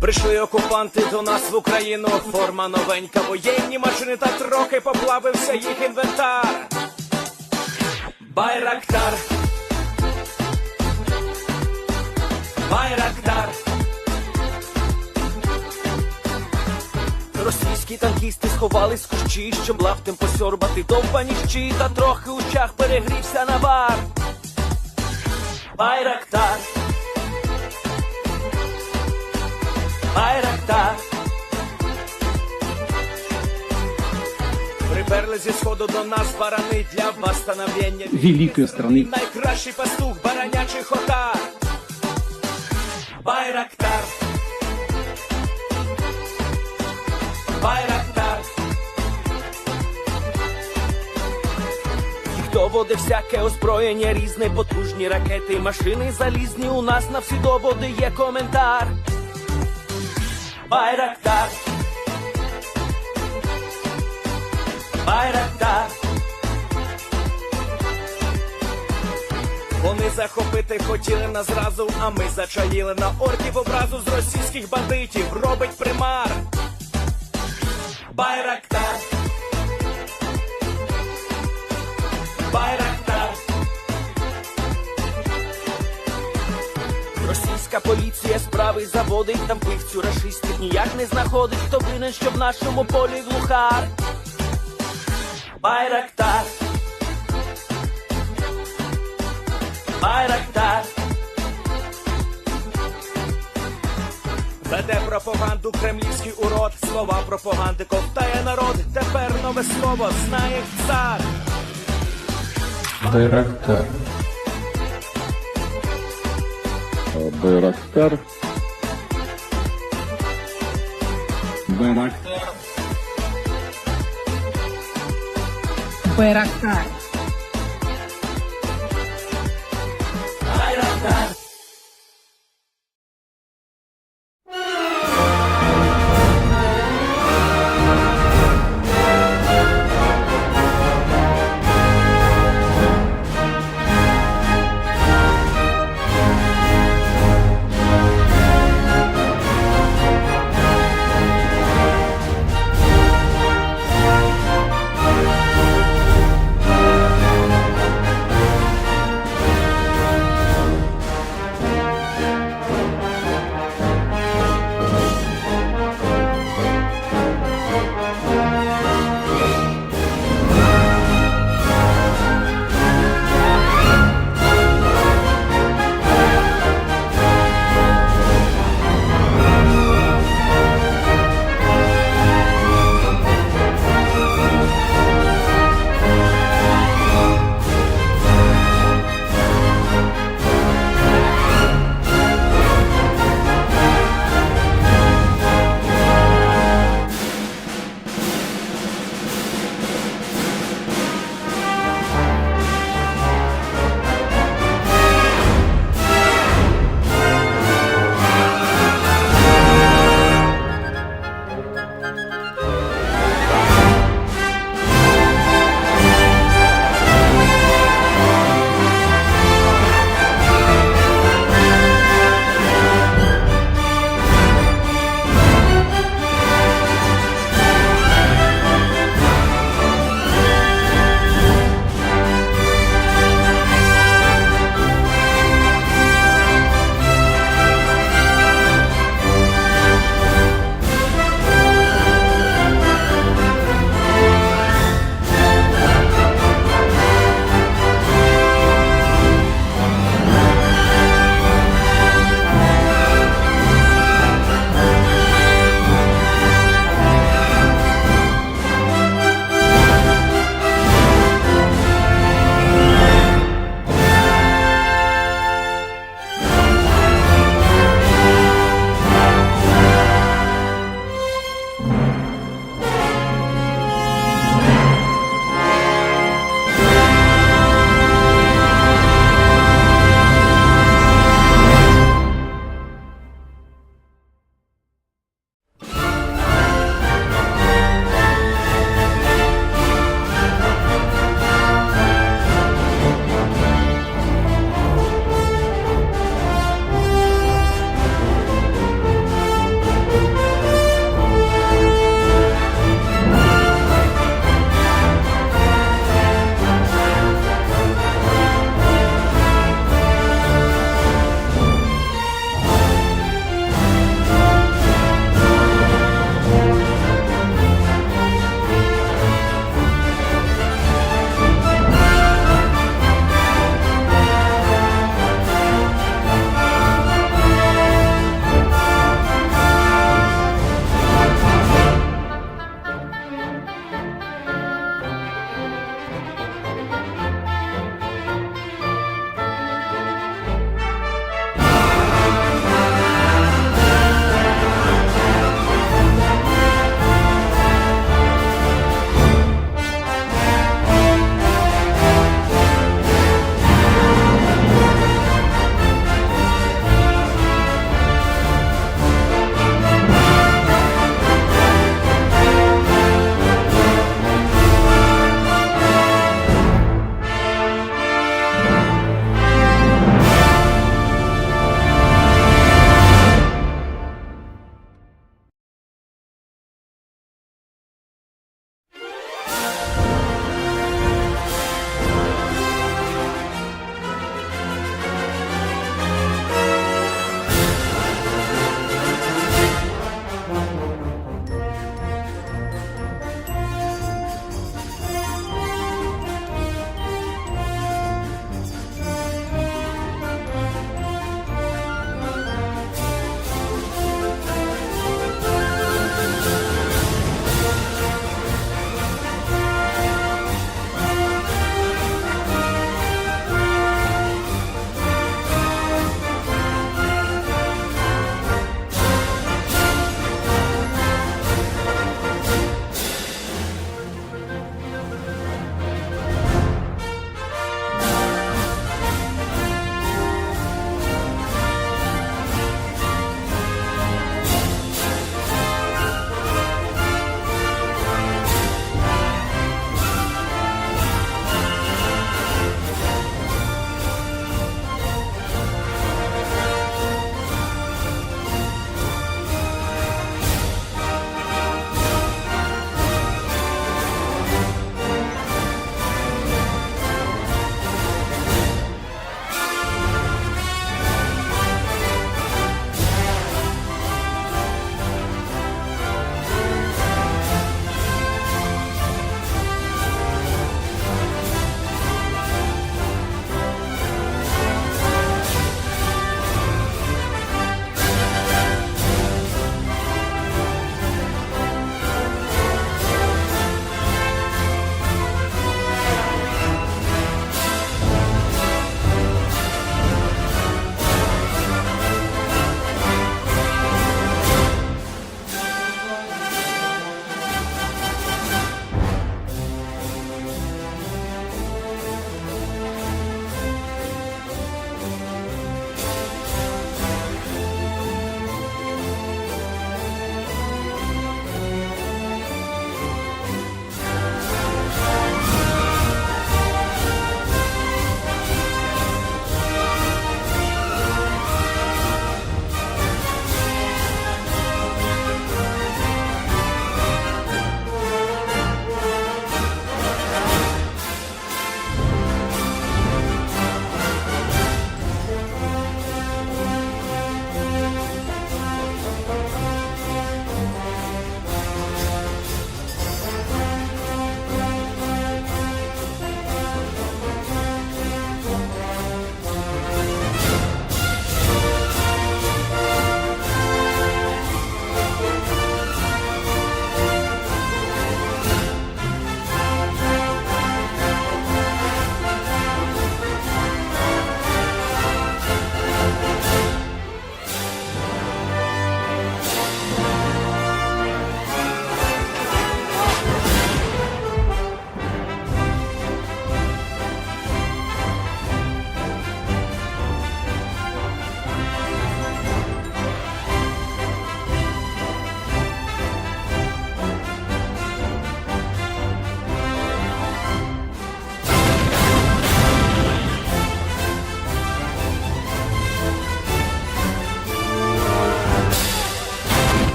Прийшли окупанти до нас в Україну, форма новенька, воєнні машини, та трохи поплавився їх інвентар. Байрактар, Байрактар. Російські танкісти сховались в кущі, щоб лаптем посьорбати довбані щі, та трохи у чах перегрівся навар. Байрактар, Байрактар. Приперли зі сходу до нас барани для восстановлення великої страни. Найкращий пастух баранячих отар. Байрактар, Байрактар. Їх доводи всяке озброєння різне, потужні ракети, машини залізні, у нас на всі доводи є коментар. Байрактар, Байрактар. Вони захопити хотіли нас зразу, а ми зачаїли на орків образу з російських бандитів, робить примар. Байрактар, Байрактар. Російська поліція справи заводить, там вбивцю рашистів ніяк не знаходить, хто винен, що в нашому полі глухар. Байрактар, Байрактар. Веде пропаганду кремлівський урод, слова пропаганди ковтає народ, тепер нове слово знає цар. Байрактар. Байрактар. Байрактар. Байрактар. Байрактар.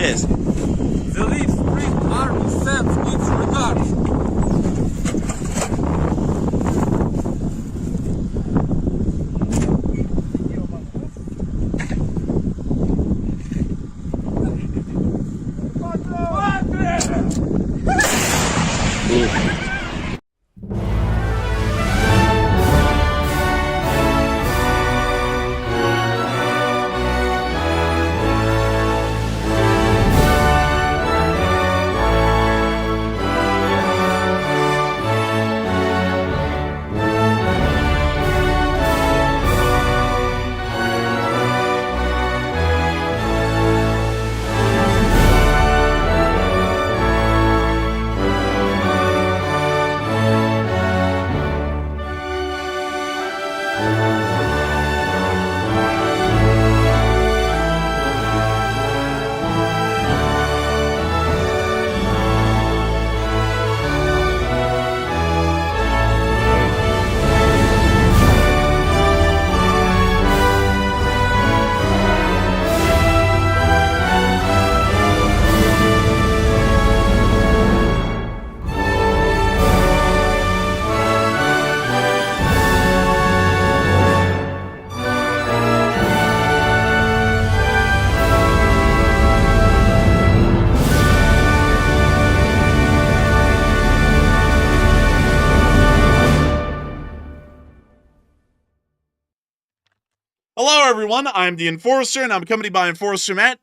Yes. The Leaf Spring Army sends its regards. Hello, everyone. I'm the Enforcer, and I'm accompanied by Enforcer Matt.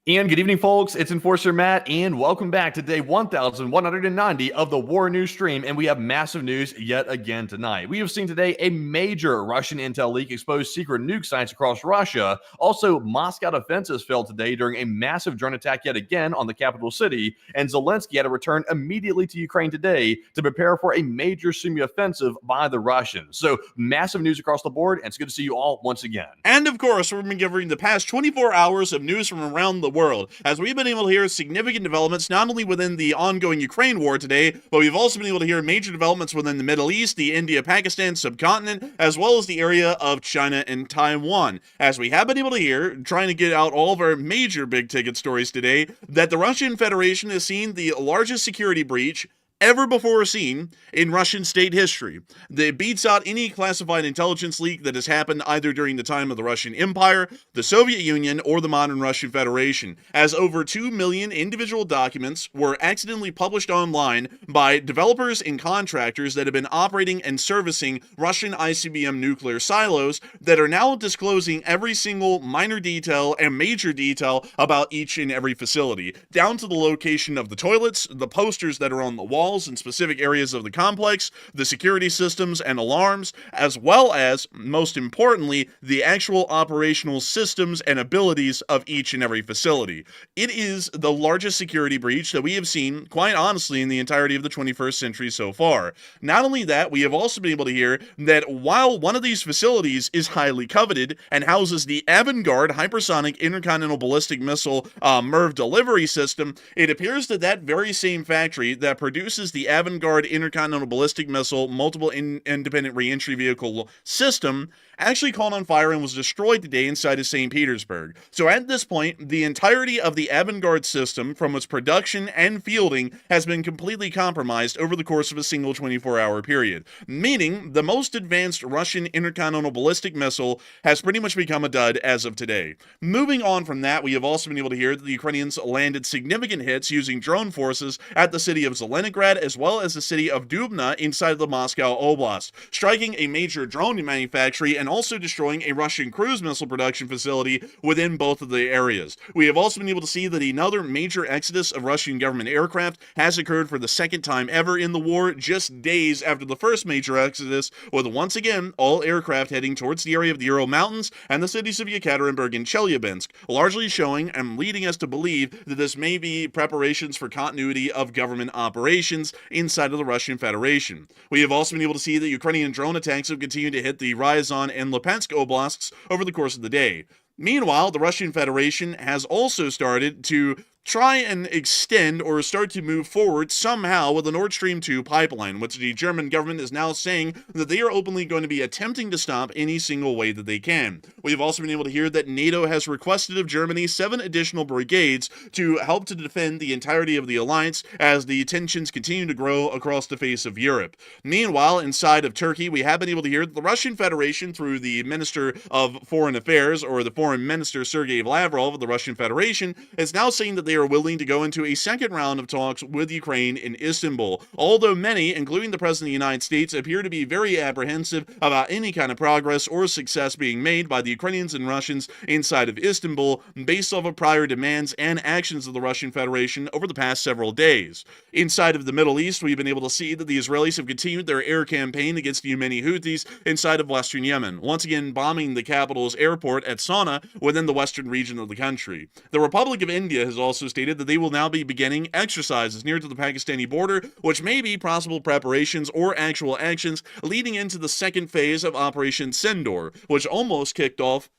And good evening, folks. It's Enforcer Matt, and welcome back to day 1190 of the War News stream. And we have massive news yet again tonight. We have seen today a major Russian intel leak expose secret nuke sites across Russia. Also, Moscow defenses failed today during a massive drone attack yet again on the capital city. And Zelensky had to return immediately to Ukraine today to prepare for a major semi-offensive by the Russians. So, massive news across the board, and it's good to see you all once again. And of course, we've been covering the past 24 hours of news from around the world, as we've been able to hear significant developments not only within the ongoing Ukraine war today, but we've also been able to hear major developments within the Middle East, the India-Pakistan subcontinent, as well as the area of China and Taiwan. As we have been able to hear, trying to get out all of our major big-ticket stories today, that the Russian Federation has seen the largest security breach ever before seen in Russian state history. That beats out any classified intelligence leak that has happened either during the time of the Russian Empire, the Soviet Union, or the modern Russian Federation, as over 2 million individual documents were accidentally published online by developers and contractors that have been operating and servicing Russian ICBM nuclear silos that are now disclosing every single minor detail and major detail about each and every facility, down to the location of the toilets, the posters that are on the walls in specific areas of the complex, the security systems and alarms, as well as, most importantly, the actual operational systems and abilities of each and every facility. It is the largest security breach that we have seen, quite honestly, in the entirety of the 21st century so far. Not only that, we have also been able to hear that while one of these facilities is highly coveted and houses the Avangard hypersonic intercontinental ballistic missile MIRV delivery system, it appears that that very same factory that produces produces the Avangard intercontinental ballistic missile multiple independent reentry vehicle system, actually caught on fire and was destroyed today inside of St. Petersburg. So at this point, the entirety of the Avangard system, from its production and fielding, has been completely compromised over the course of a single 24-hour period, meaning the most advanced Russian intercontinental ballistic missile has pretty much become a dud as of today. Moving on from that, we have also been able to hear that the Ukrainians landed significant hits using drone forces at the city of Zelenigrad as well as the city of Dubna inside of the Moscow Oblast, striking a major drone manufactory and also destroying a Russian cruise missile production facility within both of the areas. We have also been able to see that another major exodus of Russian government aircraft has occurred for the second time ever in the war, just days after the first major exodus, with once again all aircraft heading towards the area of the Ural Mountains and the cities of Yekaterinburg and Chelyabinsk, largely showing and leading us to believe that this may be preparations for continuity of government operations inside of the Russian Federation. We have also been able to see that Ukrainian drone attacks have continued to hit the Ryazan and Luhansk oblasts over the course of the day. Meanwhile, the Russian Federation has also started to try and extend or start to move forward somehow with the Nord Stream 2 pipeline, which the German government is now saying that they are openly going to be attempting to stop any single way that they can. We have also been able to hear that NATO has requested of Germany 7 additional brigades to help to defend the entirety of the alliance as the tensions continue to grow across the face of Europe. Meanwhile, inside of Turkey, we have been able to hear that the Russian Federation, through the Minister of Foreign Affairs, or the Foreign Minister Sergei Lavrov of the Russian Federation, is now saying that they are willing to go into a second round of talks with Ukraine in Istanbul, although many, including the President of the United States, appear to be very apprehensive about any kind of progress or success being made by the Ukrainians and Russians inside of Istanbul based off of prior demands and actions of the Russian Federation over the past several days. Inside of the Middle East, we've been able to see that the Israelis have continued their air campaign against the Yemeni Houthis inside of western Yemen, once again bombing the capital's airport at Sana'a within the western region of the country. The Republic of India has also stated that they will now be beginning exercises near to the Pakistani border, which may be possible preparations or actual actions leading into the second phase of Operation Sindoor, which almost kicked off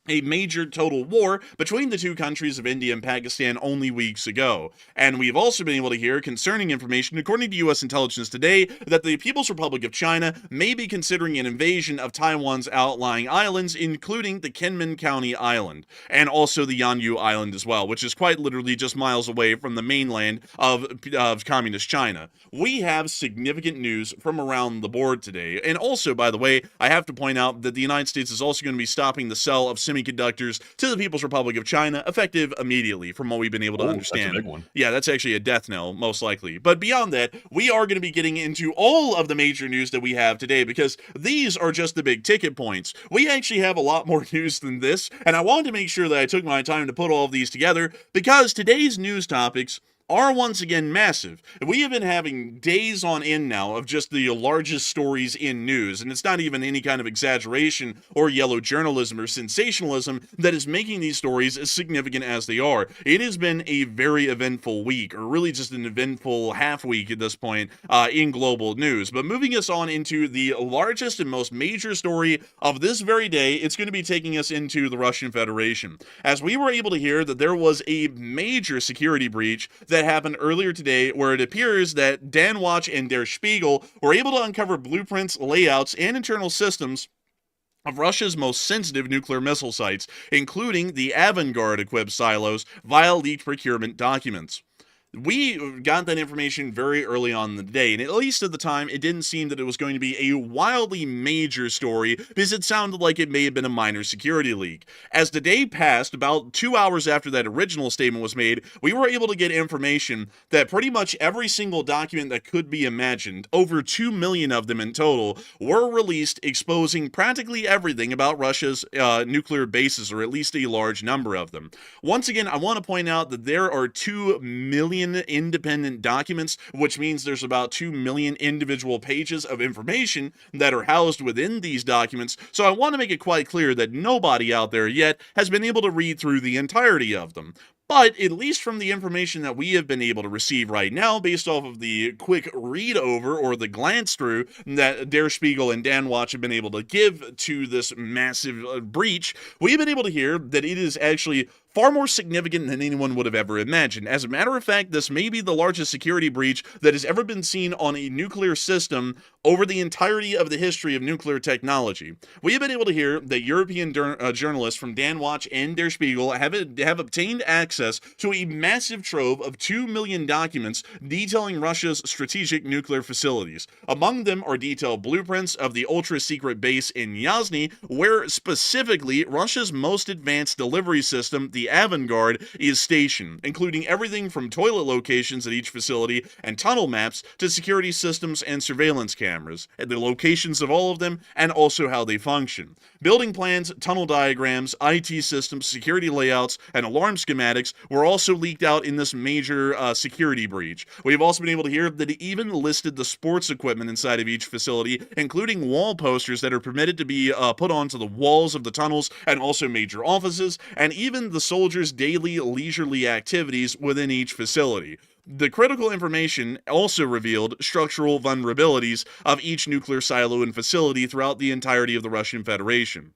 a major total war between the two countries of India and Pakistan only weeks ago. And we've also been able to hear concerning information, according to U.S. intelligence today, that the People's Republic of China may be considering an invasion of Taiwan's outlying islands, including the Kinmen County Island, and also the Yanyu Island as well, which is quite literally just miles away from the mainland of communist China. We have significant news from around the board today. And also, by the way, I have to point out that the United States is also going to be stopping the sale of semiconductors to the People's Republic of China, effective immediately, from what we've been able to understand. That's a big one. Yeah, that's actually a death knell, most likely. But beyond that, we are going to be getting into all of the major news that we have today, because these are just the big ticket points. We actually have a lot more news than this, and I wanted to make sure that I took my time to put all of these together, because today's news topics are once again massive. We have been having days on end now of just the largest stories in news, and it's not even any kind of exaggeration or yellow journalism or sensationalism that is making these stories as significant as they are. It has been a very eventful week, or really just an eventful half week at this point in global news. But moving us on into the largest and most major story of this very day, it's going to be taking us into the Russian Federation, as we were able to hear that there was a major security breach that happened earlier today, where it appears that Danwatch and Der Spiegel were able to uncover blueprints, layouts, and internal systems of Russia's most sensitive nuclear missile sites, including the Avangard-equipped silos, via leaked procurement documents. We got that information very early on in the day, and at least at the time, it didn't seem that it was going to be a wildly major story, because it sounded like it may have been a minor security leak. As the day passed, about 2 hours after that original statement was made, we were able to get information that pretty much every single document that could be imagined, over 2 million of them in total, were released, exposing practically everything about Russia's nuclear bases, or at least a large number of them. Once again, I want to point out that there are 2 million independent documents, which means there's about 2 million individual pages of information that are housed within these documents, so I want to make it quite clear that nobody out there yet has been able to read through the entirety of them. But at least from the information that we have been able to receive right now, based off of the quick read over or the glance through that Der Spiegel and Danwatch have been able to give to this massive breach, we've been able to hear that it is actually far more significant than anyone would have ever imagined. As a matter of fact, this may be the largest security breach that has ever been seen on a nuclear system over the entirety of the history of nuclear technology. We have been able to hear that European journalists from Dan Watch and Der Spiegel have obtained access to a massive trove of 2 million documents detailing Russia's strategic nuclear facilities. Among them are detailed blueprints of the ultra-secret base in Yasny, where specifically Russia's most advanced delivery system, the Avangard, is stationed, including everything from toilet locations at each facility and tunnel maps to security systems and surveillance cameras, and the locations of all of them, and also how they function. Building plans, tunnel diagrams, IT systems, security layouts, and alarm schematics were also leaked out in this major security breach. We've also been able to hear that it even listed the sports equipment inside of each facility, including wall posters that are permitted to be put onto the walls of the tunnels and also major offices, and even the soldiers' daily leisurely activities within each facility. The critical information also revealed structural vulnerabilities of each nuclear silo and facility throughout the entirety of the Russian Federation.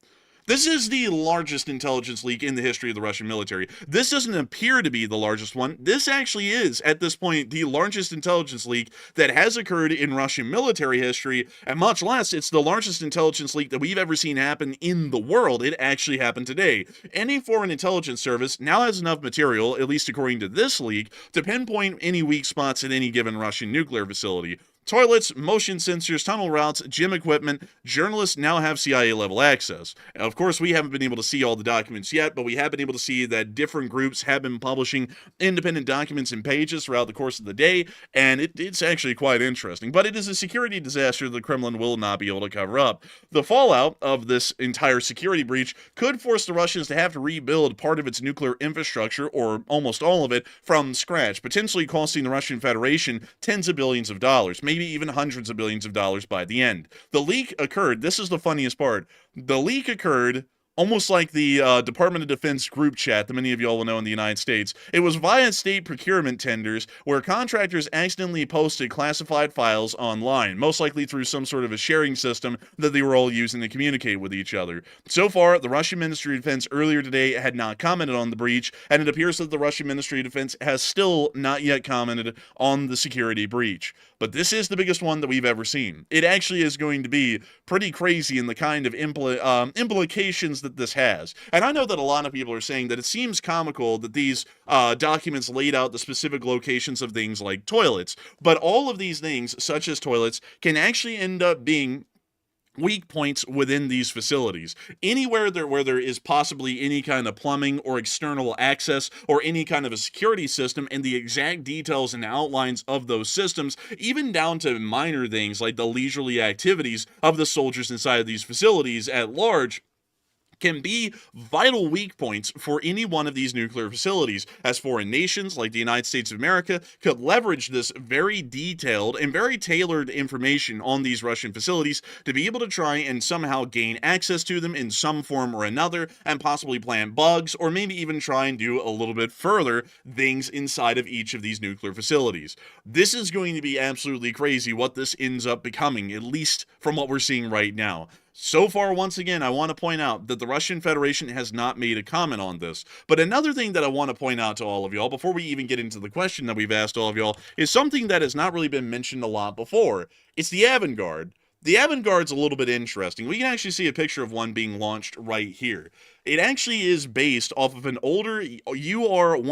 This is the largest intelligence leak in the history of the Russian military. This doesn't appear to be the largest one. This actually is, at this point, the largest intelligence leak that has occurred in Russian military history, and much less, it's the largest intelligence leak that we've ever seen happen in the world. It actually happened today. Any foreign intelligence service now has enough material, at least according to this leak, to pinpoint any weak spots at any given Russian nuclear facility. Toilets, motion sensors, tunnel routes, gym equipment, journalists now have CIA-level access. Of course, we haven't been able to see all the documents yet, but we have been able to see that different groups have been publishing independent documents and pages throughout the course of the day, and it's actually quite interesting. But it is a security disaster the Kremlin will not be able to cover up. The fallout of this entire security breach could force the Russians to have to rebuild part of its nuclear infrastructure, or almost all of it, from scratch, potentially costing the Russian Federation tens of billions of dollars, maybe even hundreds of billions of dollars by the end. The leak occurred, this is the funniest part, the leak occurred almost like the Department of Defense group chat that many of y'all will know in the United States. It was via state procurement tenders where contractors accidentally posted classified files online, most likely through some sort of a sharing system that they were all using to communicate with each other. So far, the Russian Ministry of Defense earlier today had not commented on the breach, and it appears that the Russian Ministry of Defense has still not yet commented on the security breach. But this is the biggest one that we've ever seen. It actually is going to be pretty crazy in the kind of implications that this has. And I know that a lot of people are saying that it seems comical that these documents laid out the specific locations of things like toilets, but all of these things, such as toilets, can actually end up being weak points within these facilities. Anywhere where there is possibly any kind of plumbing or external access or any kind of a security system, and the exact details and outlines of those systems, even down to minor things like the leisurely activities of the soldiers inside of these facilities at large, can be vital weak points for any one of these nuclear facilities, as foreign nations like the United States of America could leverage this very detailed and very tailored information on these Russian facilities to be able to try and somehow gain access to them in some form or another, and possibly plant bugs, or maybe even try and do a little bit further things inside of each of these nuclear facilities. This is going to be absolutely crazy what this ends up becoming, at least from what we're seeing right now. So far, once again, I want to point out that the Russian Federation has not made a comment on this. But another thing that I want to point out to all of y'all, before we even get into the question that we've asked all of y'all, is something that has not really been mentioned a lot before. It's the Avangard. The Avangard's a little bit interesting. We can actually see a picture of one being launched right here. It actually is based off of an older UR-100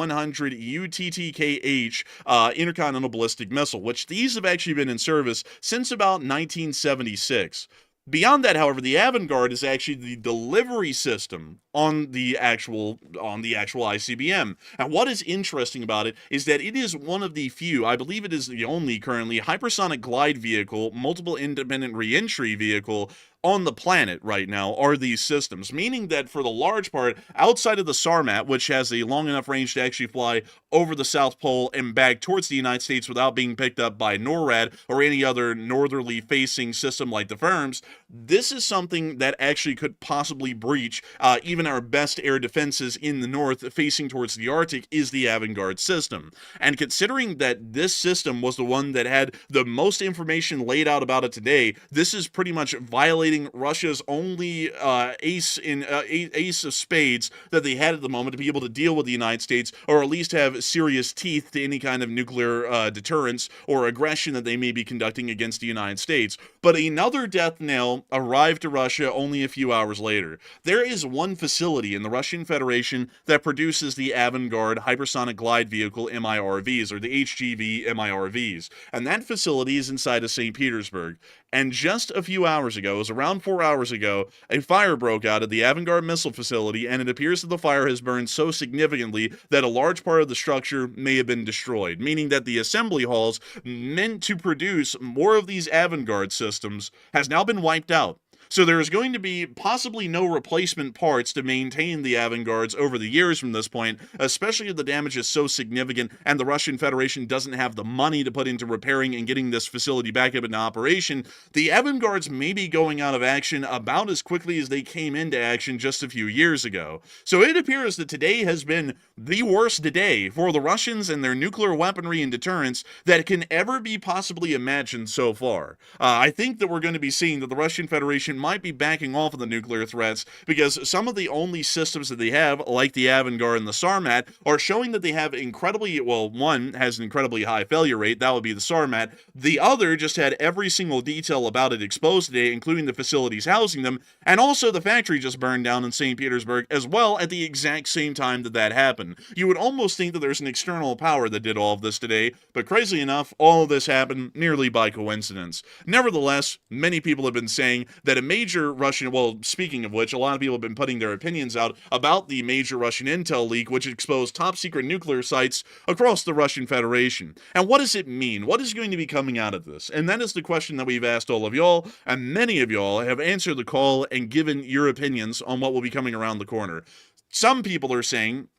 UTTKH intercontinental ballistic missile, which these have actually been in service since about 1976. Beyond that, however, the Avangard is actually the delivery system on the actual ICBM. And what is interesting about it is that it is one of the few, I believe it is the only currently, hypersonic glide vehicle, multiple independent re-entry vehicle on the planet right now are these systems, meaning that for the large part, outside of the Sarmat, which has a long enough range to actually fly over the South Pole and back towards the United States without being picked up by NORAD or any other northerly facing system like the FIRMs, this is something that actually could possibly breach even our best air defenses in the north facing towards the Arctic is the Avangard system. And considering that this system was the one that had the most information laid out about it today, this is pretty much violating manipulating Russia's only ace of spades that they had at the moment to be able to deal with the United States, or at least have serious teeth to any kind of nuclear deterrence or aggression that they may be conducting against the United States. But another death knell arrived to Russia only a few hours later. There is one facility in the Russian Federation that produces the Avangard hypersonic glide vehicle MIRVs, or the HGV MIRVs, and that facility is inside of St. Petersburg. And just a few hours ago, it was around 4 hours ago, a fire broke out at the Avangard missile facility, and it appears that the fire has burned so significantly that a large part of the structure may have been destroyed, meaning that the assembly halls meant to produce more of these Avangard systems has now been wiped out. So there is going to be possibly no replacement parts to maintain the Avangards over the years from this point, especially if the damage is so significant and the Russian Federation doesn't have the money to put into repairing and getting this facility back up into operation. The Avangards may be going out of action about as quickly as they came into action just a few years ago. So it appears that today has been the worst day for the Russians and their nuclear weaponry and deterrence that can ever be possibly imagined so far. I think that we're going to be seeing that the Russian Federation might be backing off of the nuclear threats because some of the only systems that they have, like the Avangard and the Sarmat, are showing that they have incredibly, well, one has an incredibly high failure rate, that would be the Sarmat. The other just had every single detail about it exposed today, including the facilities housing them, and also the factory just burned down in St. Petersburg as well at the exact same time that that happened. You would almost think that there's an external power that did all of this today, but crazy enough, all of this happened nearly by coincidence. Nevertheless, many people have been saying that a major Russian, well, speaking of which, a lot of people have been putting their opinions out about the major Russian intel leak, which exposed top secret nuclear sites across the Russian Federation. And what does it mean? What is going to be coming out of this? And that is the question that we've asked all of y'all, and many of y'all have answered the call and given your opinions on what will be coming around the corner. Some people are saying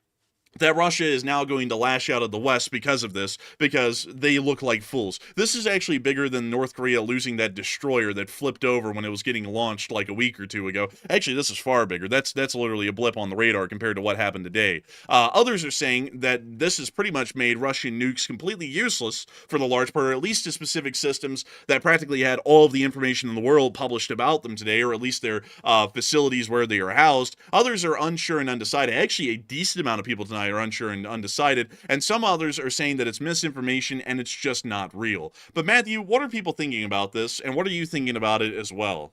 that Russia is now going to lash out at the West because of this, because they look like fools. This is actually bigger than North Korea losing that destroyer that flipped over when it was getting launched like a week or two ago. Actually, this is far bigger. That's literally a blip on the radar compared to what happened today. Others are saying that this has pretty much made Russian nukes completely useless for the large part, or at least to specific systems that practically had all of the information in the world published about them today, or at least their facilities where they are housed. Others are unsure and undecided. Actually, a decent amount of people tonight are unsure and undecided, and some others are saying that it's misinformation and it's just not real. But Matthew, what are people thinking about this, and what are you thinking about it as well?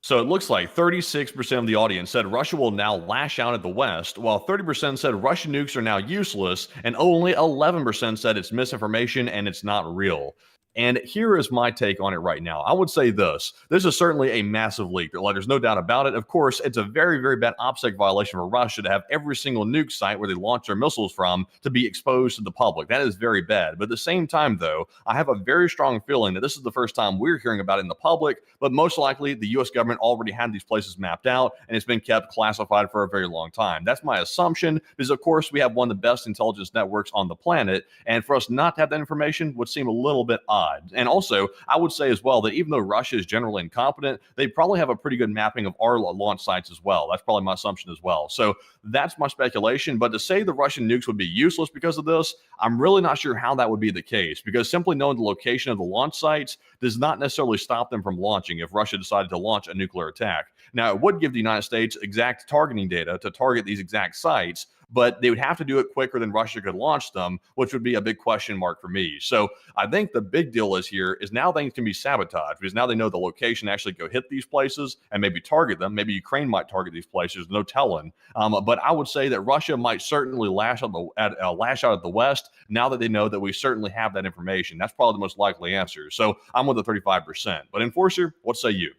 So it looks like 36% of the audience said Russia will now lash out at the West, while 30% said Russian nukes are now useless, and only 11% said it's misinformation and it's not real. And here is my take on it right now. I would say this is certainly a massive leak. There's no doubt about it. Of course, it's a very, very bad OPSEC violation for Russia to have every single nuke site where they launch their missiles from to be exposed to the public. That is very bad. But at the same time, though, I have a very strong feeling that this is the first time we're hearing about it in the public, but most likely the U.S. government already had these places mapped out, and it's been kept classified for a very long time. That's my assumption, because of course we have one of the best intelligence networks on the planet, and for us not to have that information would seem a little bit odd. And also, I would say as well that even though Russia is generally incompetent, they probably have a pretty good mapping of our launch sites as well. That's probably my assumption as well. So that's my speculation. But to say the Russian nukes would be useless because of this, I'm really not sure how that would be the case, because simply knowing the location of the launch sites does not necessarily stop them from launching if Russia decided to launch a nuclear attack. Now, it would give the United States exact targeting data to target these exact sites, but they would have to do it quicker than Russia could launch them, which would be a big question mark for me. So I think the big deal is here is now things can be sabotaged, because now they know the location, actually go hit these places and maybe target them. Maybe Ukraine might target these places, no telling. But I would say that Russia might certainly lash out at the West now that they know that we certainly have that information. That's probably the most likely answer. So I'm with the 35%. But Enforcer, what say you?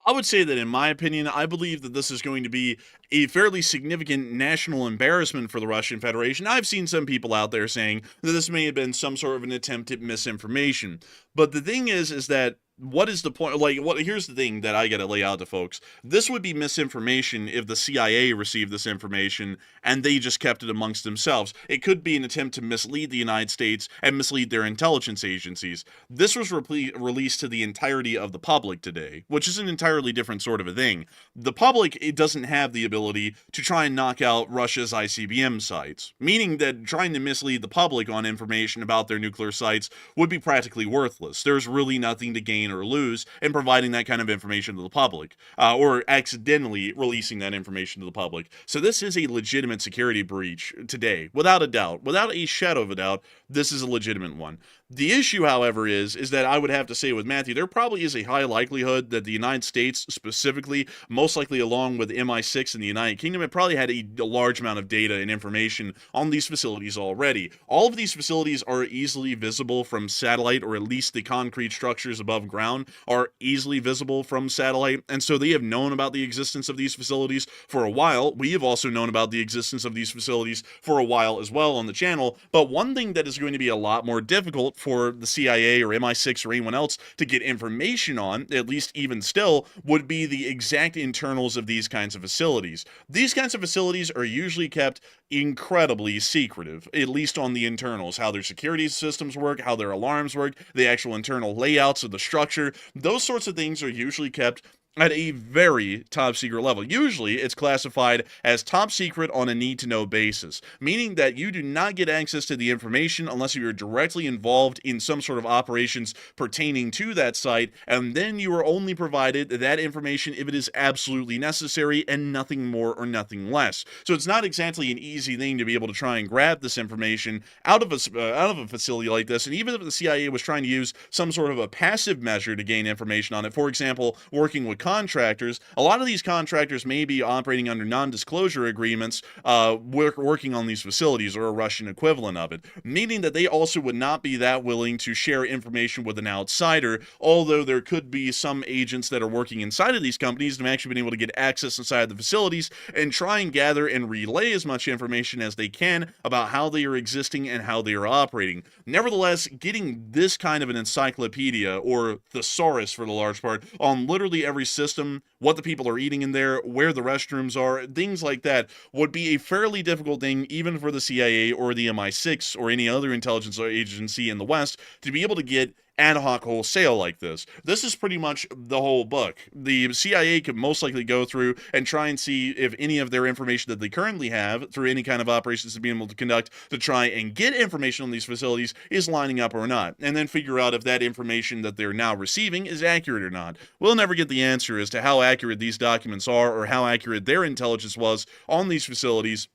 I would say that, in my opinion, I believe that this is going to be a fairly significant national embarrassment for the Russian Federation. I've seen some people out there saying that this may have been some sort of an attempt at misinformation. But the thing is that what is the point? Here's the thing that I got to lay out to folks. This would be misinformation if the CIA received this information and they just kept it amongst themselves. It could be an attempt to mislead the United States and mislead their intelligence agencies. This was released to the entirety of the public today, which is an entirely different sort of a thing. The public, it doesn't have the ability ability to try and knock out Russia's ICBM sites, meaning that trying to mislead the public on information about their nuclear sites would be practically worthless. There's really nothing to gain or lose in providing that kind of information to the public, or accidentally releasing that information to the public. So this is a legitimate security breach today, without a doubt. Without a shadow of a doubt, this is a legitimate one. The issue, however, is that I would have to say with Matthew, there probably is a high likelihood that the United States specifically, most likely along with MI6 in the United Kingdom, have probably had a large amount of data and information on these facilities already. All of these facilities are easily visible from satellite, or at least the concrete structures above ground are easily visible from satellite, and so they have known about the existence of these facilities for a while. We have also known about the existence of these facilities for a while as well on the channel, but one thing that is going to be a lot more difficult for the CIA or MI6 or anyone else to get information on, at least even still, would be the exact internals of these kinds of facilities. These kinds of facilities are usually kept incredibly secretive, at least on the internals, how their security systems work, how their alarms work, the actual internal layouts of the structure. Those sorts of things are usually kept at a very top secret level. Usually it's classified as top secret on a need-to-know basis, meaning that you do not get access to the information unless you are directly involved in some sort of operations pertaining to that site, and then you are only provided that information if it is absolutely necessary and nothing more or nothing less. So it's not exactly an easy thing to be able to try and grab this information out of a facility like this, and even if the CIA was trying to use some sort of a passive measure to gain information on it, for example, working with contractors, a lot of these contractors may be operating under non-disclosure agreements, working on these facilities, or a Russian equivalent of it, meaning that they also would not be that willing to share information with an outsider, although there could be some agents that are working inside of these companies and have actually been able to get access inside the facilities and try and gather and relay as much information as they can about how they are existing and how they are operating. Nevertheless, getting this kind of an encyclopedia, or thesaurus for the large part, on literally every system, what the people are eating in there, where the restrooms are, things like that, would be a fairly difficult thing even for the CIA or the MI6 or any other intelligence agency in the West to be able to get ad hoc wholesale like this. This is pretty much the whole book. The CIA could most likely go through and try and see if any of their information that they currently have through any kind of operations to be able to conduct to try and get information on these facilities is lining up or not, and then figure out if that information that they're now receiving is accurate or not. We'll never get the answer as to how accurate these documents are or how accurate their intelligence was on these facilities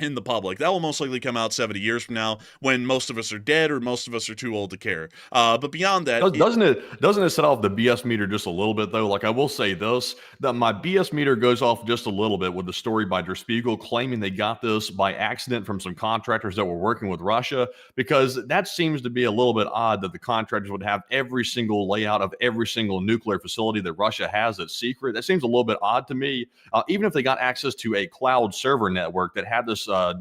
in the public. That will most likely come out 70 years from now when most of us are dead or most of us are too old to care. But beyond that, doesn't it set off the BS meter just a little bit though? Like, I will say this, that my BS meter goes off just a little bit with the story by Der Spiegel claiming they got this by accident from some contractors that were working with Russia, because that seems to be a little bit odd that the contractors would have every single layout of every single nuclear facility that Russia has that's secret. That seems a little bit odd to me. Even if they got access to a cloud server network that had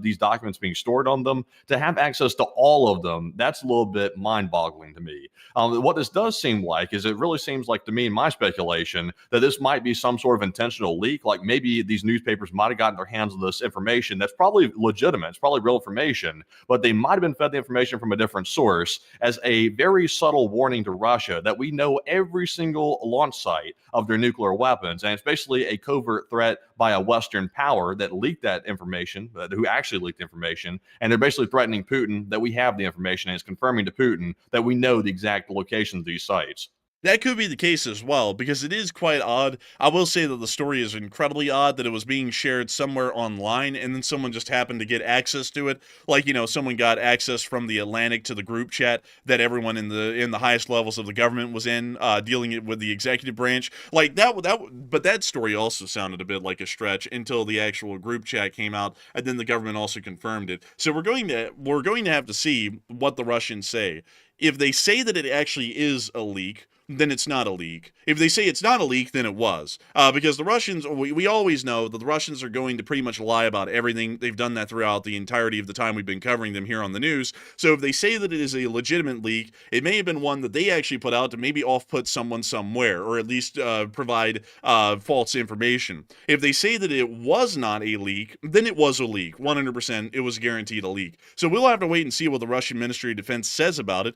these documents being stored on them, to have access to all of them, that's a little bit mind-boggling to me. What this does seem like is, it really seems like to me, in my speculation, that this might be some sort of intentional leak. Like, maybe these newspapers might have gotten their hands on this information that's probably legitimate, it's probably real information, but they might have been fed the information from a different source as a very subtle warning to Russia that we know every single launch site of their nuclear weapons, and it's basically a covert threat by a Western power that leaked that information, who actually leaked information, and they're basically threatening Putin that we have the information, and it's confirming to Putin that we know the exact locations of these sites. That could be the case as well, because it is quite odd. I will say that the story is incredibly odd that it was being shared somewhere online and then someone just happened to get access to it. Like, you know, someone got access from the Atlantic to the group chat that everyone in the highest levels of the government was in, dealing with the executive branch. Like but that story also sounded a bit like a stretch until the actual group chat came out, and then the government also confirmed it. So we're going to have to see what the Russians say. If they say that it actually is a leak, then it's not a leak. If they say it's not a leak, then it was. Because the Russians, we always know that the Russians are going to pretty much lie about everything. They've done that throughout the entirety of the time we've been covering them here on the news. So if they say that it is a legitimate leak, it may have been one that they actually put out to maybe off-put someone somewhere, or at least provide false information. If they say that it was not a leak, then it was a leak. 100%, it was guaranteed a leak. So we'll have to wait and see what the Russian Ministry of Defense says about it,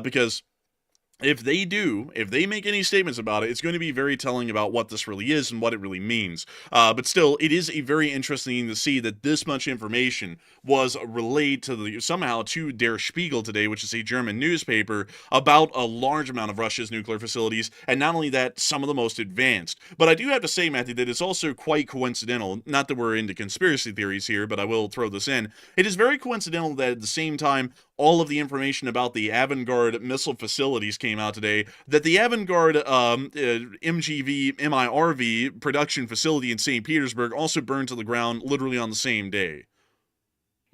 because if they make any statements about it, it's going to be very telling about what this really is and what it really means. But still, it is a very interesting to see that this much information was relayed somehow to Der Spiegel today, which is a German newspaper, about a large amount of Russia's nuclear facilities, and not only that, some of the most advanced. But I do have to say, Matthew, that it's also quite coincidental, not that we're into conspiracy theories here, but I will throw this in. It is very coincidental that at the same time, all of the information about the Avangard missile facilities came out today, that the Avangard MIRV production facility in St. Petersburg also burned to the ground literally on the same day.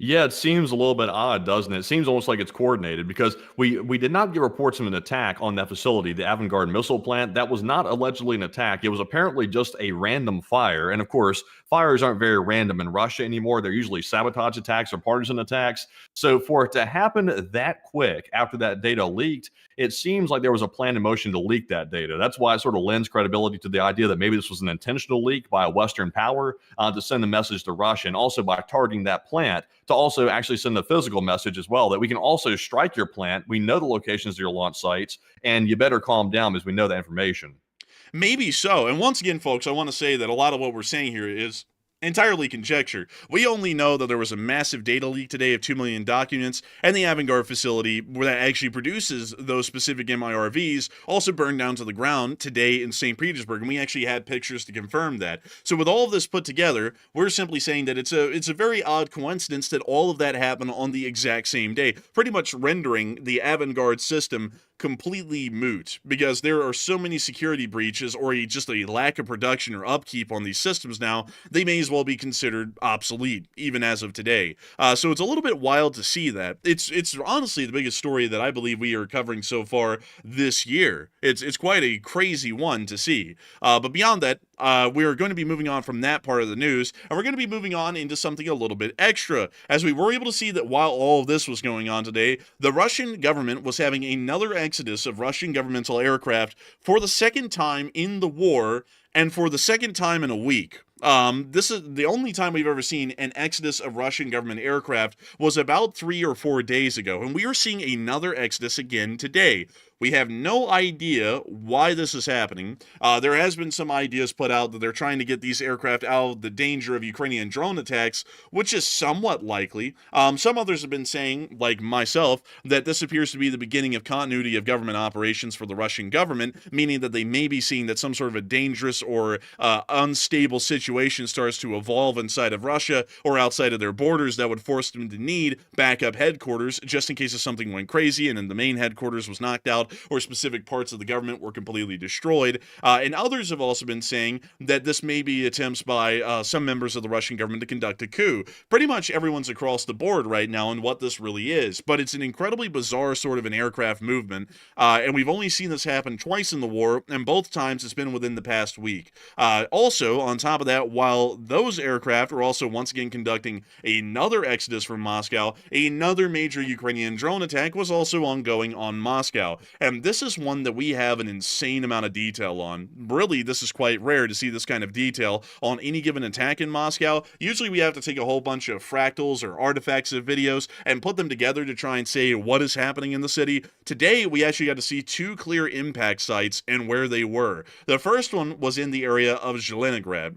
Yeah, it seems a little bit odd, doesn't it? It seems almost like it's coordinated because we did not get reports of an attack on that facility, the Avangard missile plant. That was not allegedly an attack. It was apparently just a random fire. And of course, fires aren't very random in Russia anymore. They're usually sabotage attacks or partisan attacks. So for it to happen that quick after that data leaked, it seems like there was a plan in motion to leak that data. That's why it sort of lends credibility to the idea that maybe this was an intentional leak by a Western power to send a message to Russia, and also by targeting that plant to also actually send a physical message as well, that we can also strike your plant. We know the locations of your launch sites, and you better calm down because we know that information. Maybe so. And once again, folks, I want to say that a lot of what we're saying here is entirely conjecture. We only know that there was a massive data leak today of 2 million documents, and the Avangard facility where that actually produces those specific MIRVs also burned down to the ground today in St. Petersburg, and we actually had pictures to confirm that. So with all of this put together, we're simply saying that it's a very odd coincidence that all of that happened on the exact same day, pretty much rendering the Avangard system completely moot, because there are so many security breaches or just a lack of production or upkeep on these systems now, they may as well be considered obsolete, even as of today. So it's a little bit wild to see that. It's honestly the biggest story that I believe we are covering so far this year. It's quite a crazy one to see. But beyond that, we are going to be moving on from that part of the news, and we're going to be moving on into something a little bit extra, as we were able to see that while all of this was going on today, the Russian government was having another exodus of Russian governmental aircraft for the second time in the war, and for the second time in a week. This is the only time we've ever seen an exodus of Russian government aircraft was about 3 or 4 days ago, and we are seeing another exodus again today. We have no idea why this is happening. There has been some ideas put out that they're trying to get these aircraft out of the danger of Ukrainian drone attacks, which is somewhat likely. Some others have been saying, like myself, that this appears to be the beginning of continuity of government operations for the Russian government, meaning that they may be seeing that some sort of a dangerous or unstable situation starts to evolve inside of Russia or outside of their borders that would force them to need backup headquarters just in case if something went crazy and then the main headquarters was knocked out or specific parts of the government were completely destroyed. And others have also been saying that this may be attempts by some members of the Russian government to conduct a coup. Pretty much everyone's across the board right now on what this really is, but it's an incredibly bizarre sort of an aircraft movement, and we've only seen this happen twice in the war, and both times it's been within the past week. Also, on top of that, while those aircraft are also once again conducting another exodus from Moscow, another major Ukrainian drone attack was also ongoing on Moscow. And this is one that we have an insane amount of detail on. Really, this is quite rare to see this kind of detail on any given attack in Moscow. Usually we have to take a whole bunch of fractals or artifacts of videos and put them together to try and say what is happening in the city. Today, we actually got to see 2 clear impact sites and where they were. The first one was in the area of Zheleningrad.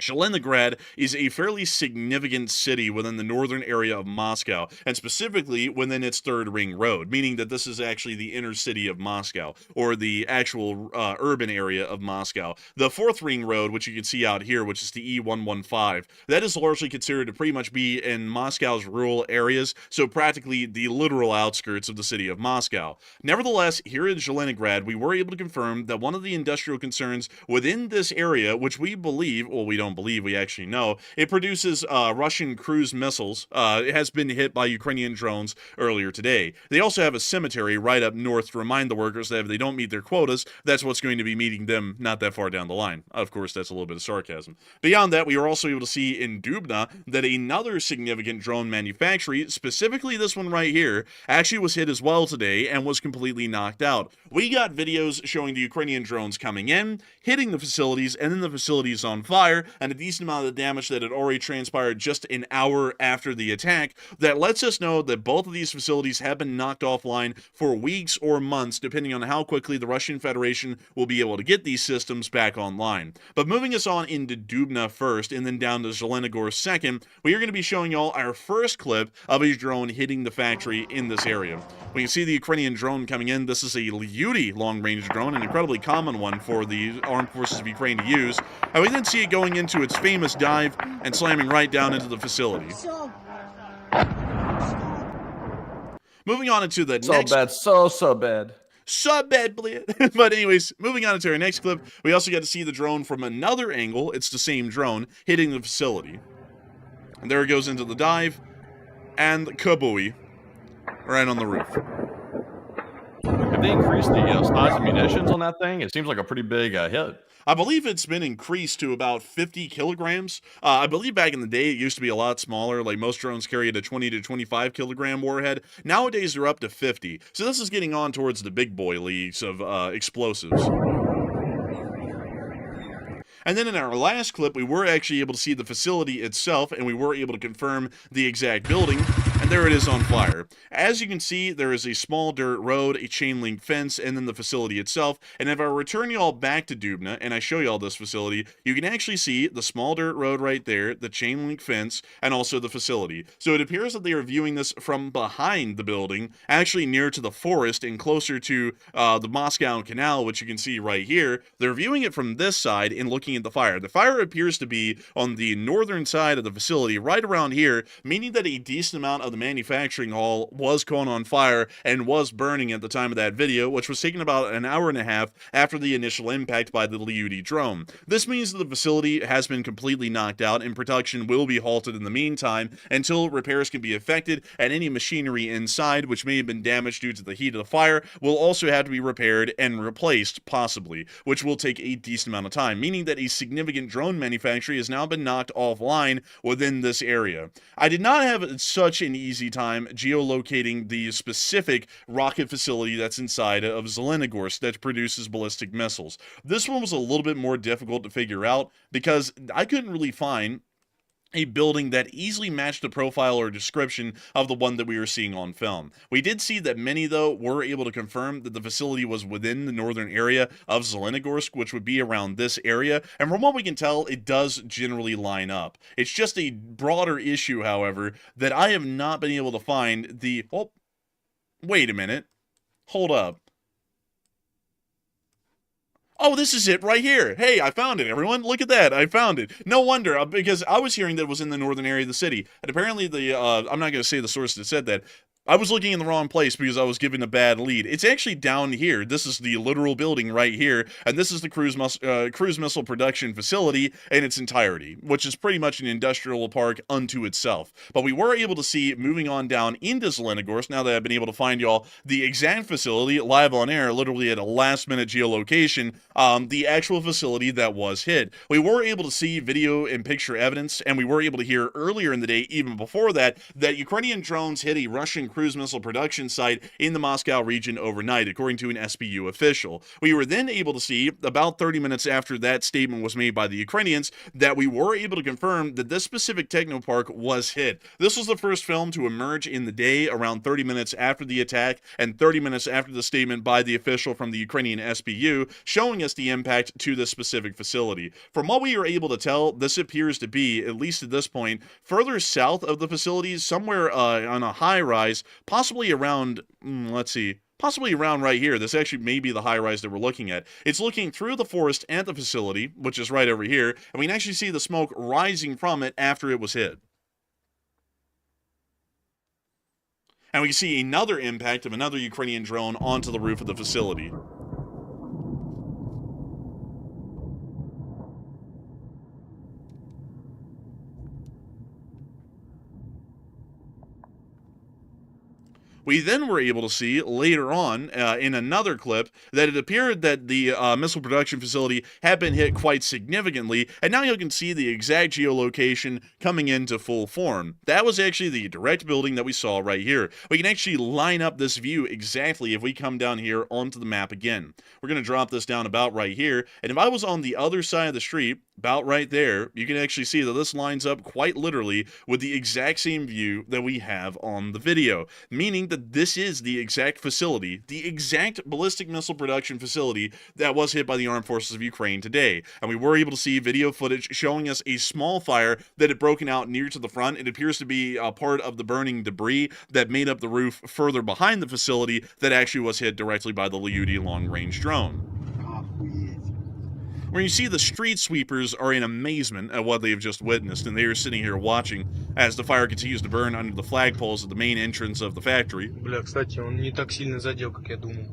Zheleningrad is a fairly significant city within the northern area of Moscow, and specifically within its third ring road, meaning that this is actually the inner city of Moscow, or the actual urban area of Moscow. The fourth ring road, which you can see out here, which is the E115, that is largely considered to pretty much be in Moscow's rural areas, so practically the literal outskirts of the city of Moscow. Nevertheless, here in Zheleningrad, we were able to confirm that one of the industrial concerns within this area, which we believe, well, we don't believe, we actually know, it produces Russian cruise missiles. It has been hit by Ukrainian drones earlier today. They also have a cemetery right up north to remind the workers that if they don't meet their quotas, that's what's going to be meeting them not that far down the line. Of course, that's a little bit of sarcasm. Beyond that, we were also able to see in Dubna that another significant drone manufactory, specifically this one right here, actually was hit as well today and was completely knocked out. We got videos showing the Ukrainian drones coming in, hitting the facilities, and then the facilities on fire, and a decent amount of the damage that had already transpired just an hour after the attack, that lets us know that both of these facilities have been knocked offline for weeks or months, depending on how quickly the Russian Federation will be able to get these systems back online. But moving us on into Dubna first, and then down to Zelenogorsk second, we are going to be showing y'all our first clip of a drone hitting the factory in this area. We can see the Ukrainian drone coming in. This is a Houthi long-range drone, an incredibly common one for the armed forces of Ukraine to use. And we then see it going into its famous dive and slamming right down into the facility. Moving on into the next... So bad. So bad, blid. But anyways, moving on into our next clip, we also got to see the drone from another angle. It's the same drone hitting the facility. And there it goes into the dive, and kabooey, right on the roof. Have they increased the size of munitions on that thing? It seems like a pretty big hit. I believe it's been increased to about 50 kilograms. I believe back in the day it used to be a lot smaller. Like most drones carried a 20 to 25 kilogram warhead. Nowadays they're up to 50. So this is getting on towards the big boy leagues of explosives. And then in our last clip, we were actually able to see the facility itself, and we were able to confirm the exact building, and there it is on fire. As you can see, there is a small dirt road, a chain link fence, and then the facility itself. And if I return y'all back to Dubna, and I show y'all this facility, you can actually see the small dirt road right there, the chain link fence, and also the facility. So it appears that they are viewing this from behind the building, actually near to the forest and closer to the Moscow Canal, which you can see right here. They're viewing it from this side and looking at the fire. The fire appears to be on the northern side of the facility, right around here, meaning that a decent amount of the manufacturing hall was caught on fire and was burning at the time of that video, which was taken about an hour and a half after the initial impact by the Houthi drone. This means that the facility has been completely knocked out, and production will be halted in the meantime until repairs can be effected, and any machinery inside, which may have been damaged due to the heat of the fire, will also have to be repaired and replaced, possibly, which will take a decent amount of time, meaning that a significant drone manufacturing has now been knocked offline within this area. I did not have such an easy time geolocating the specific rocket facility that's inside of Zelenogorsk that produces ballistic missiles. This one was a little bit more difficult to figure out because I couldn't really find a building that easily matched the profile or description of the one that we were seeing on film. We did see that many, though, were able to confirm that the facility was within the northern area of Zelenogorsk, which would be around this area, and from what we can tell, it does generally line up. It's just a broader issue, however, that I have not been able to find the... Oh, wait a minute. Hold up. Oh, this is it right here. Hey, I found it, everyone. Look at that. I found it. No wonder, because I was hearing that it was in the northern area of the city. And apparently I'm not going to say the source that said that. I was looking in the wrong place because I was given a bad lead. It's actually down here. This is the literal building right here, and this is the cruise missile production facility in its entirety, which is pretty much an industrial park unto itself. But we were able to see, moving on down into Zelenogorsk, now that I've been able to find y'all the exact facility live on air, literally at a last-minute geolocation, the actual facility that was hit. We were able to see video and picture evidence, and we were able to hear earlier in the day, even before that Ukrainian drones hit a Russian cruise missile production site in the Moscow region overnight, according to an SBU official. We were then able to see, about 30 minutes after that statement was made by the Ukrainians, that we were able to confirm that this specific technopark was hit. This was the first film to emerge in the day, around 30 minutes after the attack and 30 minutes after the statement by the official from the Ukrainian SBU, showing us the impact to this specific facility. From what we are able to tell, this appears to be, at least at this point, further south of the facilities, somewhere on a high-rise, possibly around, possibly around right here. This actually may be the high-rise that we're looking at. It's looking through the forest at the facility, which is right over here, and we can actually see the smoke rising from it after it was hit. And we can see another impact of another Ukrainian drone onto the roof of the facility. We then were able to see later on in another clip that it appeared that the missile production facility had been hit quite significantly, and now you can see the exact geolocation coming into full form. That was actually the direct building that we saw right here. We can actually line up this view exactly if we come down here onto the map again. We're going to drop this down about right here, and if I was on the other side of the street, about right there, you can actually see that this lines up quite literally with the exact same view that we have on the video, meaning that this is the exact facility, the exact ballistic missile production facility that was hit by the armed forces of Ukraine today. And we were able to see video footage showing us a small fire that had broken out near to the front. It appears to be a part of the burning debris that made up the roof further behind the facility that actually was hit directly by the Houthi long-range drone. Where you see the street sweepers are in amazement at what they have just witnessed, and they are sitting here watching as the fire continues to burn under the flagpoles at the main entrance of the factory. Бля, кстати, он не так сильно задел, как я думал.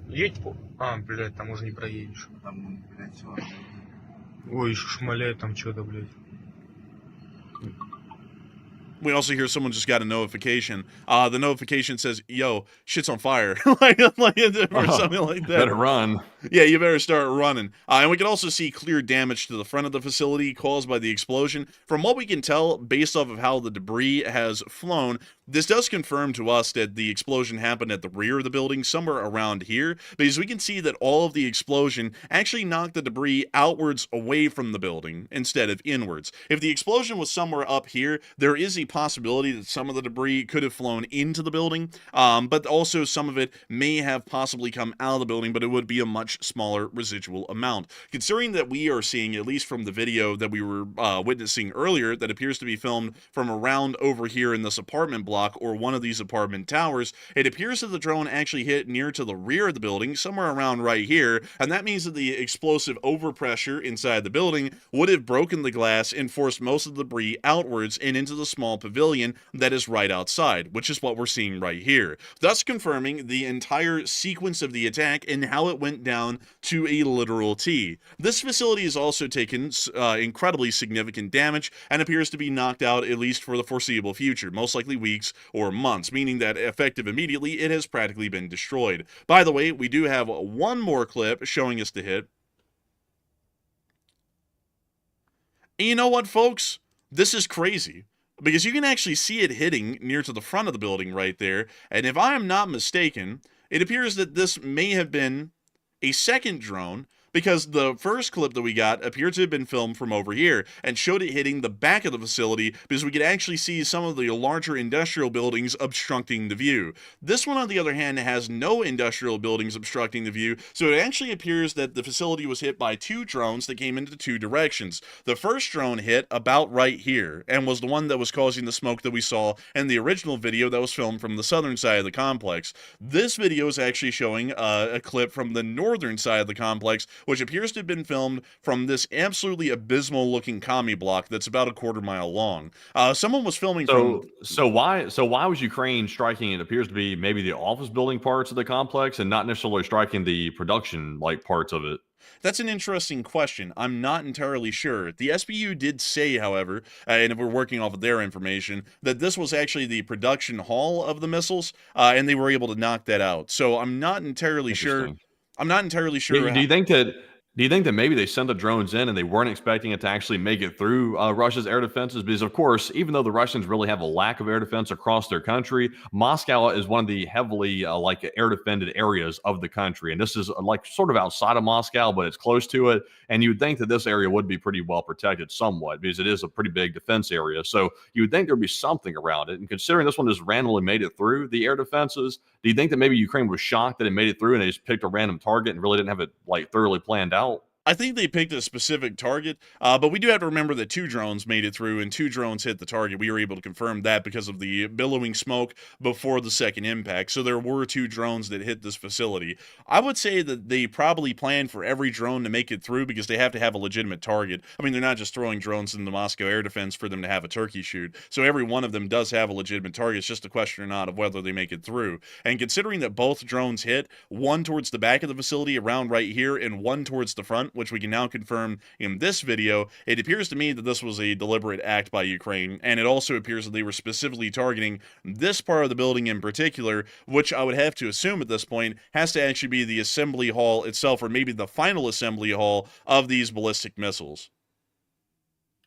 Едь по... А, блядь, там уже не проедешь. Там, блядь, всё. Ой, еще шмаляет там что-то, блядь. We also hear someone just got a notification. The notification says, yo, shit's on fire. or something like that. Better run. Yeah, you better start running. And we can also see clear damage to the front of the facility caused by the explosion. From what we can tell, based off of how the debris has flown, this does confirm to us that the explosion happened at the rear of the building, somewhere around here, because we can see that all of the explosion actually knocked the debris outwards away from the building instead of inwards. If the explosion was somewhere up here, there is a possibility that some of the debris could have flown into the building, but also some of it may have possibly come out of the building, but it would be a much smaller residual amount. Considering that we are seeing, at least from the video that we were witnessing earlier, that appears to be filmed from around over here in this apartment block or one of these apartment towers, it appears that the drone actually hit near to the rear of the building, somewhere around right here, and that means that the explosive overpressure inside the building would have broken the glass and forced most of the debris outwards and into the small pavilion that is right outside, which is what we're seeing right here, thus confirming the entire sequence of the attack and how it went down to a literal T. This facility has also taken incredibly significant damage and appears to be knocked out at least for the foreseeable future, most likely weeks or months, meaning that effective immediately it has practically been destroyed. By the way, we do have one more clip showing us the hit. And you know what, folks? This is crazy, because you can actually see it hitting near to the front of the building right there, and if I am not mistaken, it appears that this may have been a second drone, because the first clip that we got appeared to have been filmed from over here and showed it hitting the back of the facility, because we could actually see some of the larger industrial buildings obstructing the view. This one, on the other hand, has no industrial buildings obstructing the view, so it actually appears that the facility was hit by two drones that came into two directions. The first drone hit about right here and was the one that was causing the smoke that we saw in the original video that was filmed from the southern side of the complex. This video is actually showing a clip from the northern side of the complex, which appears to have been filmed from this absolutely abysmal looking commie block that's about a quarter-mile long. Someone was filming So why was Ukraine striking, it appears to be maybe the office building parts of the complex and not necessarily striking the production like parts of it? That's an interesting question. I'm not entirely sure. The SBU did say, however, and if we're working off of their information, that this was actually the production hall of the missiles, and they were able to knock that out. So I'm not entirely sure. I'm not entirely sure. Do you think that maybe they sent the drones in and they weren't expecting it to actually make it through Russia's air defenses? Because, of course, even though the Russians really have a lack of air defense across their country, Moscow is one of the heavily air defended areas of the country. And this is sort of outside of Moscow, but it's close to it. And you would think that this area would be pretty well protected somewhat, because it is a pretty big defense area. So you would think there'd be something around it. And considering this one just randomly made it through the air defenses, do you think that maybe Ukraine was shocked that it made it through and they just picked a random target and really didn't have it thoroughly planned out? I think they picked a specific target, but we do have to remember that two drones made it through and two drones hit the target. We were able to confirm that because of the billowing smoke before the second impact. So there were two drones that hit this facility. I would say that they probably planned for every drone to make it through because they have to have a legitimate target. I mean, they're not just throwing drones in the Moscow air defense for them to have a turkey shoot. So every one of them does have a legitimate target. It's just a question or not of whether they make it through. And considering that both drones hit, one towards the back of the facility around right here and one towards the front, which we can now confirm in this video, it appears to me that this was a deliberate act by Ukraine, and it also appears that they were specifically targeting this part of the building in particular, which I would have to assume at this point has to actually be the assembly hall itself, or maybe the final assembly hall of these ballistic missiles.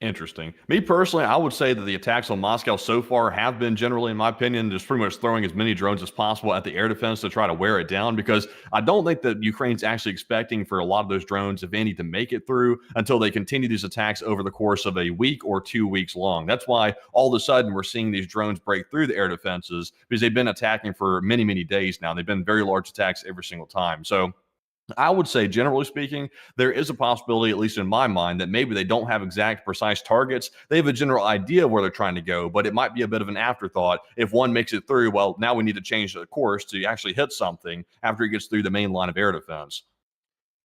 Interesting. Me personally, I would say that the attacks on Moscow so far have been generally, in my opinion, just pretty much throwing as many drones as possible at the air defense to try to wear it down, because I don't think that Ukraine's actually expecting for a lot of those drones, if any, to make it through until they continue these attacks over the course of a week or 2 weeks long. That's why all of a sudden we're seeing these drones break through the air defenses, because they've been attacking for many, many days now. They've been very large attacks every single time. So I would say, generally speaking, there is a possibility, at least in my mind, that maybe they don't have exact, precise targets. They have a general idea of where they're trying to go, but it might be a bit of an afterthought. If one makes it through, well, now we need to change the course to actually hit something after it gets through the main line of air defense.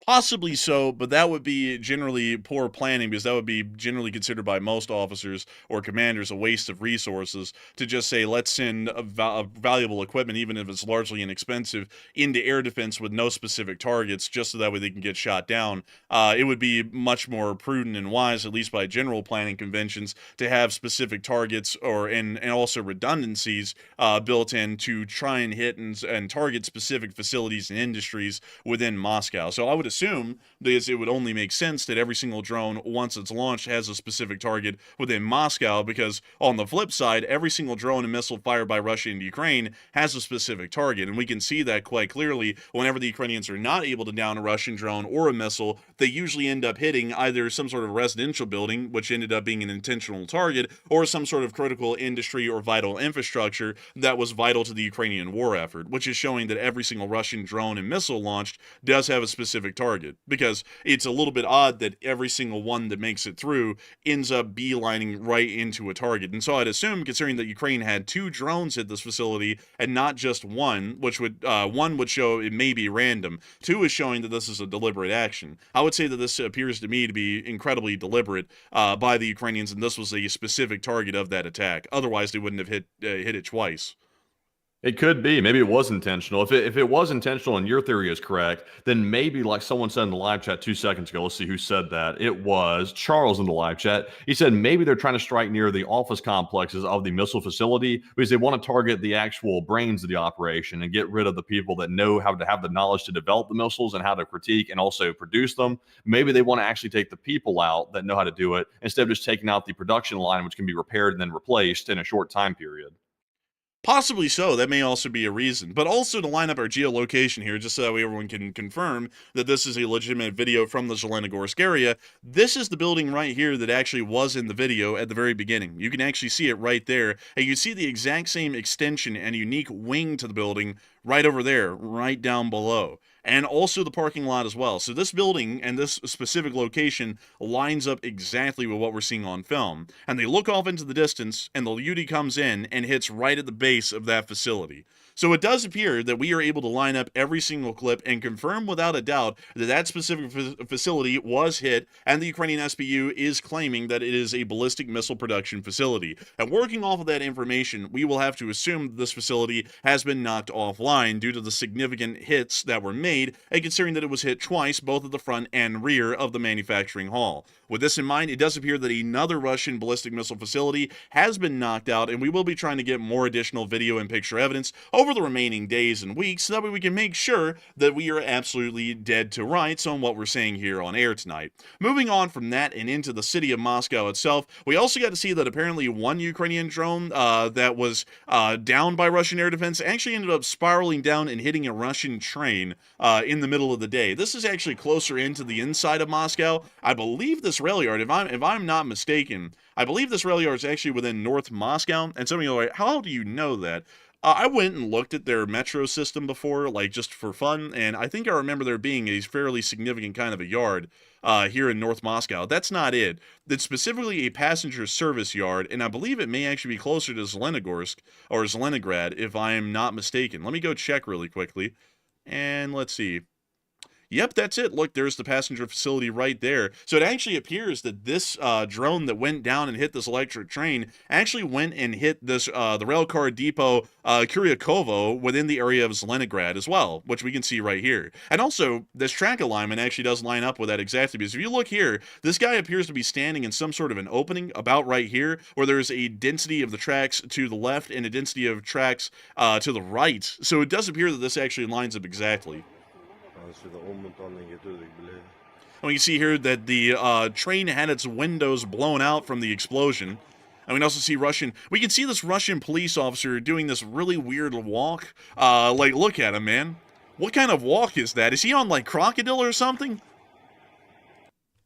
Possibly so, but that would be generally poor planning, because that would be generally considered by most officers or commanders a waste of resources to just say, let's send valuable equipment, even if it's largely inexpensive, into air defense with no specific targets, just so that way they can get shot down. It would be much more prudent and wise, at least by general planning conventions, to have specific targets and also redundancies built in to try and hit and target specific facilities and industries within Moscow. So I would assume that it would only make sense that every single drone, once it's launched, has a specific target within Moscow, because on the flip side, every single drone and missile fired by Russia into Ukraine has a specific target, and we can see that quite clearly whenever the Ukrainians are not able to down a Russian drone or a missile. They usually end up hitting either some sort of residential building, which ended up being an intentional target, or some sort of critical industry or vital infrastructure that was vital to the Ukrainian war effort, which is showing that every single Russian drone and missile launched does have a specific target, because it's a little bit odd that every single one that makes it through ends up beelining right into a target. And so I'd assume, considering that Ukraine had 2 drones hit this facility and not just one, which would one would show it may be random, 2 is showing that this is a deliberate action. I would say that this appears to me to be incredibly deliberate by the Ukrainians, and this was a specific target of that attack. Otherwise, they wouldn't have hit it twice. It could be. Maybe it was intentional. If it was intentional and your theory is correct, then maybe, like someone said in the live chat 2 seconds ago, let's see who said that. It was Charles in the live chat. He said maybe they're trying to strike near the office complexes of the missile facility because they want to target the actual brains of the operation and get rid of the people that know how to have the knowledge to develop the missiles and how to critique and also produce them. Maybe they want to actually take the people out that know how to do it instead of just taking out the production line, which can be repaired and then replaced in a short time period. Possibly so. That may also be a reason. But also to line up our geolocation here, just so that way everyone can confirm that this is a legitimate video from the Zelenogorsk area, this is the building right here that actually was in the video at the very beginning. You can actually see it right there, and you see the exact same extension and unique wing to the building right over there, right down below. And also the parking lot as well. So this building and this specific location lines up exactly with what we're seeing on film. And they look off into the distance, and the UD comes in and hits right at the base of that facility. So it does appear that we are able to line up every single clip and confirm without a doubt that that specific facility was hit, and the Ukrainian SBU is claiming that it is a ballistic missile production facility. And working off of that information, we will have to assume that this facility has been knocked offline due to the significant hits that were made, and considering that it was hit twice, both at the front and rear of the manufacturing hall. With this in mind, it does appear that another Russian ballistic missile facility has been knocked out, and we will be trying to get more additional video and picture evidence over the remaining days and weeks, so that way we can make sure that we are absolutely dead to rights on what we're saying here on air tonight. Moving on from that and into the city of Moscow itself, we also got to see that apparently one Ukrainian drone that was downed by Russian air defense actually ended up spiraling down and hitting a Russian train in the middle of the day. This is actually closer into the inside of Moscow. I believe this rail yard, if I'm not mistaken, I believe this rail yard is actually within North Moscow. And some of you are like, how do you know that? I went and looked at their metro system before, like just for fun, and I think I remember there being a fairly significant kind of a yard here in North Moscow. That's not it. It's specifically a passenger service yard, and I believe it may actually be closer to Zelenogorsk or Zelenograd, if I am not mistaken. Let me go check really quickly, and let's see. Yep, that's it. Look, there's the passenger facility right there. So it actually appears that this drone that went down and hit this electric train actually went and hit this the rail car depot Kuryakovo within the area of Zelenograd as well, which we can see right here. And also, this track alignment actually does line up with that exactly, because if you look here, this guy appears to be standing in some sort of an opening about right here, where there's a density of the tracks to the left and a density of tracks to the right. So it does appear that this actually lines up exactly. And we can see here that the train had its windows blown out from the explosion. And we can also see we can see this Russian police officer doing this really weird walk. Like, look at him, man. What kind of walk is that? Is he on, like, Crocodile or something?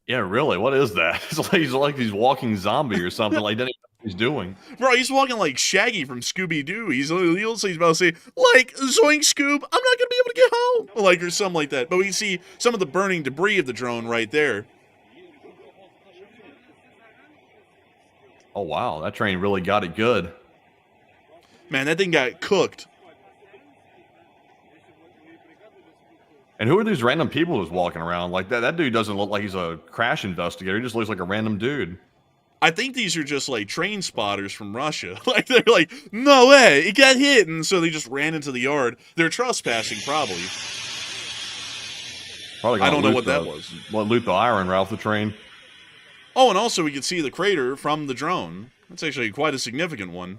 Yeah, really. What is that? He's like he's walking zombie or something. Like, doesn't even know what he's doing. Bro, he's walking like Shaggy from Scooby-Doo. He looks like he's about to say, like, Zoink Scoob, I'm not going to be able to get home. Like, or something like that. But we can see some of the burning debris of the drone right there. Oh, wow. That train really got it good. Man, that thing got cooked. And who are these random people who's walking around? Like, that dude doesn't look like he's a crash investigator. He just looks like a random dude. I think these are just, like, train spotters from Russia. Like, they're like, no way, it got hit. And so they just ran into the yard. They're trespassing, probably. I don't know what that was. Loot the iron right off the train. Oh, and also we can see the crater from the drone. That's actually quite a significant one.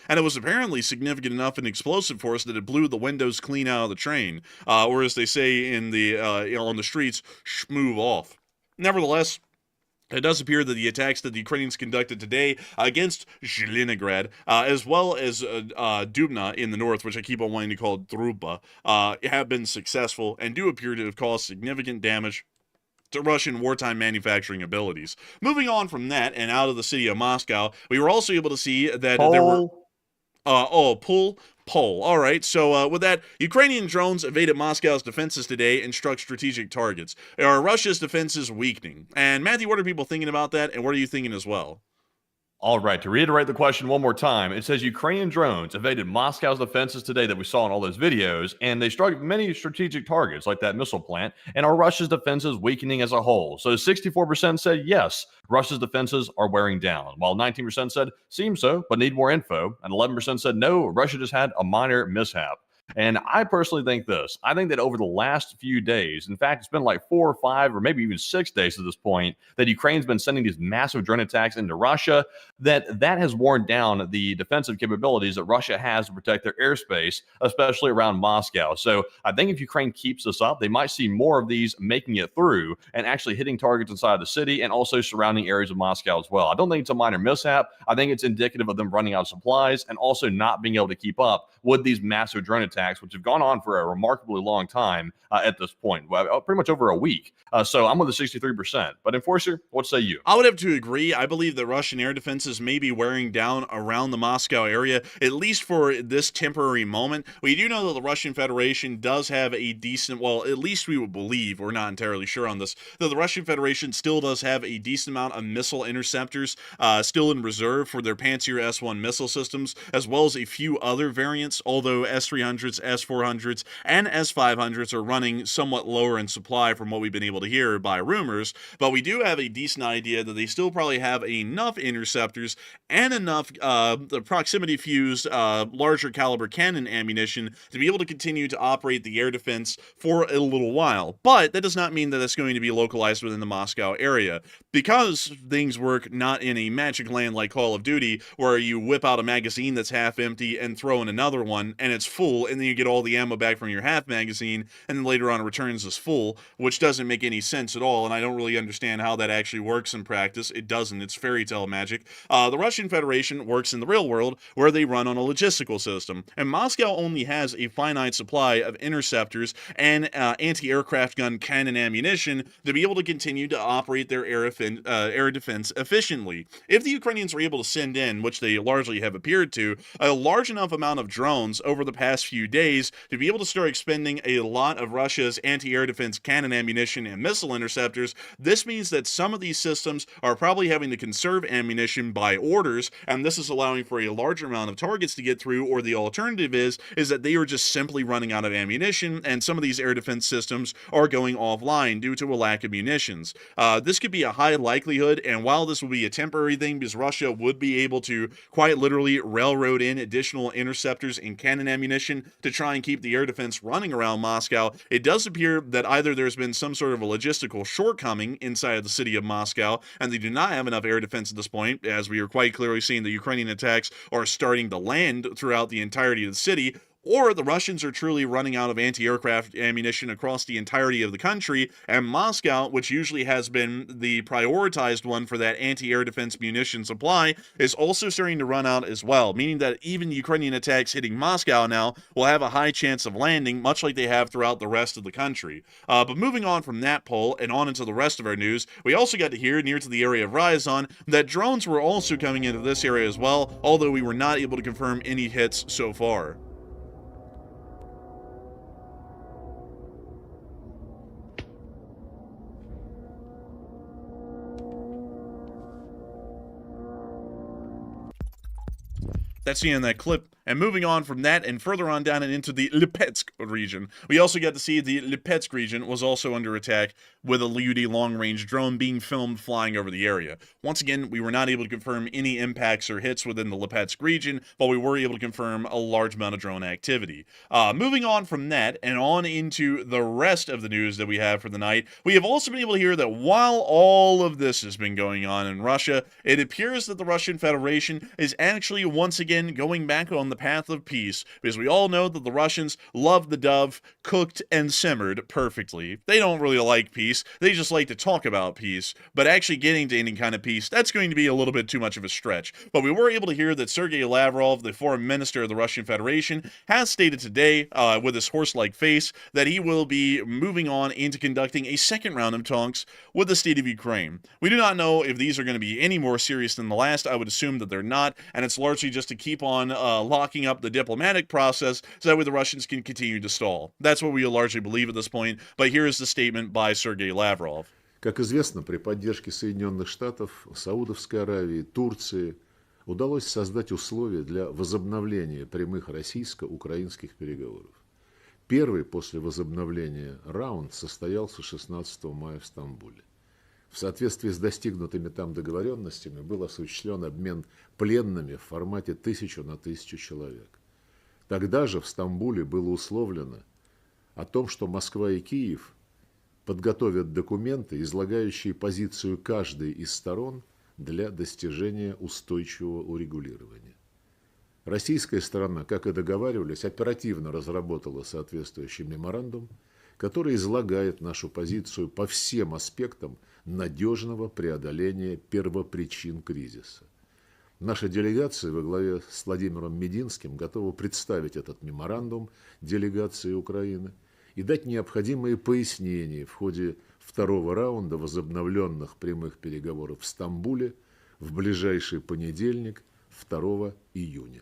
And it was apparently significant enough in explosive force that it blew the windows clean out of the train. Or as they say in the on the streets, schmove off. Nevertheless, it does appear that the attacks that the Ukrainians conducted today against Zheleningrad, as well as Dubna in the north, which I keep on wanting to call Druba, have been successful and do appear to have caused significant damage to Russian wartime manufacturing abilities. Moving on from that and out of the city of Moscow, we were also able to see that there were... Pole. All right, so with that, Ukrainian drones evaded Moscow's defenses today and struck strategic targets. Are Russia's defenses weakening? And Matthew, what are people thinking about that, and what are you thinking as well? All right, to reiterate the question one more time, it says Ukrainian drones evaded Moscow's defenses today that we saw in all those videos, and they struck many strategic targets like that missile plant, and are Russia's defenses weakening as a whole? So 64% said yes, Russia's defenses are wearing down, while 19% said seems so, but need more info, and 11% said no, Russia just had a minor mishap. And I personally think this. I think that over the last few days, in fact, it's been like 4 or 5 or maybe even 6 days at this point, that Ukraine's been sending these massive drone attacks into Russia, that has worn down the defensive capabilities that Russia has to protect their airspace, especially around Moscow. So I think if Ukraine keeps this up, they might see more of these making it through and actually hitting targets inside the city and also surrounding areas of Moscow as well. I don't think it's a minor mishap. I think it's indicative of them running out of supplies and also not being able to keep up with these massive drone attacks, which have gone on for a remarkably long time at this point, pretty much over a week. So I'm with the 63%. But Enforcer, what say you? I would have to agree. I believe that Russian air defenses may be wearing down around the Moscow area, at least for this temporary moment. We do know that the Russian Federation does have a decent, well, at least we would believe, we're not entirely sure on this, that the Russian Federation still does have a decent amount of missile interceptors still in reserve for their Pantsir S-1 missile systems, as well as a few other variants, although S-300s, S-400s, and S-500s are running somewhat lower in supply from what we've been able to hear by rumors, but we do have a decent idea that they still probably have enough interceptors and enough the proximity fused larger caliber cannon ammunition to be able to continue to operate the air defense for a little while. But that does not mean that it's going to be localized within the Moscow area, because things work not in a magic land like Call of Duty where you whip out a magazine that's half empty and throw in another one and it's full, and then you get all the ammo back from your half magazine, and then later on it returns as full, which doesn't make any sense at all, and I don't really understand how that actually works in practice. It doesn't. It's fairy tale magic. The Russian Federation works in the real world where they run on a logistical system, and Moscow only has a finite supply of interceptors and anti-aircraft gun cannon ammunition to be able to continue to operate their air defense efficiently. If the Ukrainians are able to send in, which they largely have appeared to, a large enough amount of drones over the past few days to be able to start expending a lot of Russia's anti-air defense cannon ammunition and missile interceptors, this means that some of these systems are probably having to conserve ammunition by orders, and this is allowing for a larger amount of targets to get through, or the alternative is that they are just simply running out of ammunition, and some of these air defense systems are going offline due to a lack of munitions. This could be a high likelihood, and while this will be a temporary thing because Russia would be able to quite literally railroad in additional interceptors and cannon ammunition to try and keep the air defense running around Moscow, it does appear that either there's been some sort of a logistical shortcoming inside of the city of Moscow, and they do not have enough air defense at this point, as we are quite clearly seeing the Ukrainian attacks are starting to land throughout the entirety of the city, or the Russians are truly running out of anti-aircraft ammunition across the entirety of the country, and Moscow, which usually has been the prioritized one for that anti-air defense munition supply, is also starting to run out as well, meaning that even Ukrainian attacks hitting Moscow now will have a high chance of landing, much like they have throughout the rest of the country. But moving on from that poll and on into the rest of our news, we also got to hear near to the area of Ryazan that drones were also coming into this area as well, although we were not able to confirm any hits so far. That's the end of that clip. And moving on from that and further on down and into the Lipetsk region, we also got to see the Lipetsk region was also under attack with a Lyudi long-range drone being filmed flying over the area. Once again, we were not able to confirm any impacts or hits within the Lipetsk region, but we were able to confirm a large amount of drone activity. Moving on from that and on into the rest of the news that we have for the night, we have also been able to hear that while all of this has been going on in Russia, it appears that the Russian Federation is actually once again going back on the path of peace, because we all know that the Russians love the dove cooked and simmered perfectly. They don't really like peace, they just like to talk about peace, but actually getting to any kind of peace, that's going to be a little bit too much of a stretch. But we were able to hear that Sergei Lavrov, the foreign minister of the Russian Federation, has stated today, with his horse-like face, that he will be moving on into conducting a second round of talks with the state of Ukraine. We do not know if these are going to be any more serious than the last. I would assume that they're not, and it's largely just to keep on locking up the diplomatic process so that way the Russians can continue to stall. That's what we largely believe at this point, but here is the statement by Sergei Lavrov. Как известно, при поддержке Соединенных Штатов, Саудовской Аравии, Турции удалось создать условия для возобновления прямых российско-украинских переговоров. Первый после возобновления раунд состоялся 16 мая в Стамбуле. В соответствии с достигнутыми там договоренностями был осуществлен обмен пленными в формате 1000 на 1000 человек. Тогда же в Стамбуле было условлено о том, что Москва и Киев подготовят документы, излагающие позицию каждой из сторон для достижения устойчивого урегулирования. Российская сторона, как и договаривались, оперативно разработала соответствующий меморандум, который излагает нашу позицию по всем аспектам надежного преодоления первопричин кризиса. Наша делегация во главе с Владимиром Мединским готова представить этот меморандум делегации Украины и дать необходимые пояснения в ходе второго раунда возобновленных прямых переговоров в Стамбуле в ближайший понедельник, 2 июня.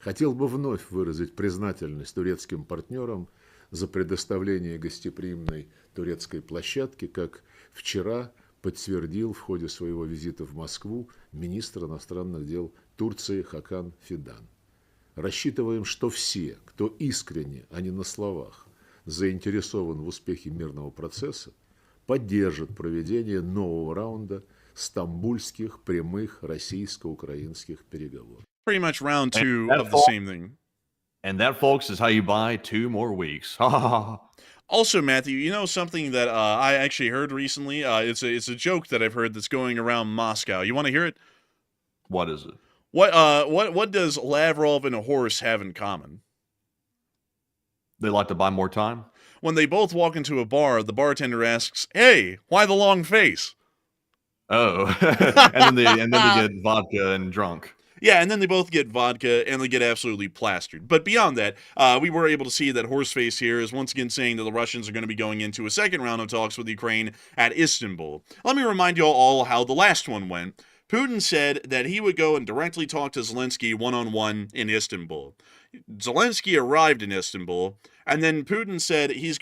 Хотел бы вновь выразить признательность турецким партнерам за предоставление гостеприимной турецкой площадки, как вчера подтвердил в ходе своего визита в Москву министр иностранных дел Турции Хакан Фидан. Рассчитываем, что все, кто искренне, а не на словах, заинтересован в успехе мирного процесса, поддержат проведение нового раунда стамбульских прямых российско-украинских переговоров. Pretty much round two of the same thing. And that, folks, is how you buy 2 more weeks. Also, Matthew, you know something that I actually heard recently? It's a joke that I've heard that's going around Moscow. You want to hear it? What is it? What does Lavrov and a horse have in common? They like to buy more time? When they both walk into a bar, the bartender asks, "Hey, why the long face?" Oh. and then they get vodka and drunk. Yeah, and then they both get vodka, and they get absolutely plastered. But beyond that, we were able to see that Horseface here is once again saying that the Russians are going to be going into a second round of talks with Ukraine at Istanbul. Let me remind you all how the last one went. Putin said that he would go and directly talk to Zelensky one-on-one in Istanbul. Zelensky arrived in Istanbul, and then Putin said he's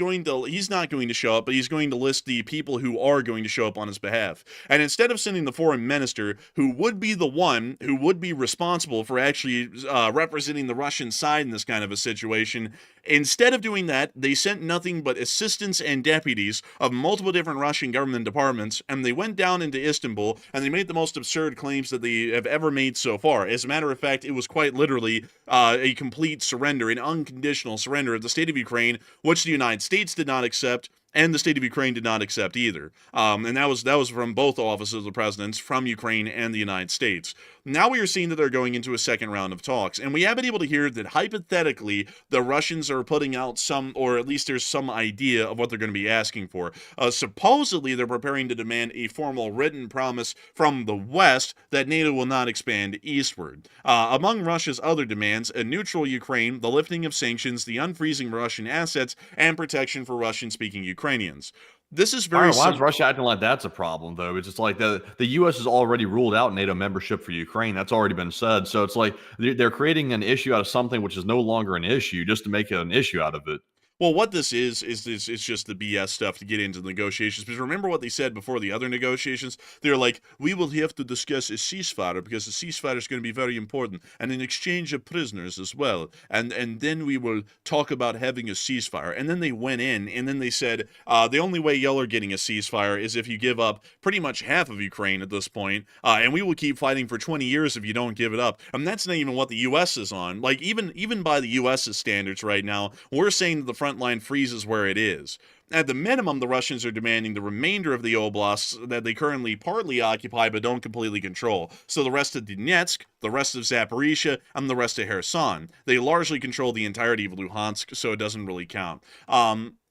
not going to show up, but he's going to list the people who are going to show up on his behalf. And instead of sending the foreign minister, who would be the one who would be responsible for actually representing the Russian side in this kind of a situation, instead of doing that, they sent nothing but assistants and deputies of multiple different Russian government departments, and they went down into Istanbul, and they made the most absurd claims that they have ever made so far. As a matter of fact, it was quite literally a complete surrender, an unconditional surrender of the state of Ukraine, which the United States did not accept, And the state of Ukraine did not accept either. And that was from both offices of the presidents, from Ukraine and the United States. Now we are seeing that they're going into a second round of talks. And we have been able to hear that hypothetically, the Russians are putting out some, or at least there's some idea of what they're going to be asking for. Supposedly, they're preparing to demand a formal written promise from the West that NATO will not expand eastward. Among Russia's other demands, a neutral Ukraine, the lifting of sanctions, the unfreezing of Russian assets, and protection for Russian-speaking Ukrainians. This is very why is Russia acting like that's a problem, though? It's just like the U.S. has already ruled out NATO membership for Ukraine. That's already been said. So it's like they're creating an issue out of something which is no longer an issue just to make an issue out of it. Well, what this is it's just the BS stuff to get into the negotiations. Because remember what they said before the other negotiations? They're like, we will have to discuss a ceasefire because the ceasefire is going to be very important, and an exchange of prisoners as well. And then we will talk about having a ceasefire. And then they went in, and then they said, the only way y'all are getting a ceasefire is if you give up pretty much half of Ukraine at this point, and we will keep fighting for 20 years if you don't give it up. And that's not even what the U.S. is on. Like, even by the U.S.'s standards right now, we're saying that the front line freezes where it is. At the minimum, the Russians are demanding the remainder of the oblasts that they currently partly occupy but don't completely control. So the rest of Donetsk, the rest of Zaporizhia, and the rest of Kherson. They largely control the entirety of Luhansk, so it doesn't really count.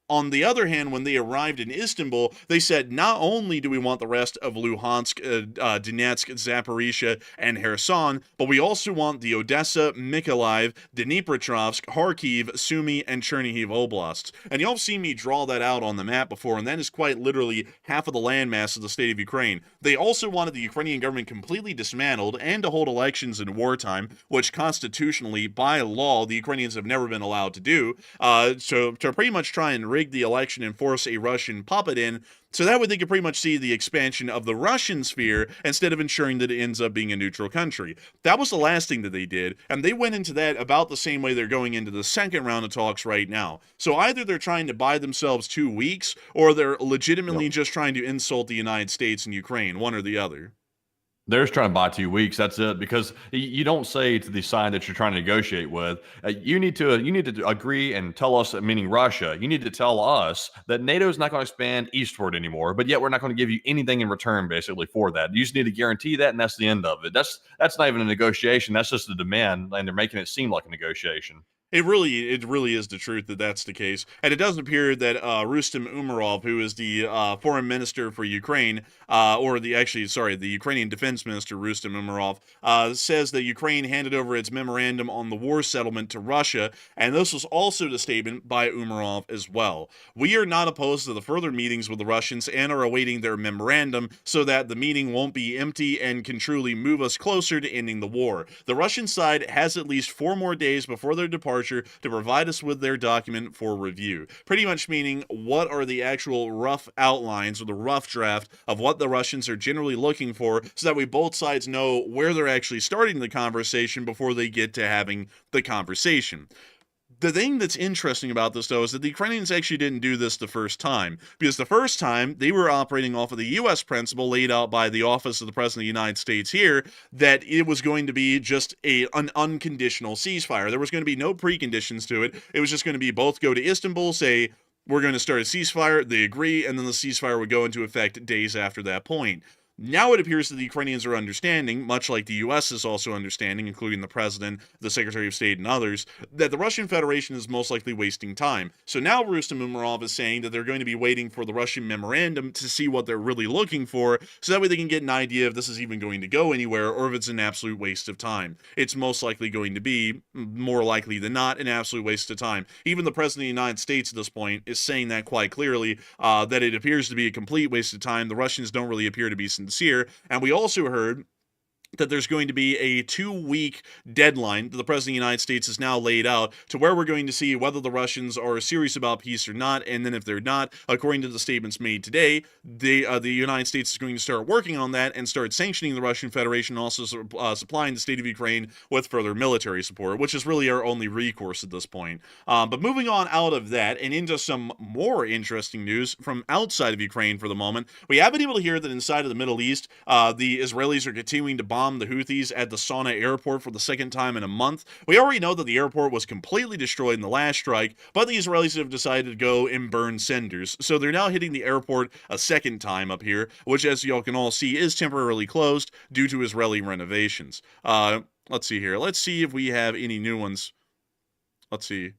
On the other hand, when they arrived in Istanbul, they said, not only do we want the rest of Luhansk, Donetsk, Zaporizhia, and Kherson, but we also want the Odessa, Mykolaiv, Dnipropetrovsk, Kharkiv, Sumy, and Chernihiv oblasts. And y'all have seen me draw that out on the map before, and that is quite literally half of the landmass of the state of Ukraine. They also wanted the Ukrainian government completely dismantled and to hold elections in wartime, which constitutionally, by law, the Ukrainians have never been allowed to do, so to pretty much try and rig the election and force a Russian puppet in, so that way they could pretty much see the expansion of the Russian sphere instead of ensuring that it ends up being a neutral country. That was the last thing that they did, and they went into that about the same way they're going into the second round of talks right now. So either they're trying to buy themselves 2 weeks, or they're legitimately just trying to insult the United States and Ukraine, one or the other. They're just trying to buy 2 weeks. That's it. Because you don't say to the side that you're trying to negotiate with, you need to agree and tell us, meaning Russia, you need to tell us that NATO is not going to expand eastward anymore, but yet we're not going to give you anything in return, basically, for that. You just need to guarantee that, and that's the end of it. That's not even a negotiation. That's just a demand, and they're making it seem like a negotiation. It really is the truth that that's the case. And it does appear that Rustem Umerov, who is the foreign minister for Ukraine, the Ukrainian defense minister, Rustem Umerov, says that Ukraine handed over its memorandum on the war settlement to Russia, and this was also the statement by Umerov as well. We are not opposed to the further meetings with the Russians and are awaiting their memorandum so that the meeting won't be empty and can truly move us closer to ending the war. The Russian side has at least 4 more days before their departure to provide us with their document for review. Pretty much meaning, what are the actual rough outlines or the rough draft of what the Russians are generally looking for, so that way both sides know where they're actually starting the conversation before they get to having the conversation. The thing that's interesting about this, though, is that the Ukrainians actually didn't do this the first time, because the first time they were operating off of the U.S. principle laid out by the Office of the President of the United States here, that it was going to be just an unconditional ceasefire. There was going to be no preconditions to it. It was just going to be both go to Istanbul, say, we're going to start a ceasefire, they agree, and then the ceasefire would go into effect days after that point. Now it appears that the Ukrainians are understanding, much like the U.S. is also understanding, including the President, the Secretary of State, and others, that the Russian Federation is most likely wasting time. So now Rustem Umerov is saying that they're going to be waiting for the Russian memorandum to see what they're really looking for, so that way they can get an idea if this is even going to go anywhere, or if it's an absolute waste of time. It's most likely going to be, more likely than not, an absolute waste of time. Even the President of the United States at this point is saying that quite clearly, that it appears to be a complete waste of time. The Russians don't really appear to be sincere. And we also heard that there's going to be a 2-week deadline that the President of the United States has now laid out, to where we're going to see whether the Russians are serious about peace or not, and then if they're not, according to the statements made today, the United States is going to start working on that and start sanctioning the Russian Federation, and also supplying the state of Ukraine with further military support, which is really our only recourse at this point. But moving on out of that and into some more interesting news from outside of Ukraine for the moment, we have been able to hear that inside of the Middle East, the Israelis are continuing to bomb bomb the Houthis at the Sana'a airport for the second time in a month. We already know that the airport was completely destroyed in the last strike, but the Israelis have decided to go and burn cinders. So they're now hitting the airport a second time up here, which, as y'all can all see, is temporarily closed due to Israeli renovations. Let's see here. Let's see if we have any new ones. Let's see.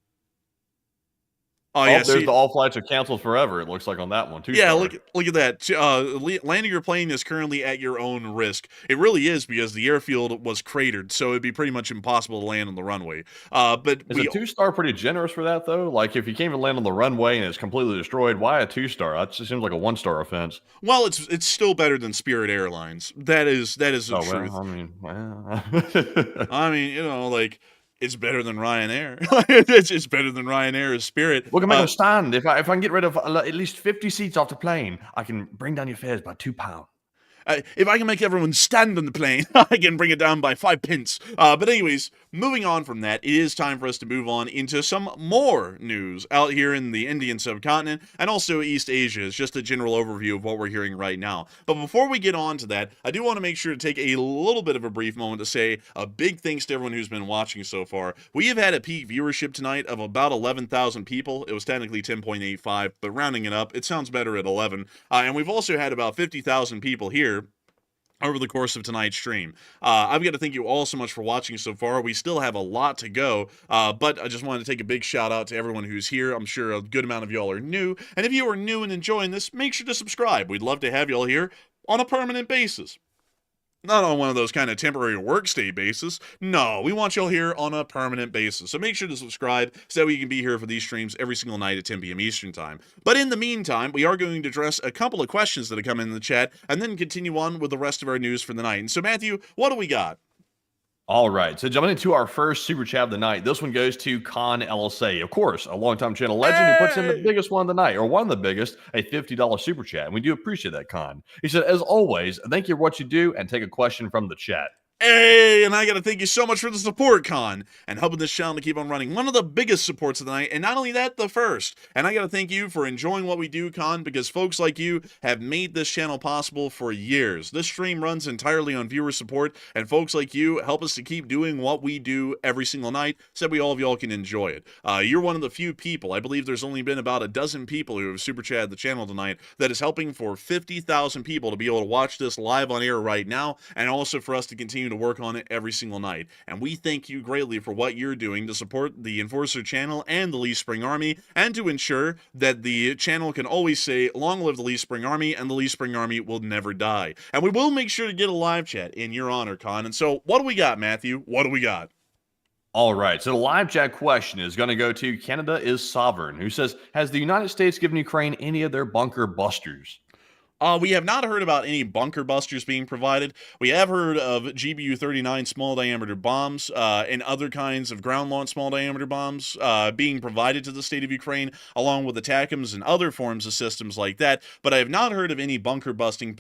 Oh, yeah, there's the all flights are canceled forever. It looks like on that one too. Yeah, look at that. Landing your plane is currently at your own risk. It really is, because the airfield was cratered, so it'd be pretty much impossible to land on the runway. But is a 2-star pretty generous for that though? Like if you can't even land on the runway and it's completely destroyed, why a 2-star? That just seems like a 1-star offense. Well, it's still better than Spirit Airlines. That is the truth. I mean, you know, like. It's better than Ryanair. It's better than Ryanair as Spirit. We can make a stand. If I can get rid of at least 50 seats off the plane, I can bring down your fares by £2. If I can make everyone stand on the plane, I can bring it down by 5 pence. But anyways, moving on from that, it is time for us to move on into some more news out here in the Indian subcontinent and also East Asia. It's just a general overview of what we're hearing right now. But before we get on to that, I do want to make sure to take a little bit of a brief moment to say a big thanks to everyone who's been watching so far. We have had a peak viewership tonight of about 11,000 people. It was technically 10.85, but rounding it up, it sounds better at 11. And we've also had about 50,000 people here over the course of tonight's stream. I've got to thank you all so much for watching so far. We still have a lot to go, but I just wanted to take a big shout out to everyone who's here. I'm sure a good amount of y'all are new, and if you are new and enjoying this, make sure to subscribe. We'd love to have y'all here on a permanent basis. Not on one of those kind of temporary workstay basis. No, we want y'all here on a permanent basis. So make sure to subscribe so that we can be here for these streams every single night at 10 p.m. Eastern Time. But in the meantime, we are going to address a couple of questions that have come in the chat and then continue on with the rest of our news for the night. And so, Matthew, what do we got? All right, so jumping into our first super chat of the night, this one goes to Con LSA, of course, a longtime channel legend who puts in the biggest one of the night, or one of the biggest, a $50 super chat, and we do appreciate that, Con. He said, as always, thank you for what you do, and take a question from the chat. Hey, and I got to thank you so much for the support, Con, and helping this channel to keep on running. One of the biggest supports of the night, and not only that, the first. And I got to thank you for enjoying what we do, Con, because folks like you have made this channel possible for years. This stream runs entirely on viewer support, and folks like you help us to keep doing what we do every single night, so that all of y'all can enjoy it. You're one of the few people, I believe there's only been about a dozen people who have super chatted the channel tonight, that is helping for 50,000 people to be able to watch this live on air right now, and also for us to continue to work on it every single night. And we thank you greatly for what you're doing to support the Enforcer channel and the Lee Spring Army, and to ensure that the channel can always say, long live the Lee Spring Army, and the Lee Spring Army will never die. And we will make sure to get a live chat in your honor, Con. And so, what do we got, Matthew? What do we got? All right, so the live chat question is going to go to Canada is Sovereign, who says, has the United States given Ukraine any of their bunker busters? We have not heard about any bunker busters being provided. We have heard of GBU-39 small diameter bombs and other kinds of ground launch small diameter bombs being provided to the state of Ukraine, along with ATACMS and other forms of systems like that. But I have not heard of any bunker busting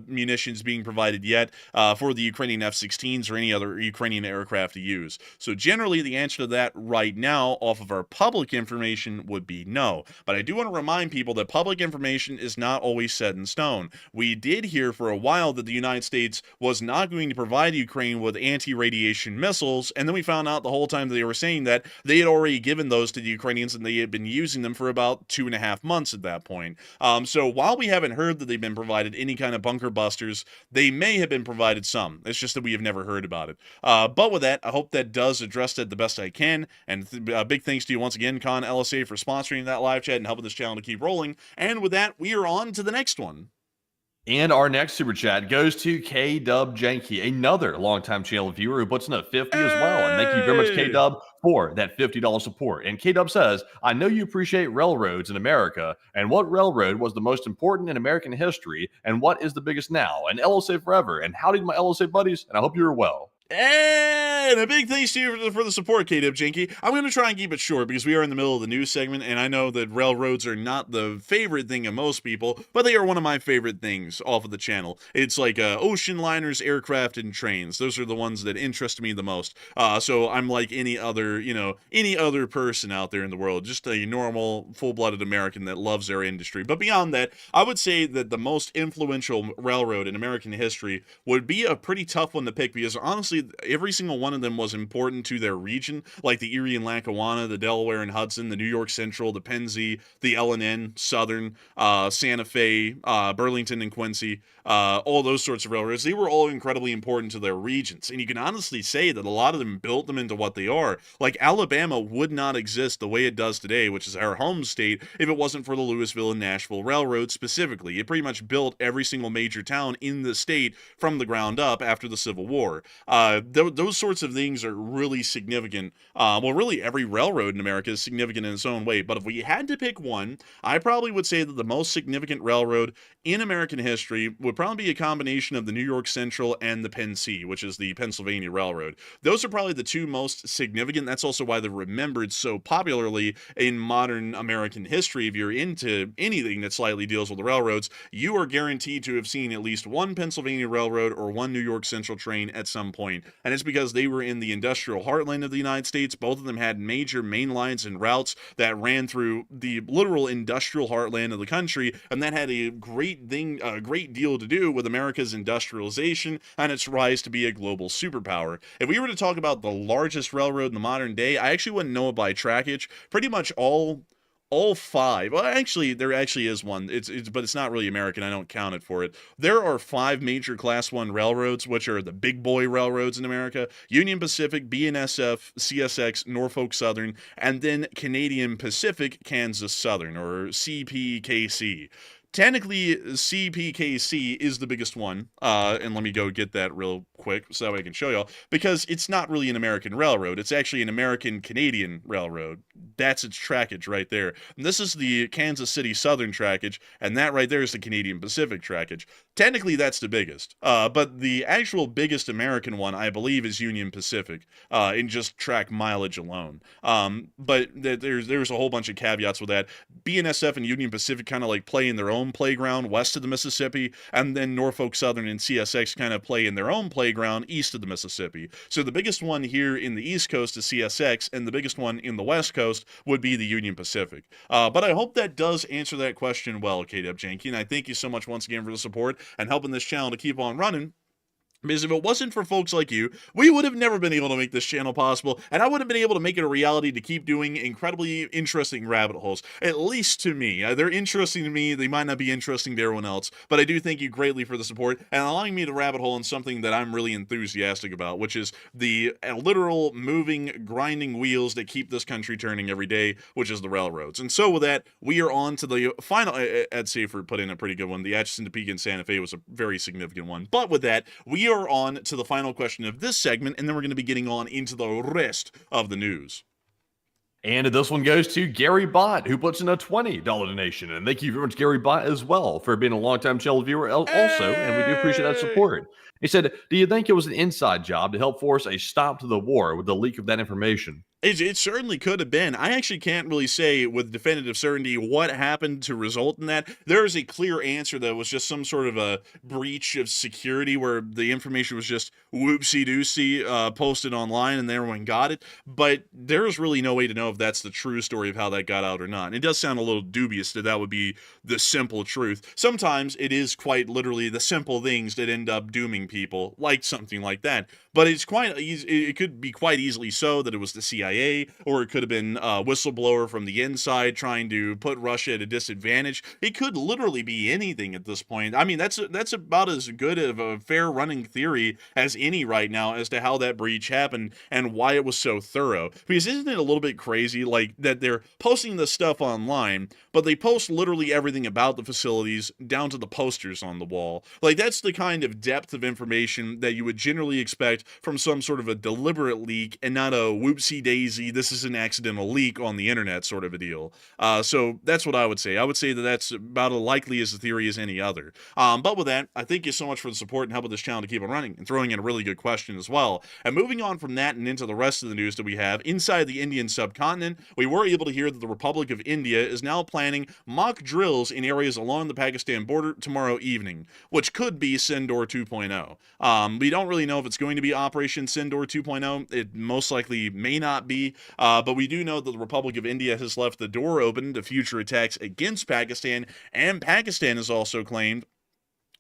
munitions being provided yet for the Ukrainian F-16s or any other Ukrainian aircraft to use. So generally, the answer to that right now, off of our public information, would be no. But I do want to remind people that public information is not always set in stone. We did hear for a while that the United States was not going to provide Ukraine with anti-radiation missiles, and then we found out the whole time that they were saying that they had already given those to the Ukrainians and they had been using them for about 2.5 months at that point. So while we haven't heard that they've been provided any kind of bunker busters, they may have been provided some. It's just that we have never heard about it. But with that, I hope that does address that the best I can, and big thanks to you once again, Con LSA, for sponsoring that live chat and helping this channel to keep rolling. And with that, we are on to the next one. And our next super chat goes to K-Dub Janky, another longtime channel viewer who puts in a 50 as well. And thank you very much, K-Dub, for that $50 support. And K-Dub says, I know you appreciate railroads in America, and what railroad was the most important in American history, and what is the biggest now? And LSA forever. And howdy to my LSA buddies, and I hope you're well. And a big thanks to you for the support, K-Dub Janky. I'm going to try and keep it short because we are in the middle of the news segment, and I know that railroads are not the favorite thing of most people, but they are one of my favorite things off of the channel. It's like ocean liners, aircraft, and trains. Those are the ones that interest me the most. So I'm like any other, any other person out there in the world, just a normal, full-blooded American that loves their industry. But beyond that, I would say that the most influential railroad in American history would be a pretty tough one to pick because honestly, every single one of them was important to their region, like the Erie and Lackawanna, the Delaware and Hudson, the New York Central, the Pennsy, the L&N, Southern, Santa Fe, Burlington and Quincy, all those sorts of railroads. They were all incredibly important to their regions, and you can honestly say that a lot of them built them into what they are. Like Alabama would not exist the way it does today, which is our home state, if it wasn't for the Louisville and Nashville Railroad specifically. It pretty much built every single major town in the state from the ground up after the Civil War. Those sorts of things are really significant. Well, really every railroad in America is significant in its own way, but if we had to pick one, I probably would say that the most significant railroad in American history would probably be a combination of the New York Central and the Pennsy, which is the Pennsylvania Railroad. Those are probably the two most significant. That's also why they're remembered so popularly in modern American history. If you're into anything that slightly deals with the railroads, you are guaranteed to have seen at least one Pennsylvania Railroad or one New York Central train at some point. And it's because they were in the industrial heartland of the United States. Both of them had major main lines and routes that ran through the literal industrial heartland of the country, and that had a great deal to do with America's industrialization and its rise to be a global superpower. If we were to talk about the largest railroad in the modern day, I actually wouldn't know it by trackage. Pretty much all five. Well, actually, there actually is one. But it's not really American. I don't count it for it. There are 5 major Class 1 railroads, which are the big boy railroads in America: Union Pacific, BNSF, CSX, Norfolk Southern, and then Canadian Pacific, Kansas Southern, or CPKC. Technically, CPKC is the biggest one, and let me go get that real quick so that way I can show y'all, because it's not really an American railroad. It's actually an American-Canadian railroad. That's its trackage right there. And this is the Kansas City Southern trackage, and that right there is the Canadian Pacific trackage. Technically, that's the biggest, but the actual biggest American one, I believe, is Union Pacific, in just track mileage alone. But there's a whole bunch of caveats with that. BNSF and Union Pacific kind of like play in their own playground west of the Mississippi, and then Norfolk Southern and CSX kind of play in their own playground east of the Mississippi. So the biggest one here in the East Coast is CSX, and the biggest one in the West Coast would be the Union Pacific. But I hope that does answer that question well, K-Dub Janky, and I thank you so much once again for the support and helping this channel to keep on running. Because if it wasn't for folks like you, we would have never been able to make this channel possible, and I would have been able to make it a reality to keep doing incredibly interesting rabbit holes, at least to me. They're interesting to me, they might not be interesting to everyone else, but I do thank you greatly for the support, and allowing me to rabbit hole in something that I'm really enthusiastic about, which is the literal moving, grinding wheels that keep this country turning every day, which is the railroads. And so with that, we are on to the final. Ed Safer put in a pretty good one. The Atchison, Topeka, and Santa Fe was a very significant one. But with that, we are on to the final question of this segment, and then we're going to be getting on into the rest of the news. And this one goes to Gary Bott, who puts in a $20 donation. And thank you very much, Gary Bott, as well, for being a longtime channel viewer also, and we do appreciate that support. He said, do you think it was an inside job to help force a stop to the war with the leak of that information? It certainly could have been. I actually can't really say with definitive certainty what happened to result in that. There is a clear answer that was just some sort of a breach of security where the information was just whoopsie-doosey posted online and everyone got it. But there's really no way to know if that's the true story of how that got out or not. And it does sound a little dubious that that would be the simple truth. Sometimes it is quite literally the simple things that end up dooming people, like something like that. But it's quite easy. It could be quite easily so that it was the CIA, or it could have been a whistleblower from the inside trying to put Russia at a disadvantage. It could literally be anything at this point. I mean, that's about as good of a fair running theory as any right now as to how that breach happened and why it was so thorough. Because isn't it a little bit crazy, like, that they're posting this stuff online, but they post literally everything about the facilities down to the posters on the wall? Like, that's the kind of depth of information that you would generally expect from some sort of a deliberate leak and not a whoopsie-daisy crazy, this is an accidental leak on the internet sort of a deal. So that's what I would say. I would say that that's about as likely as a theory as any other. But with that, I thank you so much for the support and helping this channel to keep on running and throwing in a really good question as well. And moving on from that and into the rest of the news that we have, inside the Indian subcontinent, we were able to hear that the Republic of India is now planning mock drills in areas along the Pakistan border tomorrow evening, which could be Sindoor 2.0. We don't really know if it's going to be Operation Sindoor 2.0. It most likely may not be, but we do know that the Republic of India has left the door open to future attacks against Pakistan, and Pakistan has also claimed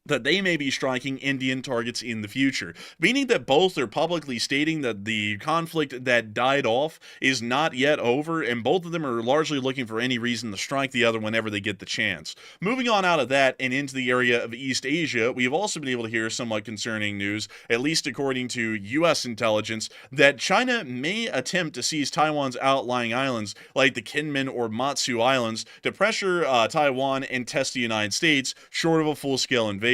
that they may be striking Indian targets in the future, meaning that both are publicly stating that the conflict that died off is not yet over, and both of them are largely looking for any reason to strike the other whenever they get the chance. Moving on out of that and into the area of East Asia, we have also been able to hear somewhat concerning news, at least according to U.S. intelligence, that China may attempt to seize Taiwan's outlying islands, like the Kinmen or Matsu Islands, to pressure Taiwan and test the United States, short of a full-scale invasion.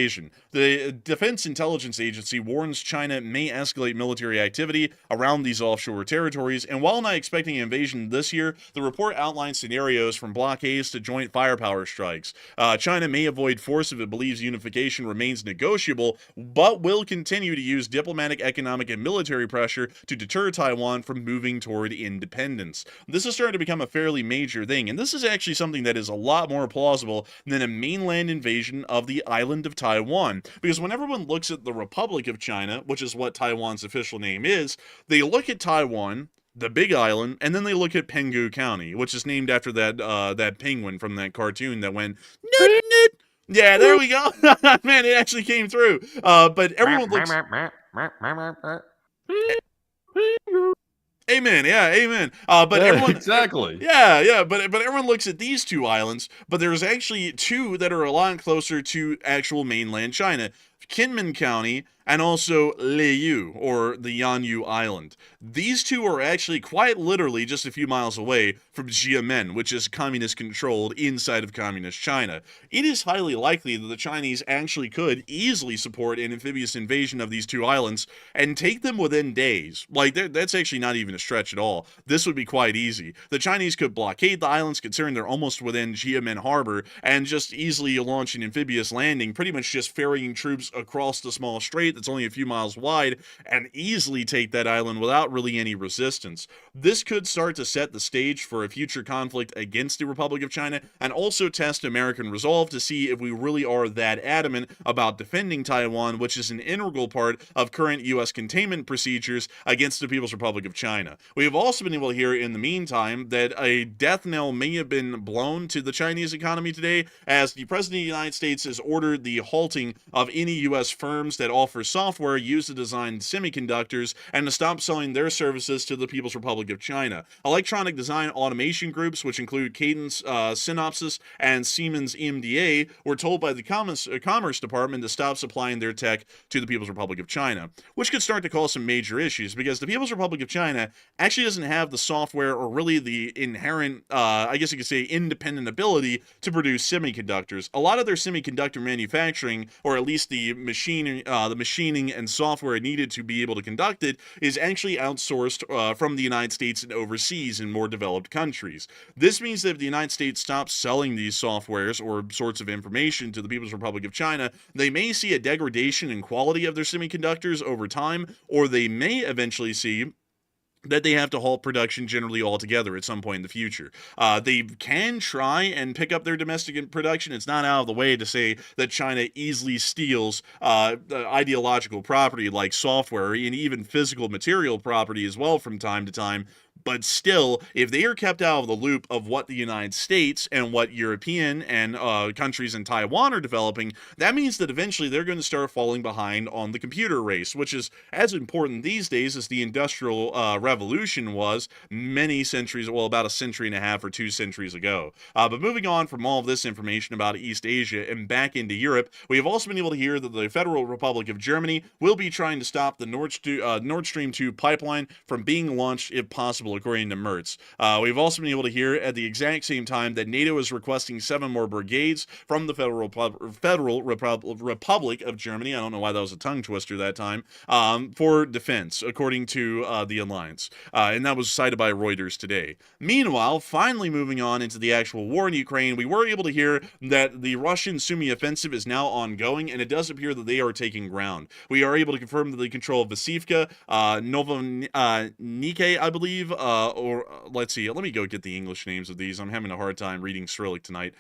The Defense Intelligence Agency warns China may escalate military activity around these offshore territories, and while not expecting an invasion this year, the report outlines scenarios from blockades to joint firepower strikes. China may avoid force if it believes unification remains negotiable, but will continue to use diplomatic, economic, and military pressure to deter Taiwan from moving toward independence. This is starting to become a fairly major thing, and this is actually something that is a lot more plausible than a mainland invasion of the island of Taiwan, because when everyone looks at the Republic of China, which is what Taiwan's official name is, they look at Taiwan, the big island, and then they look at Penghu County, which is named after that penguin from that cartoon that went nut nut. Yeah, there we go. Man, it actually came through. But everyone looks. Amen. Yeah, amen. But everyone exactly. Yeah. But everyone looks at these two islands, but there's actually two that are a lot closer to actual mainland China. Kinmen County and also Leiyu, or the Yanyu Island. These two are actually quite literally just a few miles away from Xiamen, which is communist-controlled inside of communist China. It is highly likely that the Chinese actually could easily support an amphibious invasion of these two islands and take them within days. Like, that's actually not even a stretch at all. This would be quite easy. The Chinese could blockade the islands, considering they're almost within Xiamen Harbor, and just easily launch an amphibious landing, pretty much just ferrying troops across the small strait that's only a few miles wide, and easily take that island without really any resistance. This could start to set the stage for a future conflict against the Republic of China, and also test American resolve to see if we really are that adamant about defending Taiwan, which is an integral part of current U.S. containment procedures against the People's Republic of China. We have also been able to hear in the meantime that a death knell may have been blown to the Chinese economy today, as the President of the United States has ordered the halting of any U.S. firms that offer software used to design semiconductors, and to stop selling their services to the People's Republic of China. Electronic design automation groups, which include Cadence, Synopsys, and Siemens EMDA, were told by the Commerce Department to stop supplying their tech to the People's Republic of China, which could start to cause some major issues, because the People's Republic of China actually doesn't have the software or really the inherent, I guess you could say, independent ability to produce semiconductors. A lot of their semiconductor manufacturing, or at least the machining and software needed to be able to conduct it, is actually outsourced from the United States and overseas in more developed countries. This means that if the United States stops selling these softwares or sorts of information to the People's Republic of China, they may see a degradation in quality of their semiconductors over time, or they may eventually see that they have to halt production generally altogether at some point in the future. They can try and pick up their domestic production. It's not out of the way to say that China easily steals ideological property like software and even physical material property as well from time to time. But still, if they are kept out of the loop of what the United States and what European and countries in Taiwan are developing, that means that eventually they're going to start falling behind on the computer race, which is as important these days as the Industrial Revolution was many centuries, well, about a century and a half or 2 centuries ago. But moving on from all of this information about East Asia and back into Europe, we have also been able to hear that the Federal Republic of Germany will be trying to stop the Nord Stream 2 pipeline from being launched if possible according to Mertz. We've also been able to hear at the exact same time that NATO is requesting 7 more brigades from the Federal Republic of Germany. I don't know why that was a tongue twister that time, for defense, according to the alliance. And that was cited by Reuters today. Meanwhile, finally moving on into the actual war in Ukraine, we were able to hear that the Russian Sumy offensive is now ongoing, and it does appear that they are taking ground. We are able to confirm that they control Vasivka, NUKE, I believe, or let's see, let me go get the English names of these. I'm having a hard time reading Cyrillic tonight.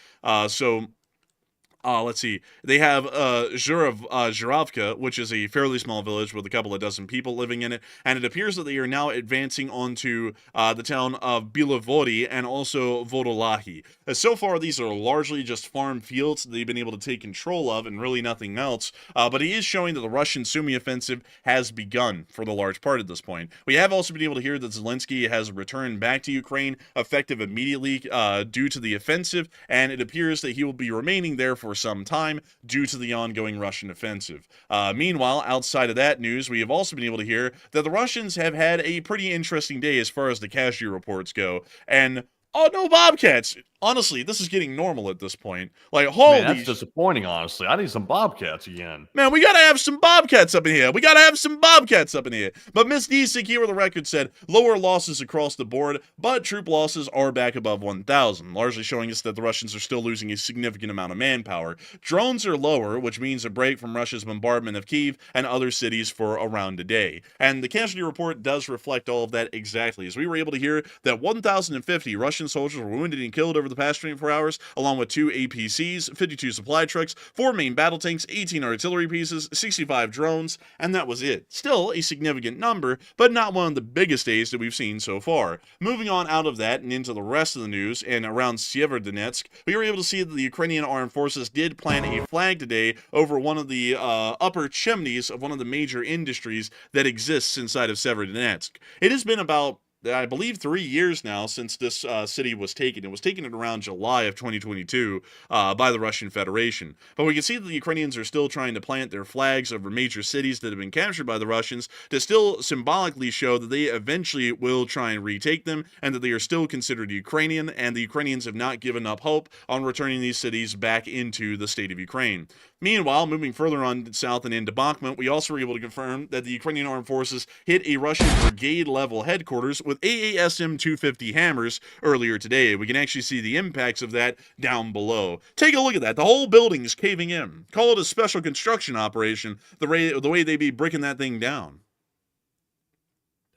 Let's see. They have Zhuravka, which is a fairly small village with a couple of dozen people living in it, and it appears that they are now advancing onto the town of Bilovody and also Vodolahi. So far, these are largely just farm fields that they've been able to take control of and really nothing else, but it is showing that the Russian Sumy offensive has begun for the large part at this point. We have also been able to hear that Zelensky has returned back to Ukraine, effective immediately due to the offensive, and it appears that he will be remaining there for some time due to the ongoing Russian offensive. Meanwhile, outside of that news, we have also been able to hear that the Russians have had a pretty interesting day as far as the casualty reports go, and no Bobcats. Honestly, this is getting normal at this point. Like, holy... Man, that's disappointing, honestly. I need some Bobcats again. Man, we gotta have some Bobcats up in here. But Miss Disick here with the record said, lower losses across the board, but troop losses are back above 1,000, largely showing us that the Russians are still losing a significant amount of manpower. Drones are lower, which means a break from Russia's bombardment of Kyiv and other cities for around a day. And the casualty report does reflect all of that exactly, as we were able to hear that 1,050 Russian soldiers were wounded and killed over the past 24 hours, along with 2 APCs, 52 supply trucks, 4 main battle tanks, 18 artillery pieces, 65 drones, and that was it. Still a significant number, but not one of the biggest days that we've seen so far. Moving on out of that and into the rest of the news, and around Severodonetsk, we were able to see that the Ukrainian armed forces did plant a flag today over one of the upper chimneys of one of the major industries that exists inside of Severodonetsk. It has been about, I believe, 3 years now since this city was taken. It was taken in around July of 2022 by the Russian Federation. But we can see that the Ukrainians are still trying to plant their flags over major cities that have been captured by the Russians to still symbolically show that they eventually will try and retake them, and that they are still considered Ukrainian, and the Ukrainians have not given up hope on returning these cities back into the state of Ukraine. Meanwhile, moving further on south and into Bakhmut, we also were able to confirm that the Ukrainian armed forces hit a Russian brigade-level headquarters with AASM-250 hammers earlier today. We can actually see the impacts of that down below. Take a look at that. The whole building is caving in. Call it a special construction operation, the way they be breaking that thing down.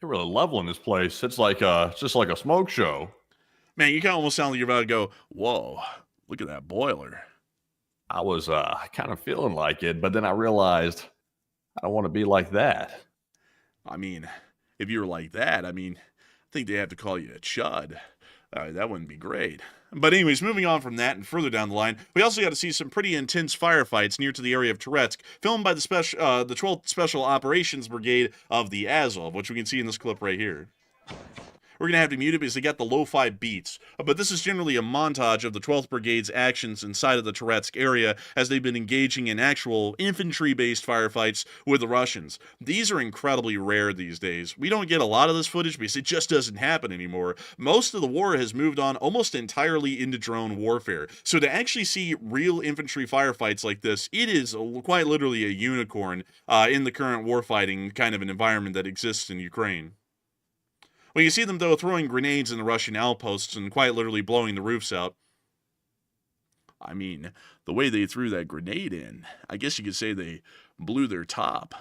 They're really leveling this place. It's just like a smoke show. Man, you kind of almost sound like you're about to go, whoa, look at that boiler. I was kind of feeling like it, but then I realized I don't want to be like that. I mean, if you were like that, I think they have to call you a chud. That wouldn't be great. But anyways, moving on from that and further down the line, we also got to see some pretty intense firefights near to the area of Touretsk, filmed by the 12th Special Operations Brigade of the Azov, which we can see in this clip right here. We're going to have to mute it because they got the lo-fi beats. But this is generally a montage of the 12th Brigade's actions inside of the Touretsk area as they've been engaging in actual infantry-based firefights with the Russians. These are incredibly rare these days. We don't get a lot of this footage because it just doesn't happen anymore. Most of the war has moved on almost entirely into drone warfare. So to actually see real infantry firefights like this, it is quite literally a unicorn in the current warfighting kind of an environment that exists in Ukraine. Well, you see them, though, throwing grenades in the Russian outposts and quite literally blowing the roofs out. I mean, the way they threw that grenade in, I guess you could say they blew their top.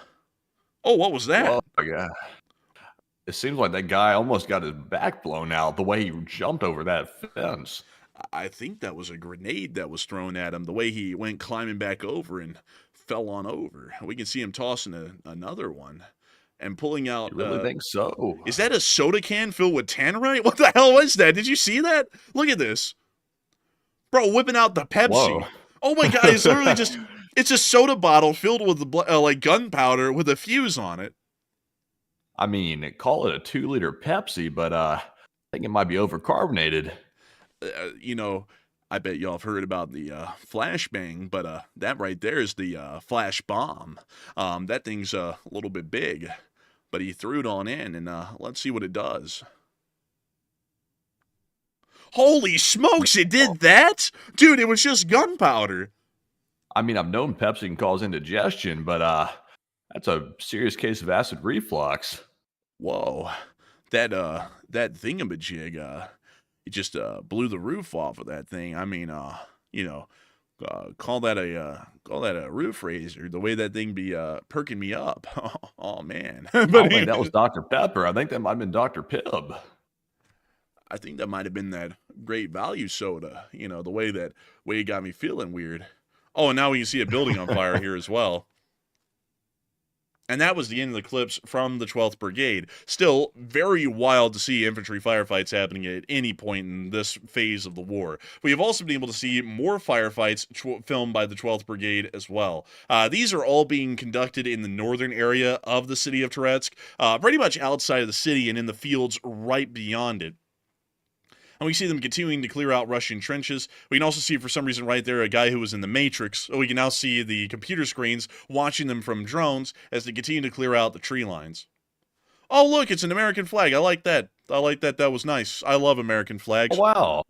Oh, what was that? Oh, my God. It seems like that guy almost got his back blown out the way he jumped over that fence. I think that was a grenade that was thrown at him, the way he went climbing back over and fell on over. We can see him tossing another one. And pulling out... You really think so? Is that a soda can filled with tannerite? What the hell is that? Did you see that? Look at this. Bro, whipping out the Pepsi. Whoa. Oh my God, it's literally just... It's a soda bottle filled with like gunpowder with a fuse on it. I mean, call it a 2-liter Pepsi, but I think it might be overcarbonated. I bet y'all have heard about the flashbang, but that right there is the flash bomb. That thing's a little bit big. But he threw it on in, and let's see what it does. Holy smokes, it did that? Dude, it was just gunpowder. I mean, I've known Pepsi can cause indigestion, but that's a serious case of acid reflux. Whoa. That thingamajig, it just blew the roof off of that thing. I mean, you know, call that a roof raiser. The way that thing be perking me up. Oh man. I don't think that was Dr. Pepper. I think that might have been Dr. Pibb. I think that might have been that Great Value soda. You know, the way it got me feeling weird. Oh, and now we can see a building on fire here as well. And that was the end of the clips from the 12th Brigade. Still, very wild to see infantry firefights happening at any point in this phase of the war. We have also been able to see more firefights filmed by the 12th Brigade as well. These are all being conducted in the northern area of the city of Toretsk, pretty much outside of the city and in the fields right beyond it. And we see them continuing to clear out Russian trenches. We can also see, for some reason right there, a guy who was in the Matrix. We can now see the computer screens watching them from drones as they continue to clear out the tree lines. Oh, look, it's an American flag. I like that. That was nice. I love American flags. Oh, wow.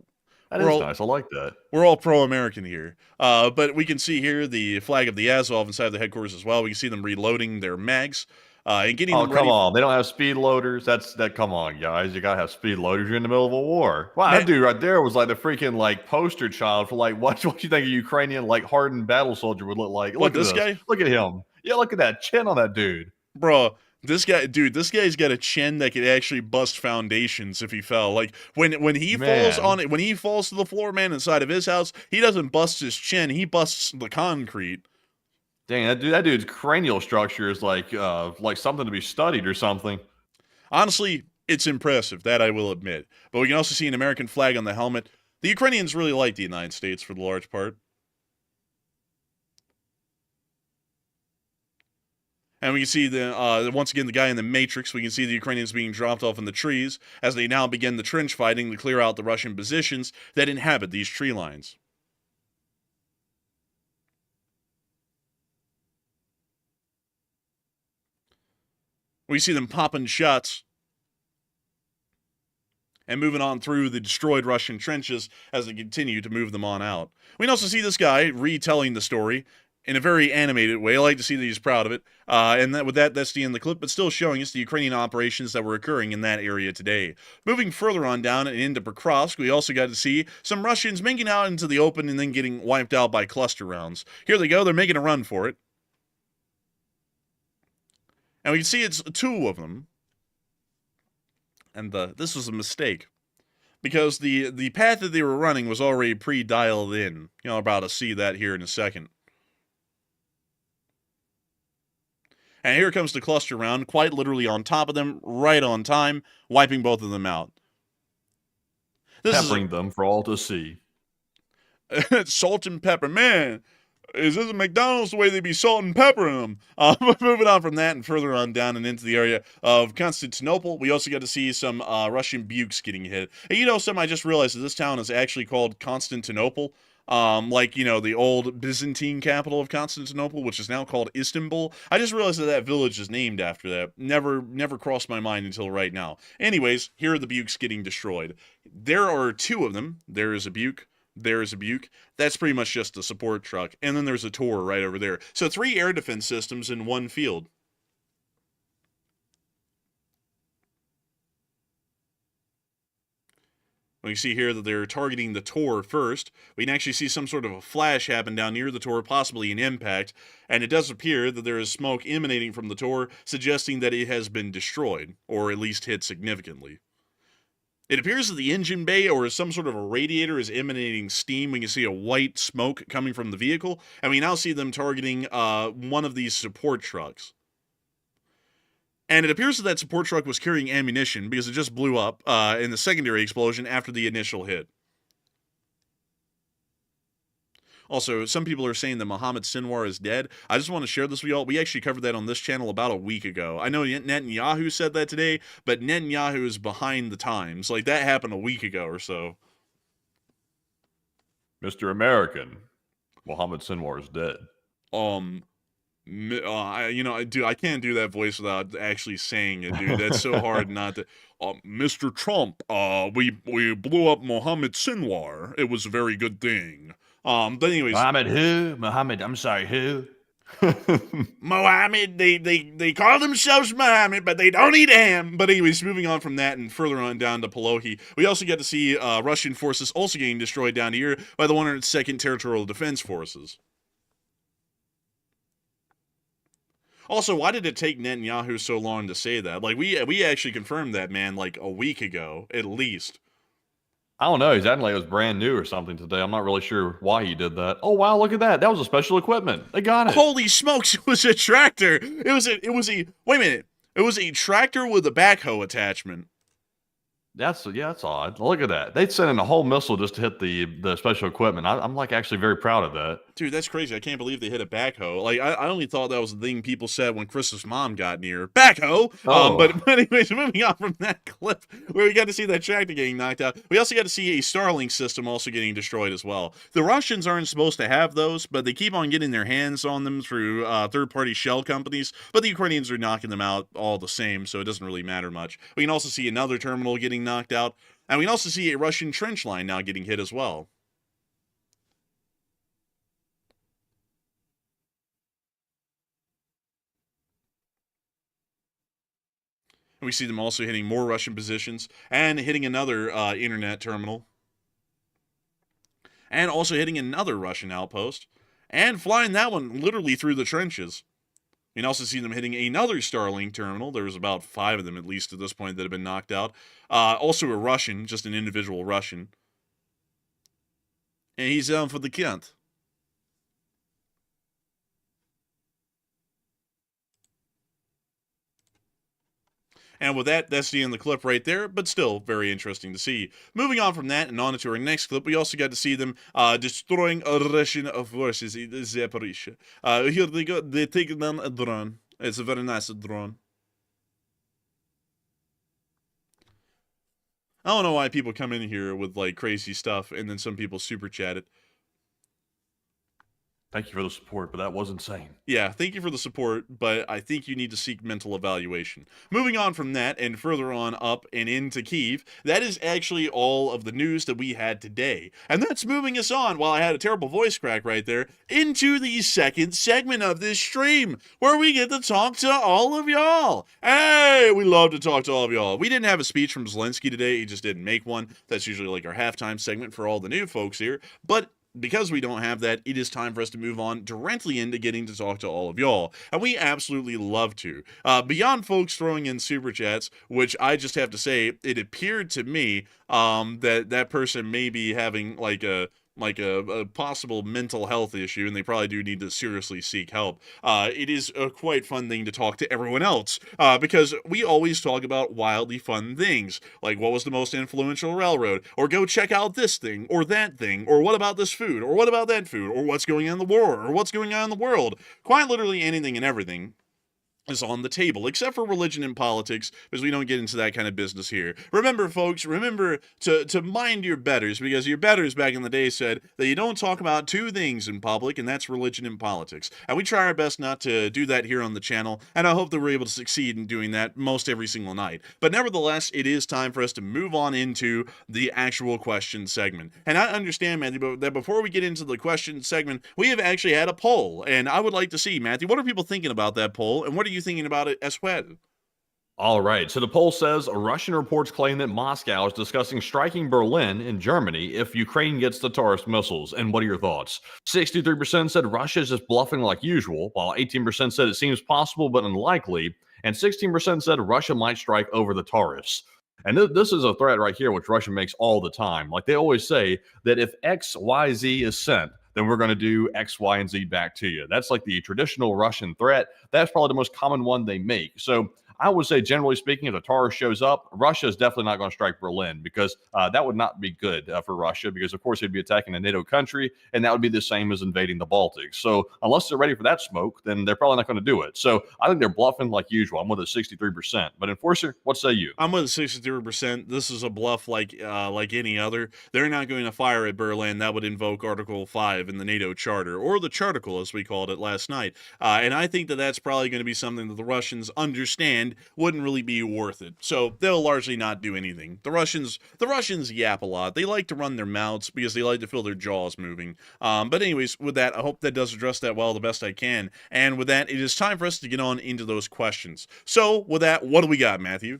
That is nice. I like that. We're all pro-American here. But we can see here the flag of the Azov inside the headquarters as well. We can see them reloading their mags. And getting them ready. Come on. They don't have speed loaders. Come on, guys. You got to have speed loaders. You're in the middle of a war. Wow, that dude right there was like the freaking like poster child for like what you think a Ukrainian like hardened battle soldier would look like. Look at this guy. Look at him. Yeah, look at that chin on that dude. Bro, this guy's got a chin that could actually bust foundations if he fell. Like when he falls on it, when he falls to the floor, man, inside of his house, he doesn't bust his chin, he busts the concrete. Dang, that dude's cranial structure is like something to be studied or something. Honestly, it's impressive, that I will admit. But we can also see an American flag on the helmet. The Ukrainians really like the United States for the large part. And we can see once again the guy in the Matrix. We can see the Ukrainians being dropped off in the trees as they now begin the trench fighting to clear out the Russian positions that inhabit these tree lines. We see them popping shots and moving on through the destroyed Russian trenches as they continue to move them on out. We can also see this guy retelling the story in a very animated way. I like to see that he's proud of it. And that's the end of the clip, but still showing us the Ukrainian operations that were occurring in that area today. Moving further on down and into Pokrovsk, we also got to see some Russians making out into the open and then getting wiped out by cluster rounds. Here they go. They're making a run for it. And we can see it's two of them. And this was a mistake. Because the path that they were running was already pre-dialed in. You know, about to see that here in a second. And here comes the cluster round, quite literally on top of them, right on time, wiping both of them out. Peppering them for all to see. Salt and pepper, man. Is this a McDonald's the way they be salt and peppering them? Moving on from that and further on down and into the area of Constantinople, we also got to see some Russian bukes getting hit. And you know something, I just realized that this town is actually called Constantinople. Like, you know, the old Byzantine capital of Constantinople, which is now called Istanbul. I just realized that village is named after that. Never crossed my mind until right now. Anyways, here are the bukes getting destroyed. There are two of them. There is a buke. There's a buke. That's pretty much just a support truck. And then there's a Tor right over there. So 3 air defense systems in one field. We can see here that they're targeting the Tor first. We can actually see some sort of a flash happen down near the Tor, possibly an impact. And it does appear that there is smoke emanating from the Tor, suggesting that it has been destroyed, or at least hit significantly. It appears that the engine bay or some sort of a radiator is emanating steam. We can see a white smoke coming from the vehicle, and we now see them targeting one of these support trucks. And it appears that support truck was carrying ammunition because it just blew up in the secondary explosion after the initial hit. Also, some people are saying that Mohammed Sinwar is dead. I just want to share this with y'all. We actually covered that on this channel about a week ago. I know Netanyahu said that today, but Netanyahu is behind the times. Like, that happened a week ago or so. Mr. American, Mohammed Sinwar is dead. Dude, I can't do that voice without actually saying it, dude. That's so hard not to. Mr. Trump, we blew up Mohammed Sinwar. It was a very good thing. But anyways, Mohammed who? Mohammed, I'm sorry, who? Mohammed, they call themselves Mohammed, but they don't eat ham. But anyways, moving on from that and further on down to Polohi, we also get to see Russian forces also getting destroyed down here by the 102nd Territorial Defense Forces. Also, why did it take Netanyahu so long to say that? Like, we actually confirmed that, man, like a week ago, at least. I don't know. He's acting like it was brand new or something today. I'm not really sure why he did that. Oh, wow, look at that. That was a special equipment. They got it. Holy smokes, it was a tractor. It was a, wait a minute. It was a tractor with a backhoe attachment. That's odd. Look at that. They sent in a whole missile just to hit the special equipment. I'm like actually very proud of that. Dude, that's crazy. I can't believe they hit a backhoe. Like, I only thought that was the thing people said when Chris's mom got near. Backhoe! Oh. But anyways, moving on from that clip where we got to see that tractor getting knocked out, we also got to see a Starlink system also getting destroyed as well. The Russians aren't supposed to have those, but they keep on getting their hands on them through third-party shell companies, but the Ukrainians are knocking them out all the same, so it doesn't really matter much. We can also see another terminal getting knocked out, and we can also see a Russian trench line now getting hit as well. And we see them also hitting more Russian positions and hitting another internet terminal. And also hitting another Russian outpost. And flying that one literally through the trenches. You can also see them hitting another Starlink terminal. There was about 5 of them, at least at this point, that have been knocked out. Also a Russian, just an individual Russian. And he's down for the count. And with that, that's the end of the clip right there, but still very interesting to see. Moving on from that and on to our next clip, we also got to see them destroying Russian forces in Zaporizhzhia. Here they go, they take down a drone. It's a very nice drone. I don't know why people come in here with like crazy stuff and then some people super chat it. Thank you for the support, but that was insane. Yeah, thank you for the support, but I think you need to seek mental evaluation. Moving on from that and further on up and into Kyiv, that is actually all of the news that we had today. And that's moving us on, while I had a terrible voice crack right there, into the second segment of this stream, where we get to talk to all of y'all. Hey, we love to talk to all of y'all. We didn't have a speech from Zelensky today, he just didn't make one. That's usually like our halftime segment for all the new folks here, but because we don't have that, it is time for us to move on directly into getting to talk to all of y'all. And we absolutely love to. Beyond folks throwing in super chats, which I just have to say, it appeared to me that person may be having like a possible mental health issue, and they probably do need to seriously seek help. It is a quite fun thing to talk to everyone else, because we always talk about wildly fun things, like what was the most influential railroad, or go check out this thing, or that thing, or what about this food, or what about that food, or what's going on in the war, or what's going on in the world. Quite literally anything and everything is on the table, except for religion and politics, because we don't get into that kind of business here. Remember, folks, remember to mind your betters, because your betters back in the day said that you don't talk about 2 things in public, and that's religion and politics. And we try our best not to do that here on the channel, and I hope that we're able to succeed in doing that most every single night. But nevertheless, it is time for us to move on into the actual question segment. And I understand, Matthew, that before we get into the question segment, we have actually had a poll, and I would like to see, Matthew, what are people thinking about that poll, and what are you thinking about it as well? All right. So the poll says Russian reports claim that Moscow is discussing striking Berlin in Germany if Ukraine gets the Taurus missiles. And what are your thoughts? 63% said Russia is just bluffing like usual, while 18% said it seems possible but unlikely, and 16% said Russia might strike over the Taurus. And this is a threat right here, which Russia makes all the time. Like they always say that if X, Y, Z is sent, then we're going to do X, Y, and Z back to you. That's like the traditional Russian threat. That's probably the most common one they make. So I would say, generally speaking, if the Taurus shows up, Russia is definitely not going to strike Berlin, because that would not be good for Russia, because, of course, they'd be attacking a NATO country, and that would be the same as invading the Baltics. So unless they're ready for that smoke, then they're probably not going to do it. So I think they're bluffing like usual. I'm with a 63%. But Enforcer, what say you? I'm with 63%. This is a bluff like any other. They're not going to fire at Berlin. That would invoke Article 5 in the NATO Charter, or the Charticle, as we called it last night. And I think that that's probably going to be something that the Russians understand wouldn't really be worth it. So they'll largely not do anything. The Russians yap a lot. They like to run their mouths because they like to feel their jaws moving. But anyways, with that, I hope that does address that well the best I can. And with that, it is time for us to get on into those questions. So with that, what do we got, Matthew?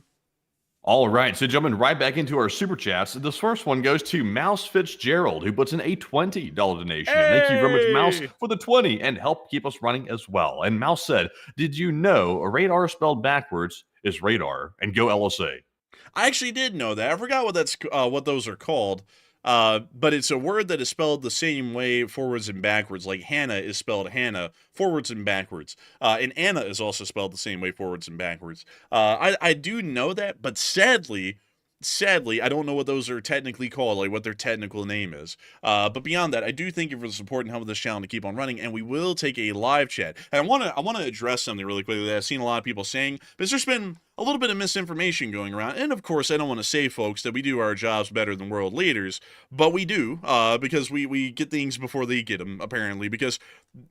All right, so jumping right back into our super chats, this first one goes to Mouse Fitzgerald, who puts in a $20 donation. And thank you very much, Mouse, for the 20 and help keep us running as well. And Mouse said, "Did you know radar spelled backwards is radar?" And go LSA. I actually did know that. I forgot what those are called. But it's a word that is spelled the same way forwards and backwards. Like Hannah is spelled Hannah forwards and backwards. And Anna is also spelled the same way forwards and backwards. I do know that, but sadly, I don't know what those are technically called, like what their technical name is. But beyond that, I do thank you for the support and helping this channel to keep on running, and we will take a live chat. And I want to address something really quickly that I've seen a lot of people saying, because there's been a little bit of misinformation going around. And of course, I don't want to say, folks, that we do our jobs better than world leaders, but we do, because we get things before they get them, apparently. Because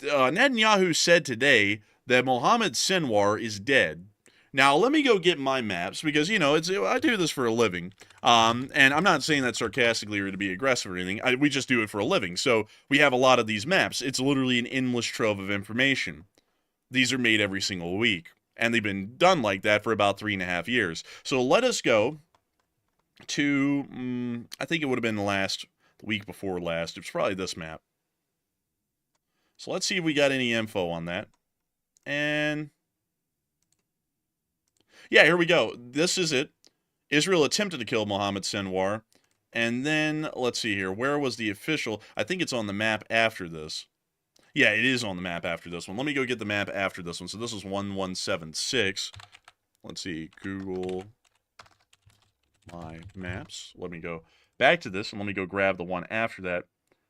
Netanyahu said today that Mohammed Sinwar is dead. Now, let me go get my maps, because, you know, I do this for a living, and I'm not saying that sarcastically or to be aggressive or anything. We just do it for a living, so we have a lot of these maps. It's literally an endless trove of information. These are made every single week, and they've been done like that for about 3.5 years. So let us go to, I think it would have been the week before last. It was probably this map. So let's see if we got any info on that. And yeah, here we go. This is it. Israel attempted to kill Mohammed Sinwar. And then, let's see here. Where was the official? I think it's on the map after this. Yeah, it is on the map after this one. Let me go get the map after this one. So this is 1176. Let's see. Google my maps. Let me go back to this, and let me go grab the one after that.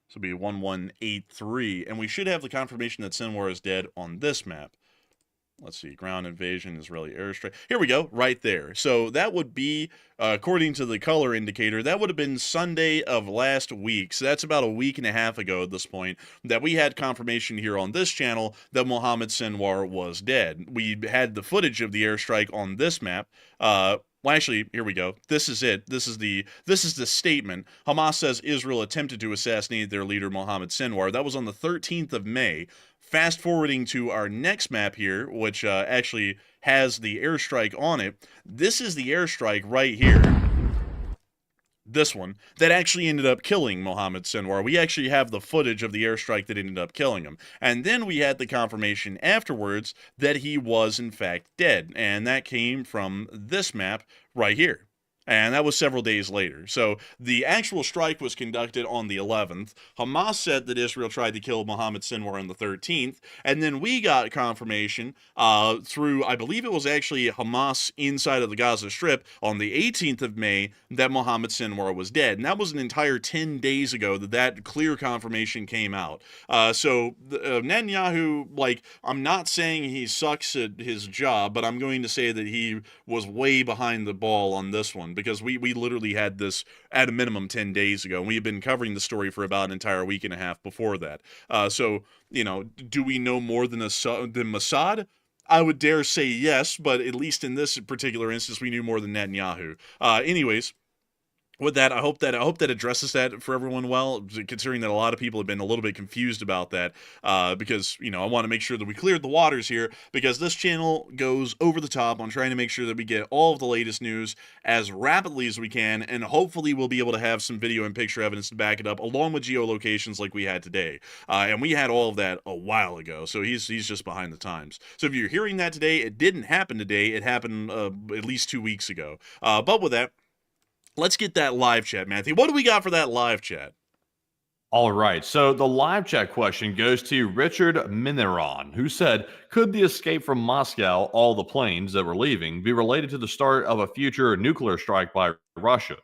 This will be 1183. And we should have the confirmation that Sinwar is dead on this map. Let's see, ground invasion, Israeli airstrike. Here we go, right there. So that would be, according to the color indicator, that would have been Sunday of last week. So that's about a week and a half ago at this point that we had confirmation here on this channel that Mohammed Sinwar was dead. We had the footage of the airstrike on this map. Well, actually, here we go. This is it. This is the statement. Hamas says Israel attempted to assassinate their leader, Mohammed Sinwar. That was on the 13th of May. Fast forwarding to our next map here, which actually has the airstrike on it. This is the airstrike right here. This one, that actually ended up killing Mohammed Sinwar. We actually have the footage of the airstrike that ended up killing him. And then we had the confirmation afterwards that he was in fact dead. And that came from this map right here. And that was several days later. So the actual strike was conducted on the 11th. Hamas said that Israel tried to kill Mohammed Sinwar on the 13th. And then we got confirmation through, I believe it was actually Hamas inside of the Gaza Strip on the 18th of May that Mohammed Sinwar was dead. And that was an entire 10 days ago that clear confirmation came out. So Netanyahu, like, I'm not saying he sucks at his job, but I'm going to say that he was way behind the ball on this one. Because we literally had this at a minimum 10 days ago. And we had been covering the story for about an entire week and a half before that. So, you know, do we know more than Mossad? I would dare say yes, but at least in this particular instance, we knew more than Netanyahu. Anyways, with that, I hope that addresses that for everyone well, considering that a lot of people have been a little bit confused about that, because, you know, I want to make sure that we cleared the waters here, because this channel goes over the top on trying to make sure that we get all of the latest news as rapidly as we can, and hopefully we'll be able to have some video and picture evidence to back it up, along with geolocations like we had today. And we had all of that a while ago, so he's just behind the times. So if you're hearing that today, it didn't happen today, it happened at least 2 weeks ago. But with that, let's get that live chat, Matthew. What do we got for that live chat? All right, so the live chat question goes to Richard Mineron, who said, could the escape from Moscow, all the planes that were leaving, be related to the start of a future nuclear strike by Russia?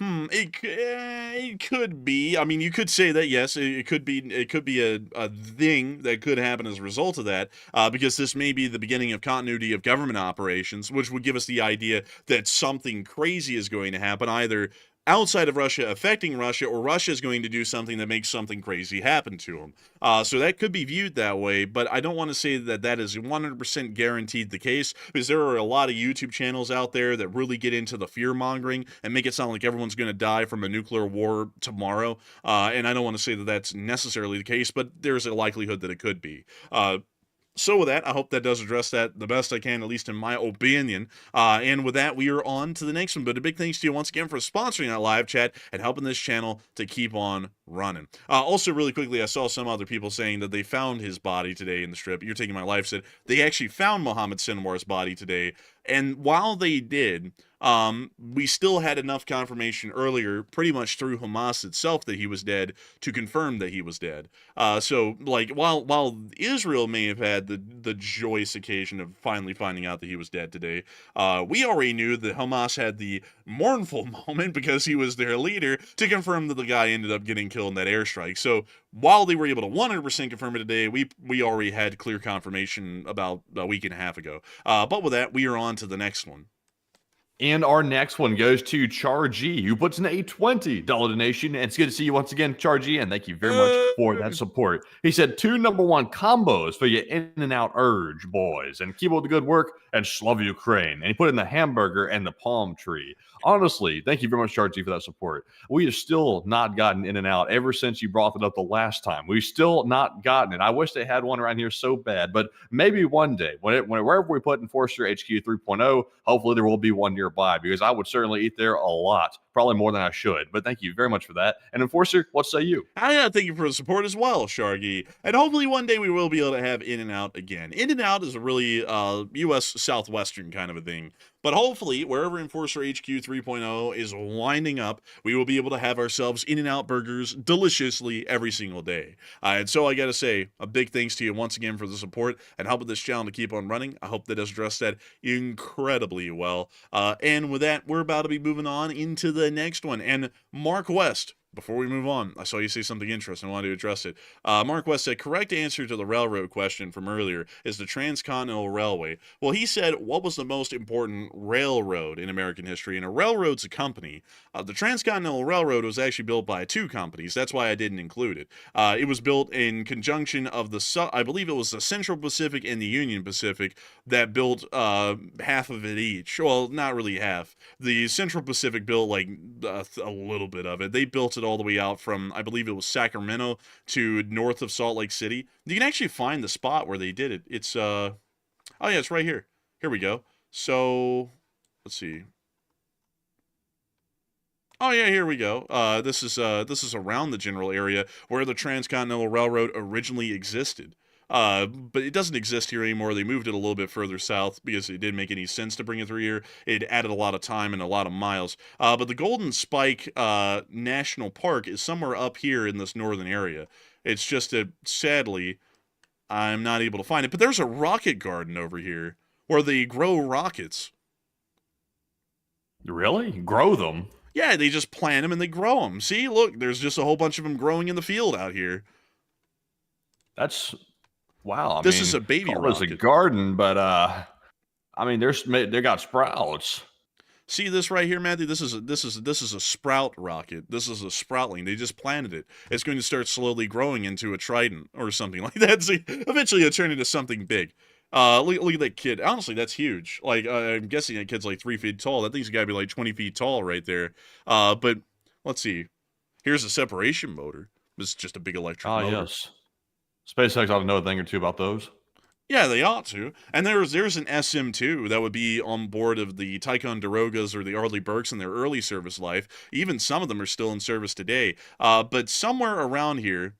It could be. I mean, you could say that yes, it could be. It could be a thing that could happen as a result of that, because this may be the beginning of continuity of government operations, which would give us the idea that something crazy is going to happen, either outside of Russia affecting Russia, or Russia is going to do something that makes something crazy happen to them. So that could be viewed that way, but I don't want to say that that is 100% guaranteed the case, because there are a lot of YouTube channels out there that really get into the fear mongering and make it sound like everyone's going to die from a nuclear war tomorrow. And I don't want to say that that's necessarily the case, but there's a likelihood that it could be. So with that, I hope that does address that the best I can, at least in my opinion. And with that, we are on to the next one. But a big thanks to you once again for sponsoring that live chat and helping this channel to keep on running. Also, really quickly, I saw some other people saying that they found his body today in the strip. You're Taking My Life said they actually found Mohammed Sinwar's body today. And while they did, we still had enough confirmation earlier, pretty much through Hamas itself, that he was dead to confirm that he was dead. So, like, while Israel may have had the joyous occasion of finally finding out that he was dead today, we already knew that Hamas had the mournful moment, because he was their leader, to confirm that the guy ended up getting killed in that airstrike. So while they were able to 100% confirm it today, we already had clear confirmation about a week and a half ago. But with that, we are on to the next one. And our next one goes to Char G, who puts in a $20 donation. And it's good to see you once again, Char G, and thank you very much for that support. He said, 2 #1 combos for your in and out urge, boys, and keep up the good work, and love Ukraine. And he put in the hamburger and the palm tree. Honestly, thank you very much, Char G, for that support. We have still not gotten in and out ever since you brought it up the last time. We've still not gotten it. I wish they had one around here so bad, but maybe one day, wherever we put Enforcer HQ 3.0, hopefully there will be one nearby, because I would certainly eat there a lot, probably more than I should. But thank you very much for that. And Enforcer, what say you? I thank you for the support as well, Shargy. And hopefully one day we will be able to have In-N-Out again. In-N-Out is a really U.S. Southwestern kind of a thing. But hopefully, wherever Enforcer HQ 3.0 is winding up, we will be able to have ourselves In-N-Out burgers deliciously every single day. And so I got to say, a big thanks to you once again for the support and helping this channel to keep on running. I hope that has addressed that incredibly well. And with that, we're about to be moving on into the next one. And Mark West, before we move on, I saw you say something interesting. I wanted to address it. Mark West said, correct answer to the railroad question from earlier is the Transcontinental Railway. Well, he said, what was the most important railroad in American history? And a railroad's a company. The Transcontinental Railroad was actually built by 2 companies. That's why I didn't include it. It was built in conjunction of I believe it was the Central Pacific and the Union Pacific that built half of it each. Well, not really half. The Central Pacific built like a little bit of it. They built it all the way out from, I believe it was Sacramento to north of Salt Lake City. You can actually find the spot where they did it. It's oh yeah, it's right here. Here we go. So let's see. Oh yeah, here we go. This is around the general area where the Transcontinental Railroad originally existed. But it doesn't exist here anymore. They moved it a little bit further south because it didn't make any sense to bring it through here. It added a lot of time and a lot of miles. But the Golden Spike National Park is somewhere up here in this northern area. It's just that, sadly, I'm not able to find it. But there's a rocket garden over here where they grow rockets. Really? Grow them? Yeah, they just plant them and they grow them. See, look, there's just a whole bunch of them growing in the field out here. That's... Wow, This is a baby rocket. It's a garden, but I mean, they got sprouts. See this right here, Matthew? This is a sprout rocket. This is a sproutling. They just planted it. It's going to start slowly growing into a trident or something like that. So eventually, it'll turn into something big. Look at that kid. Honestly, that's huge. Like I'm guessing that kid's like 3 feet tall. That thing's got to be like 20 feet tall right there. But let's see. Here's a separation motor. This is just a big electric motor. Yes. SpaceX ought to know a thing or two about those. Yeah, they ought to. And there's an SM2 that would be on board of the Ticonderogas or the Arleigh Burkes in their early service life. Even some of them are still in service today. But somewhere around here,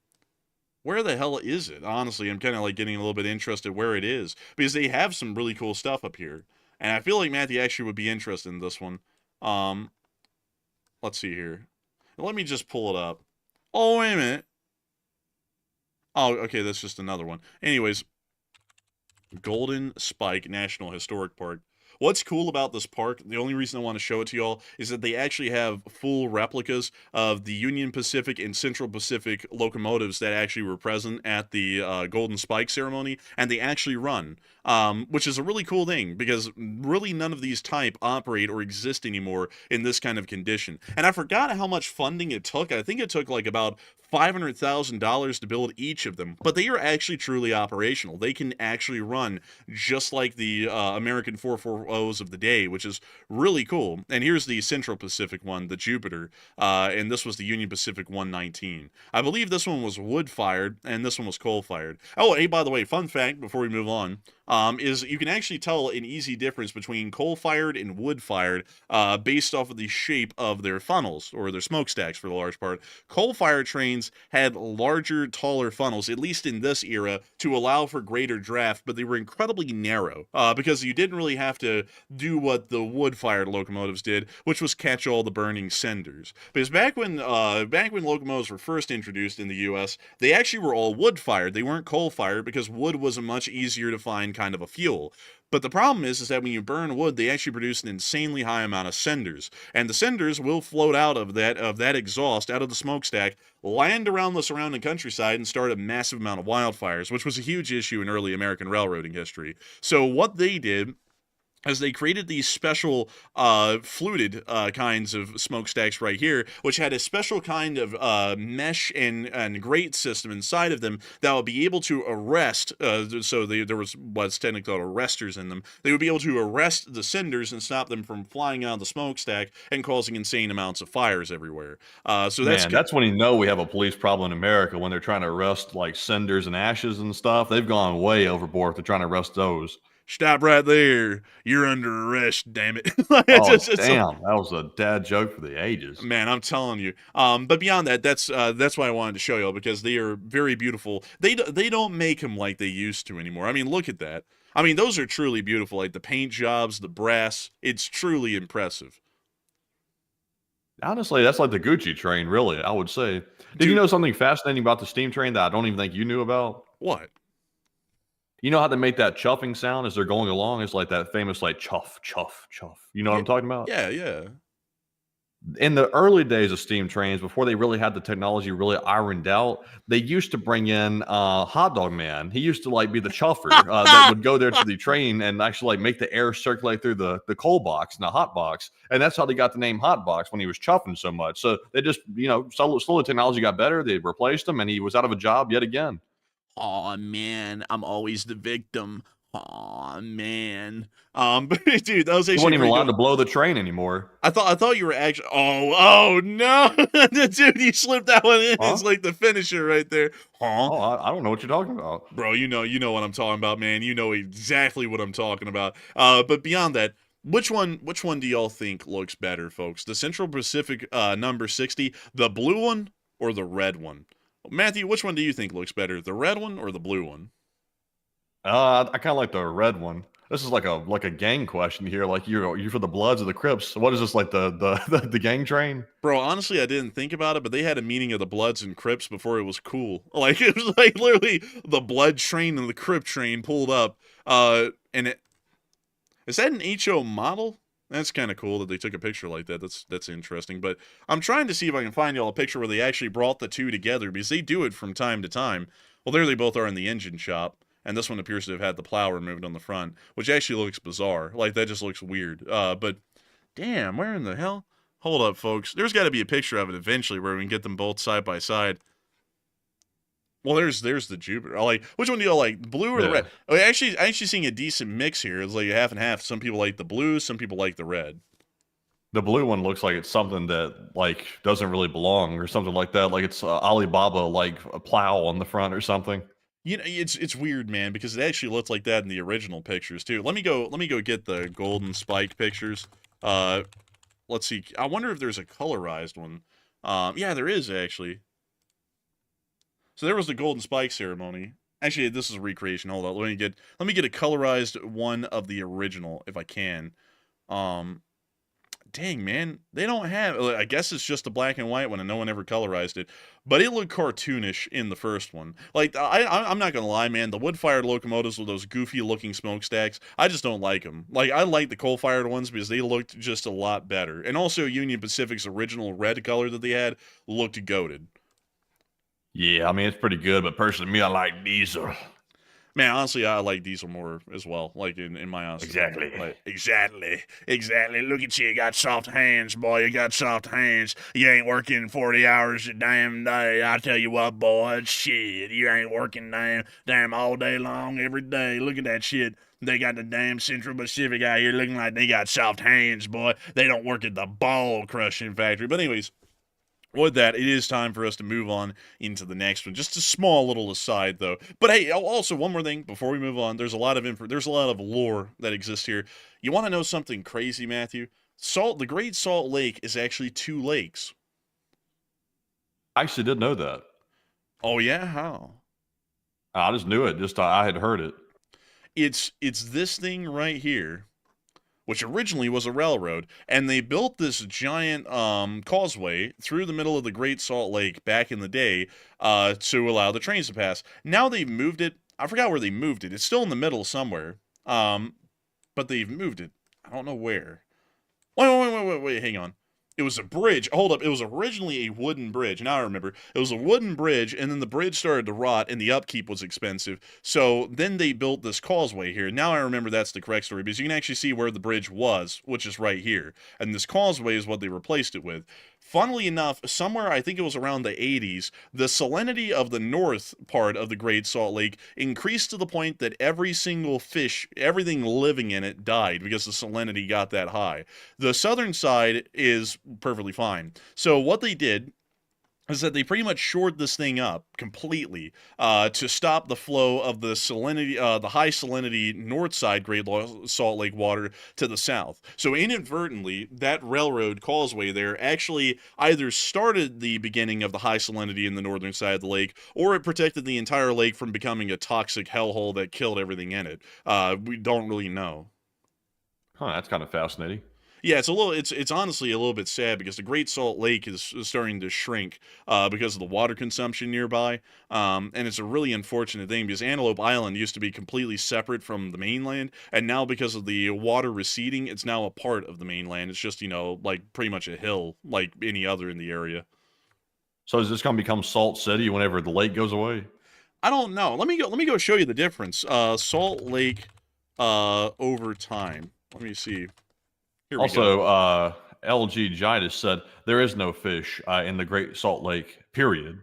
where the hell is it? Honestly, I'm kind of like getting a little bit interested where it is, because they have some really cool stuff up here. And I feel like Matthew actually would be interested in this one. Let's see here. Let me just pull it up. Oh, wait a minute. Oh, okay, that's just another one. Anyways, Golden Spike National Historic Park. What's cool about this park, the only reason I want to show it to y'all, is that they actually have full replicas of the Union Pacific and Central Pacific locomotives that actually were present at the Golden Spike ceremony, and they actually run, which is a really cool thing, because really none of these type operate or exist anymore in this kind of condition. And I forgot how much funding it took. I think it took like about $500,000 to build each of them, but they are actually truly operational. They can actually run just like the American 440s of the day, which is really cool. And here's the Central Pacific one, the Jupiter, and this was the Union Pacific 119. I believe this one was wood-fired, and this one was coal-fired. Oh, hey, by the way, fun fact before we move on, is you can actually tell an easy difference between coal-fired and wood-fired based off of the shape of their funnels, or their smokestacks for the large part. Coal-fired trains had larger, taller funnels, at least in this era, to allow for greater draft, but they were incredibly narrow, because you didn't really have to do what the wood-fired locomotives did, which was catch all the burning cinders. Because back when locomotives were first introduced in the U.S., they actually were all wood-fired. They weren't coal-fired, because wood was a much easier to find kind of a fuel. But the problem is that when you burn wood, they actually produce an insanely high amount of cinders, and the cinders will float out of that exhaust, out of the smokestack, land around the surrounding countryside, and start a massive amount of wildfires, which was a huge issue in early American railroading history. So what they did as they created these special fluted kinds of smokestacks right here, which had a special kind of mesh and grate system inside of them that would be able to arrest, there was what's technically called arresters in them. They would be able to arrest the cinders and stop them from flying out of the smokestack and causing insane amounts of fires everywhere. That's when you know we have a police problem in America, when they're trying to arrest like cinders and ashes and stuff. They've gone way overboard if they're trying to arrest those. Stop right there. You're under arrest, damn it. Oh, damn. That was a dad joke for the ages. Man, I'm telling you. But beyond that, that's why I wanted to show y'all, because they are very beautiful. They don't make them like they used to anymore. I mean, look at that. I mean, those are truly beautiful. Like the paint jobs, the brass. It's truly impressive. Honestly, that's like the Gucci train, really, I would say. Did you know something fascinating about the steam train that I don't even think you knew about? What? You know how they make that chuffing sound as they're going along? It's like that famous, like, chuff, chuff, chuff. You know what I'm talking about? Yeah, yeah. In the early days of steam trains, before they really had the technology really ironed out, they used to bring in Hot Dog Man. He used to, like, be the chuffer that would go there to the train and actually, like, make the air circulate through the coal box and the hot box. And that's how they got the name Hot Box, when he was chuffing so much. So they just, slowly technology got better. They replaced him, and he was out of a job yet again. Aw, man, I'm always the victim. Aw, man. But dude, that was actually He wasn't even allowed to blow the train anymore. I thought you were actually. Oh no, dude, you slipped that one in. Huh? It's like the finisher right there. Huh? Oh, I don't know what you're talking about, bro. You know what I'm talking about, man. You know exactly what I'm talking about. But beyond that, which one do y'all think looks better, folks? The Central Pacific number 60, the blue one, or the red one? Matthew, which one do you think looks better, the red one or the blue one? I kind of like the red one. This is like a gang question here. Like you're for the Bloods or the Crips. What is this, like the gang train? Bro, honestly, I didn't think about it, but they had a meaning of the Bloods and Crips before it was cool. Like it was like literally the Blood train and the Crip train pulled up. Is that an HO model? That's kind of cool that they took a picture like that. That's interesting. But I'm trying to see if I can find y'all a picture where they actually brought the two together, because they do it from time to time. Well, there they both are in the engine shop, and this one appears to have had the plow removed on the front, which actually looks bizarre. Like, that just looks weird. But damn, where in the hell? Hold up, folks. There's got to be a picture of it eventually where we can get them both side by side. Well, there's the Jupiter. Which one do y'all like, blue or the red? Oh, actually seeing a decent mix here. It's like a half and half. Some people like the blue, some people like the red. The blue one looks like it's something that like doesn't really belong or something like that. Like it's Alibaba, like a plow on the front or something. You know, it's weird, man, because it actually looked like that in the original pictures too. Let me go get the Golden Spike pictures. Let's see. I wonder if there's a colorized one. Yeah, there is actually. So there was the Golden Spike ceremony. Actually, this is a recreation. Hold on, let me get a colorized one of the original if I can. dang, man, they don't have, I guess it's just a black and white one and no one ever colorized it, but it looked cartoonish in the first one. Like, I'm not gonna lie, man, the wood-fired locomotives with those goofy-looking smokestacks, I just don't like them. Like, I like the coal-fired ones because they looked just a lot better. And also, Union Pacific's original red color that they had looked goated. Yeah, I mean, it's pretty good, but personally, me, I like diesel. Man, honestly, I like diesel more as well. Like in my honesty. Exactly. Like, exactly. Look at you got soft hands, boy. You got soft hands. You ain't working 40 hours a damn day. I tell you what, boy, shit. You ain't working damn all day long every day. Look at that shit. They got the damn Central Pacific out here looking like they got soft hands, boy. They don't work at the ball crushing factory. But anyways, with that, it is time for us to move on into the next one. Just a small little aside, though. But hey, also one more thing before we move on. There's a lot of lore that exists here. You want to know something crazy, Matthew? The Great Salt Lake is actually 2 lakes. I actually did know that. Oh yeah, how? I just knew it. Just I had heard it. It's this thing right here, which originally was a railroad, and they built this giant causeway through the middle of the Great Salt Lake back in the day to allow the trains to pass. Now they've moved it. I forgot where they moved it. It's still in the middle somewhere, but they've moved it. I don't know where. Wait, hang on. It was a bridge. Hold up. It was originally a wooden bridge. Now I remember. It was a wooden bridge, and then the bridge started to rot, and the upkeep was expensive. So then they built this causeway here. Now I remember that's the correct story, because you can actually see where the bridge was, which is right here. And this causeway is what they replaced it with. Funnily enough, somewhere, I think it was around the 80s, the salinity of the north part of the Great Salt Lake increased to the point that every single fish, everything living in it, died because the salinity got that high. The southern side is perfectly fine. So what they did is that they pretty much shored this thing up completely to stop the flow of the salinity, the high salinity north side Great Salt Lake water to the south. So inadvertently, that railroad causeway there actually either started the beginning of the high salinity in the northern side of the lake, or it protected the entire lake from becoming a toxic hellhole that killed everything in it. We don't really know. Huh, that's kind of fascinating. Yeah, it's honestly a little bit sad because the Great Salt Lake is starting to shrink because of the water consumption nearby, and it's a really unfortunate thing because Antelope Island used to be completely separate from the mainland, and now because of the water receding, it's now a part of the mainland. It's just, like pretty much a hill like any other in the area. So is this going to become Salt City whenever the lake goes away? I don't know. Let me go show you the difference. Salt Lake over time. Let me see. Here we go. Also, LG Gitis said there is no fish in the Great Salt Lake, period.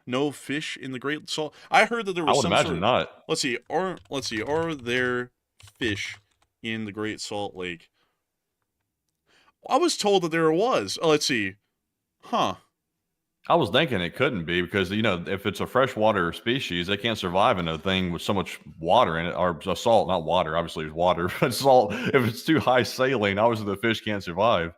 No fish in the Great Salt. I heard that there was I would imagine not. Let's see. Are there fish in the Great Salt Lake? I was told that there was. Oh, let's see. Huh. I was thinking it couldn't be because, if it's a freshwater species, they can't survive in a thing with so much water in it, or salt, not water. Obviously, it's water, but salt. If it's too high saline, obviously the fish can't survive.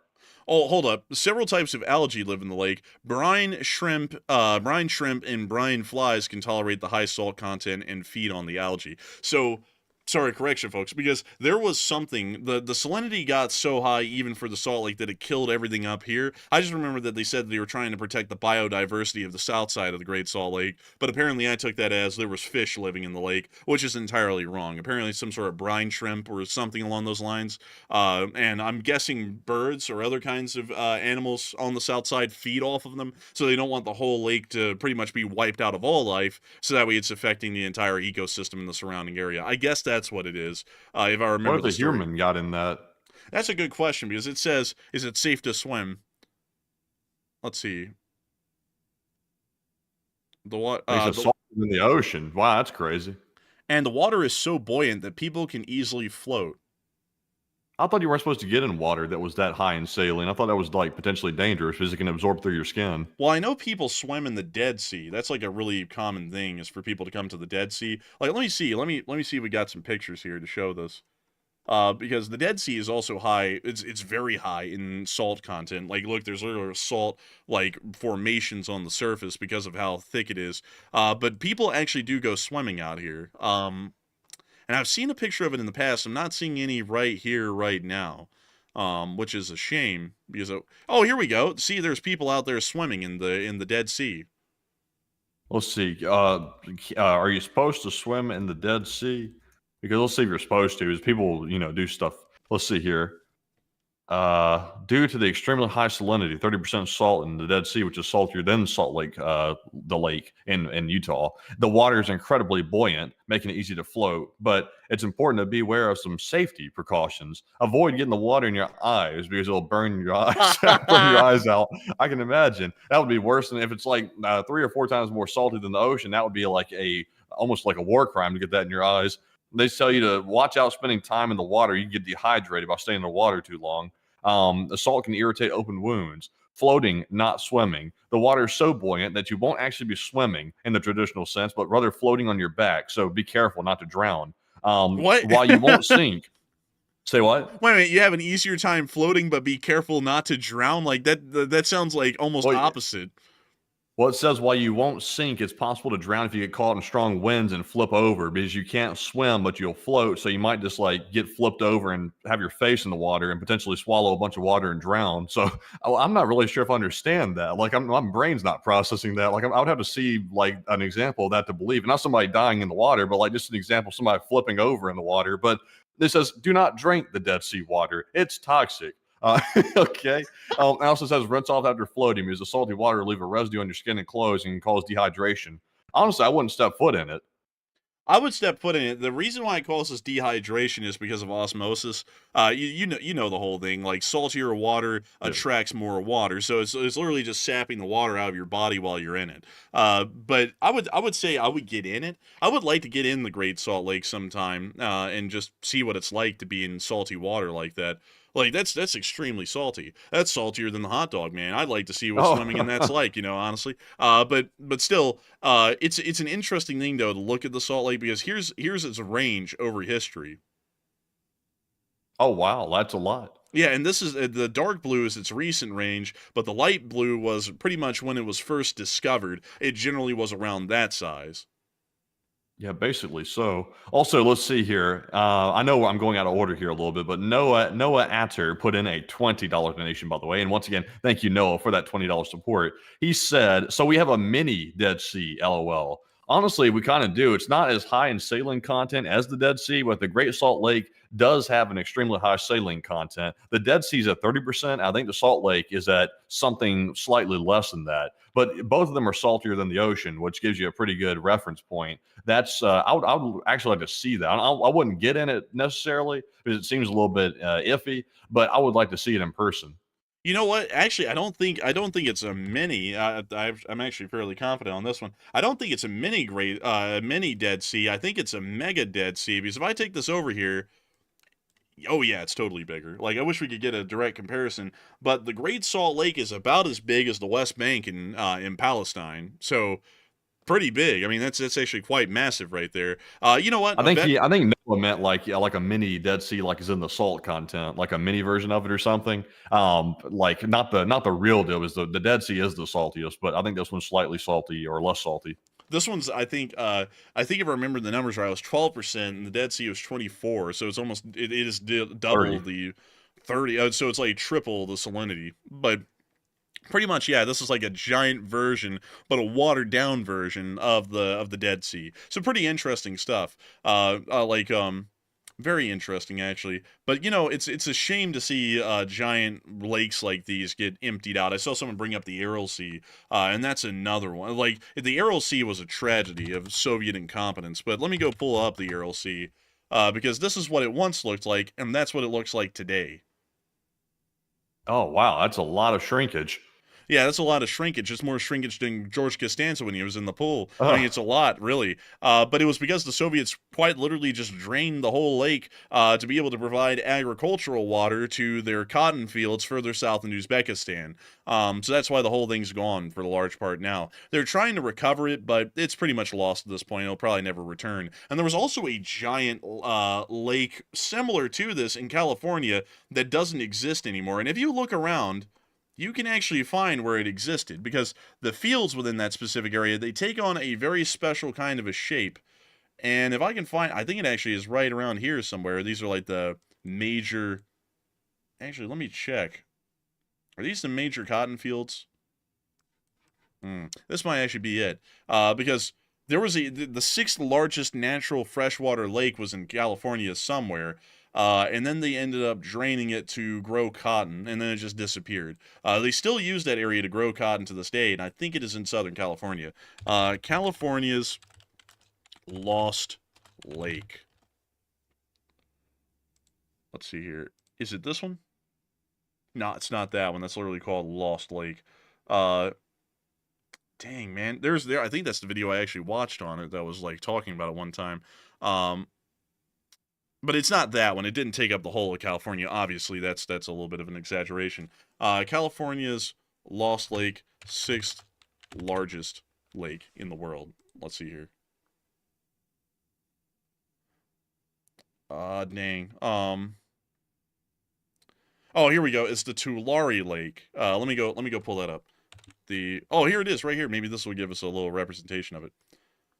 Oh, hold up. Several types of algae live in the lake. Brine shrimp, and brine flies can tolerate the high salt content and feed on the algae. So, sorry, correction, folks, because there was something, the salinity got so high even for the Salt Lake that it killed everything up here. I just remember that they said they were trying to protect the biodiversity of the south side of the Great Salt Lake, but apparently I took that as there was fish living in the lake, which is entirely wrong. Apparently some sort of brine shrimp or something along those lines, and I'm guessing birds or other kinds of animals on the south side feed off of them, so they don't want the whole lake to pretty much be wiped out of all life, so that way it's affecting the entire ecosystem in the surrounding area. I guess that's what it is, if I remember. What if the human got in that? That's a good question, because it says, is it safe to swim? Let's see. The water in the ocean. Wow, that's crazy. And the water is so buoyant that people can easily float. I thought you weren't supposed to get in water that was that high in saline. I thought that was potentially dangerous because it can absorb through your skin. Well, I know people swim in the Dead Sea. That's like a really common thing, is for people to come to the Dead Sea. Like, let me see if we got some pictures here to show this. Because the Dead Sea is also high. It's very high in salt content. Like, look, there's literally salt formations on the surface because of how thick it is. But people actually do go swimming out here. And I've seen a picture of it in the past. I'm not seeing any right here, right now. which is a shame because oh, here we go. See, there's people out there swimming in the Dead Sea. Let's see. Are you supposed to swim in the Dead Sea? Because let's see if you're supposed to. Is people, do stuff. Let's see here. Due to the extremely high salinity, 30% salt in the Dead Sea, which is saltier than Salt Lake, the lake in Utah, the water is incredibly buoyant, making it easy to float. But it's important to be aware of some safety precautions. Avoid getting the water in your eyes because it'll burn your eyes, burn your eyes out. I can imagine that would be worse than if it's like 3 or 4 times more salty than the ocean. That would be like almost like a war crime to get that in your eyes. They tell you to watch out spending time in the water. You can get dehydrated by staying in the water too long. The salt can irritate open wounds. Floating, not swimming. The water is so buoyant that you won't actually be swimming in the traditional sense, but rather floating on your back. So be careful not to drown. What? While you won't sink. Say what? Wait a minute, you have an easier time floating, but be careful not to drown? Like, that sounds like almost opposite. Well, it says while you won't sink, it's possible to drown if you get caught in strong winds and flip over because you can't swim, but you'll float. So you might just like get flipped over and have your face in the water and potentially swallow a bunch of water and drown. So I'm not really sure if I understand that. Like my brain's not processing that. Like I would have to see like an example of that to believe. Not somebody dying in the water, but like just an example of somebody flipping over in the water. But this says, do not drink the Dead Sea water. It's toxic. Okay. It also says rinse off after floating because the salty water will leave a residue on your skin and clothes and can cause dehydration. Honestly, I wouldn't step foot in it. I would step foot in it. The reason why it causes dehydration is because of osmosis. You know the whole thing. Like saltier water attracts more water, so it's literally just sapping the water out of your body while you're in it. But I would say I would get in it. I would like to get in the Great Salt Lake sometime and just see what it's like to be in salty water like that. Like that's extremely salty. That's saltier than the hot dog, man. I'd like to see what swimming in that's like, honestly. But still, it's an interesting thing though to look at the Salt Lake because here's its range over history. Oh wow, that's a lot. Yeah, and this is the dark blue is its recent range, but the light blue was pretty much when it was first discovered. It generally was around that size. Yeah, basically. So, also, let's see here. I know I'm going out of order here a little bit, but Noah Atter put in a $20 donation, by the way. And once again, thank you, Noah, for that $20 support. He said, so we have a mini Dead Sea, LOL. Honestly, we kind of do. It's not as high in saline content as the Dead Sea, but the Great Salt Lake does have an extremely high saline content. The Dead Sea is at 30%. I think the Salt Lake is at something slightly less than that. But both of them are saltier than the ocean, which gives you a pretty good reference point. That's I would actually like to see that. I wouldn't get in it necessarily because it seems a little bit iffy, but I would like to see it in person. You know what? Actually, I don't think it's a mini. I'm actually fairly confident on this one. I don't think it's a mini Dead Sea. I think it's a mega Dead Sea because if I take this over here, oh yeah, it's totally bigger. Like I wish we could get a direct comparison, but the Great Salt Lake is about as big as the West Bank in Palestine. So pretty big. I mean, that's actually quite massive right there. You know what? I think Noah meant like a mini Dead Sea, like is in the salt content, like a mini version of it or something. Like not the real deal. Is the Dead Sea is the saltiest, but I think this one's slightly salty or less salty. This one's, I think if I remember the numbers right, it was 12%, and the Dead Sea was 24, so it's almost, it is double 30. the 30, so it's like triple the salinity, but pretty much, yeah, this is like a giant version, but a watered-down version of the Dead Sea, so pretty interesting stuff, very interesting, actually. But, it's a shame to see giant lakes like these get emptied out. I saw someone bring up the Urals Sea, and that's another one. Like, the Urals Sea was a tragedy of Soviet incompetence. But let me go pull up the Urals Sea, because this is what it once looked like, and that's what it looks like today. Oh, wow. That's a lot of shrinkage. Yeah, that's a lot of shrinkage. It's more shrinkage than George Costanza when he was in the pool. I mean, it's a lot, really. But it was because the Soviets quite literally just drained the whole lake to be able to provide agricultural water to their cotton fields further south in Uzbekistan. So that's why the whole thing's gone for the large part now. They're trying to recover it, but it's pretty much lost at this point. It'll probably never return. And there was also a giant lake similar to this in California that doesn't exist anymore. And if you look around, you can actually find where it existed, because the fields within that specific area, they take on a very special kind of a shape. And if I can find, I think it actually is right around here somewhere. These are like the major Actually, let me check. Are these the major cotton fields? This might actually be it. Because there was the sixth largest natural freshwater lake was in California somewhere. And then they ended up draining it to grow cotton, and then it just disappeared. They still use that area to grow cotton to this day, and I think it is in Southern California. California's Lost Lake. Let's see here. Is it this one? No, it's not that one. That's literally called Lost Lake. Dang, man. I think that's the video I actually watched on it that was, like, talking about it one time. But it's not that one. It didn't take up the whole of California. Obviously, that's a little bit of an exaggeration. California's Lost Lake, sixth largest lake in the world. Let's see here. Dang. Oh, here we go. It's the Tulare Lake. Let me go pull that up. Oh, here it is, right here. Maybe this will give us a little representation of it.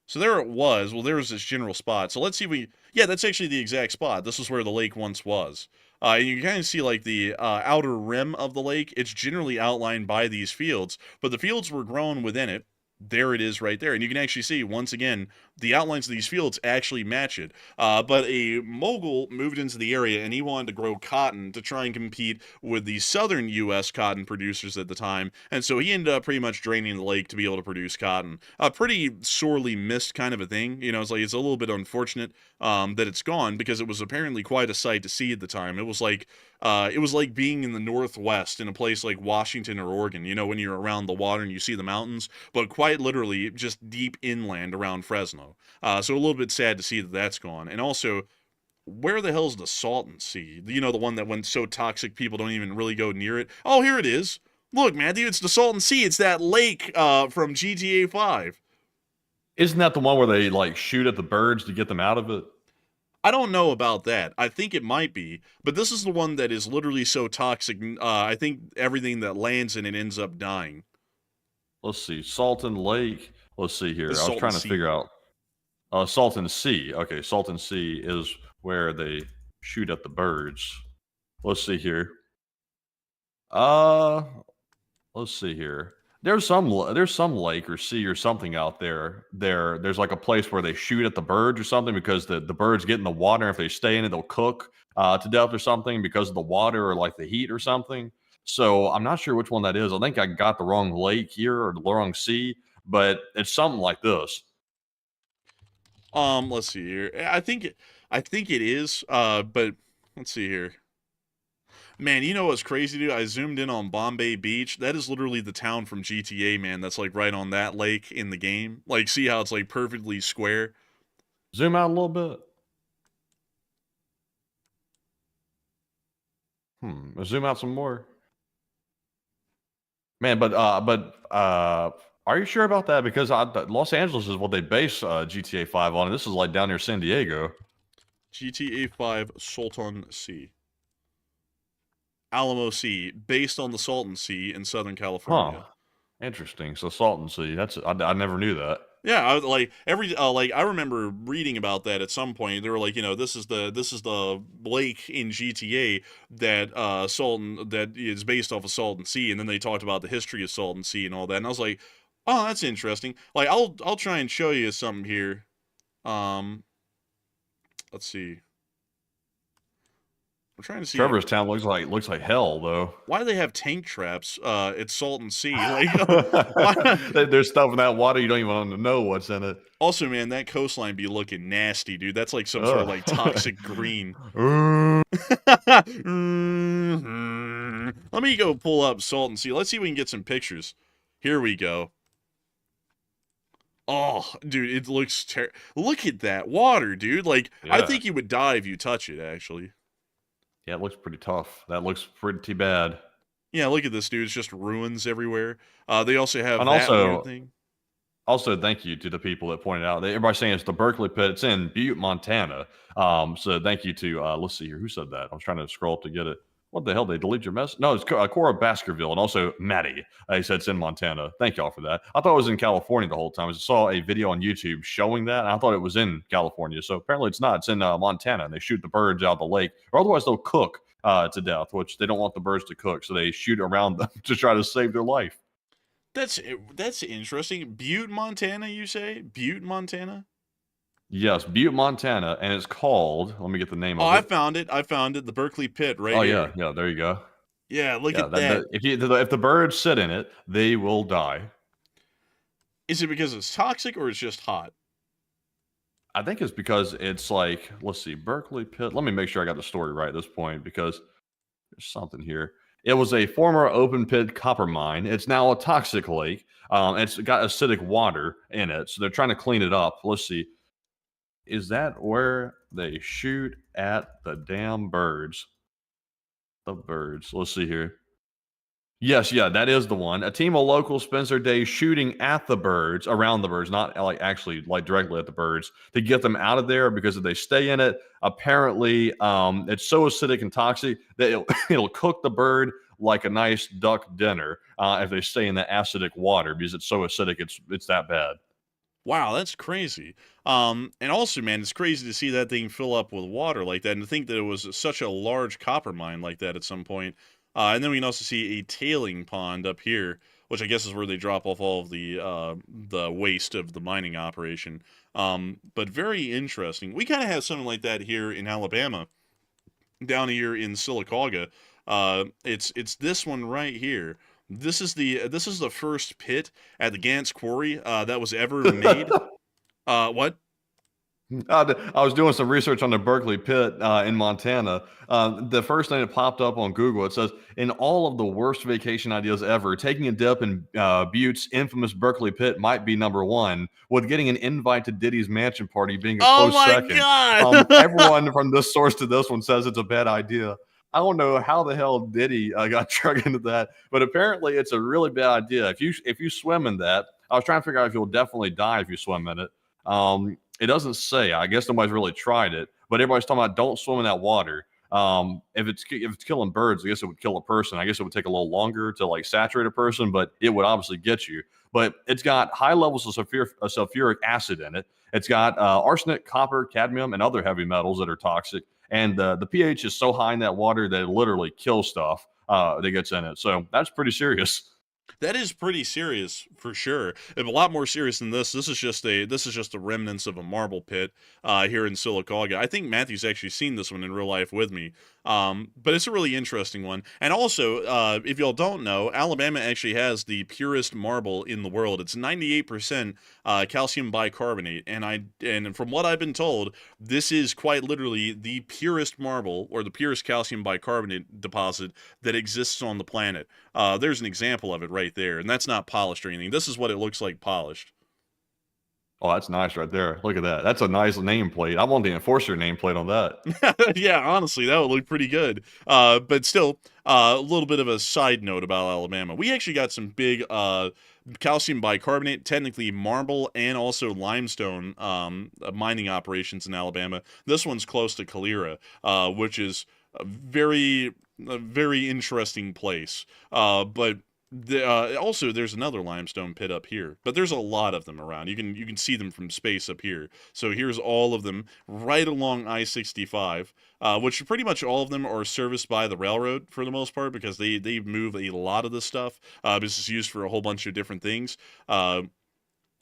So there it was. Well, there was this general spot. So let's see if yeah, that's actually the exact spot. This is where the lake once was. And you can kind of see, like, the outer rim of the lake. It's generally outlined by these fields, but the fields were grown within it. There it is right there. And you can actually see, once again, the outlines of these fields actually match it. But a mogul moved into the area, and he wanted to grow cotton to try and compete with the southern U.S. cotton producers at the time. And so he ended up pretty much draining the lake to be able to produce cotton. A pretty sorely missed kind of a thing. You know, it's a little bit unfortunate that it's gone, because it was apparently quite a sight to see at the time. It was like being in the Northwest in a place like Washington or Oregon, you know, when you're around the water and you see the mountains, but quite literally just deep inland around Fresno. So a little bit sad to see that that's gone. And also, where the hell's the Salton Sea? You know, the one that went so toxic people don't even really go near it? Oh, here it is. Look, Matthew, it's the Salton Sea. It's that lake from GTA 5. Isn't that the one where they, like, shoot at the birds to get them out of it? I don't know about that. I think it might be, but this is the one that is literally so toxic. I think everything that lands in it ends up dying. Let's see. Salton Lake. Let's see here. I was Salton trying to Sea. figure out. Salton Sea. Okay, Salton Sea is where they shoot at the birds. Let's see here. Let's see here. There's some lake or sea or something out there. There's like a place where they shoot at the birds or something, because the birds get in the water, and if they stay in it, they'll cook to death or something because of the water or like the heat or something. So I'm not sure which one that is. I think I got the wrong lake here or the wrong sea, but it's something like this. Let's see here. I think it is. But let's see here. Man, you know what's crazy, dude? I zoomed in on Bombay Beach. That is literally the town from GTA, man. That's, like, right on that lake in the game. Like, see how it's, like, perfectly square? Zoom out a little bit. Zoom out some more. Man, but are you sure about that? Because Los Angeles is what they base GTA 5 on, and this is, like, down near San Diego. GTA 5 Salton Sea. Alamo Sea, based on the Salton Sea in Southern California. Huh. Interesting. So Salton Sea. I never knew that. Yeah, I remember reading about that at some point. They were like, you know, this is the lake in GTA that that is based off of Salton Sea, and then they talked about the history of Salton Sea and all that. And I was like, oh, that's interesting. Like, I'll try and show you something here. Let's see. I'm trying to see. Trevor's town looks like hell, though. Why do they have tank traps at Salton Sea? Like, there's stuff in that water you don't even know what's in it. Also, man, that coastline be looking nasty, dude. That's like some sort of like toxic green. Let me go pull up Salton Sea. Let's see if we can get some pictures. Here we go. Oh, dude, it looks terrible. Look at that water, dude. Like, yeah. I think you would die if you touch it, actually. Yeah, it looks pretty tough. That looks pretty bad. Yeah, look at this, dude. It's just ruins everywhere. They also have and that weird thing. Also, thank you to the people that pointed out. Everybody's saying it's the Berkeley Pit. It's in Butte, Montana. So thank you to, let's see here. Who said that? I was trying to scroll up to get it. What the hell? They delete your message? No, it's Cora Baskerville, and also Maddie. He said it's in Montana. Thank y'all for that. I thought it was in California the whole time. I saw a video on YouTube showing that, and I thought it was in California. So apparently it's not. It's in Montana, and they shoot the birds out of the lake, or otherwise they'll cook to death, which they don't want the birds to cook, so they shoot around them to try to save their life. That's interesting. Butte, Montana, you say? Butte, Montana? Yes, Butte, Montana, and it's called. Let me get the name Oh, of it. I found it. The Berkeley Pit, right Oh here. yeah, there you go. Yeah, look at that. If the birds sit in it, they will die. Is it because it's toxic or it's just hot? I think it's because it's like, let's see, Berkeley Pit. Let me make sure I got the story right at this point because there's something here. It was a former open pit copper mine. It's now a toxic lake. It's got acidic water in it, so they're trying to clean it up. Let's see. Is that where they shoot at the damn birds? The birds. Let's see here. Yes, yeah, that is the one. A team of locals spends their day shooting at the birds, around the birds, not like actually like directly at the birds, to get them out of there because if they stay in it, apparently it's so acidic and toxic that it'll cook the bird like a nice duck dinner if they stay in the acidic water because it's so acidic, it's that bad. Wow, that's crazy. And also, man, it's crazy to see that thing fill up with water like that, and to think that it was such a large copper mine like that at some point. And then we can also see a tailing pond up here, which I guess is where they drop off all of the waste of the mining operation. But very interesting. We kind of have something like that here in Alabama, down here in Sylacauga. It's this one right here. This is the first pit at the Gantz Quarry that was ever made. What? I was doing some research on the Berkeley Pit in Montana. The first thing that popped up on Google, it says, in all of the worst vacation ideas ever, taking a dip in Butte's infamous Berkeley Pit might be number one, with getting an invite to Diddy's mansion party being a close second. God! Everyone from this source to this one says it's a bad idea. I don't know how the hell Diddy got dragged into that, but apparently it's a really bad idea. If you swim in that, I was trying to figure out if you'll definitely die if you swim in it. It doesn't say. I guess nobody's really tried it, but everybody's talking about don't swim in that water. If it's killing birds, I guess it would kill a person. I guess it would take a little longer to like saturate a person, but it would obviously get you. But it's got high levels of sulfuric acid in it. It's got arsenic, copper, cadmium, and other heavy metals that are toxic. And the pH is so high in that water that it literally kills stuff that gets in it. So that's pretty serious. That is pretty serious for sure. And a lot more serious than this. This is just the remnants of a marble pit here in Sylacauga. I think Matthew's actually seen this one in real life with me. But it's a really interesting one. And also, if y'all don't know, Alabama actually has the purest marble in the world. It's 98% calcium bicarbonate, and from what I've been told, this is quite literally the purest marble or the purest calcium bicarbonate deposit that exists on the planet. There's an example of it right there, and that's not polished or anything. This is what it looks like polished. Oh, that's nice right there. Look at that. That's a nice nameplate. I want the Enforcer nameplate on that. Yeah, honestly, that would look pretty good. But still, a little bit of a side note about Alabama. We actually got some big calcium bicarbonate, technically marble, and also limestone mining operations in Alabama. This one's close to Calera, which is a very interesting place. But also, there's another limestone pit up here, but there's a lot of them around. You can see them from space up here. So here's all of them right along I-65, which pretty much all of them are serviced by the railroad for the most part because they move a lot of this stuff. This is used for a whole bunch of different things.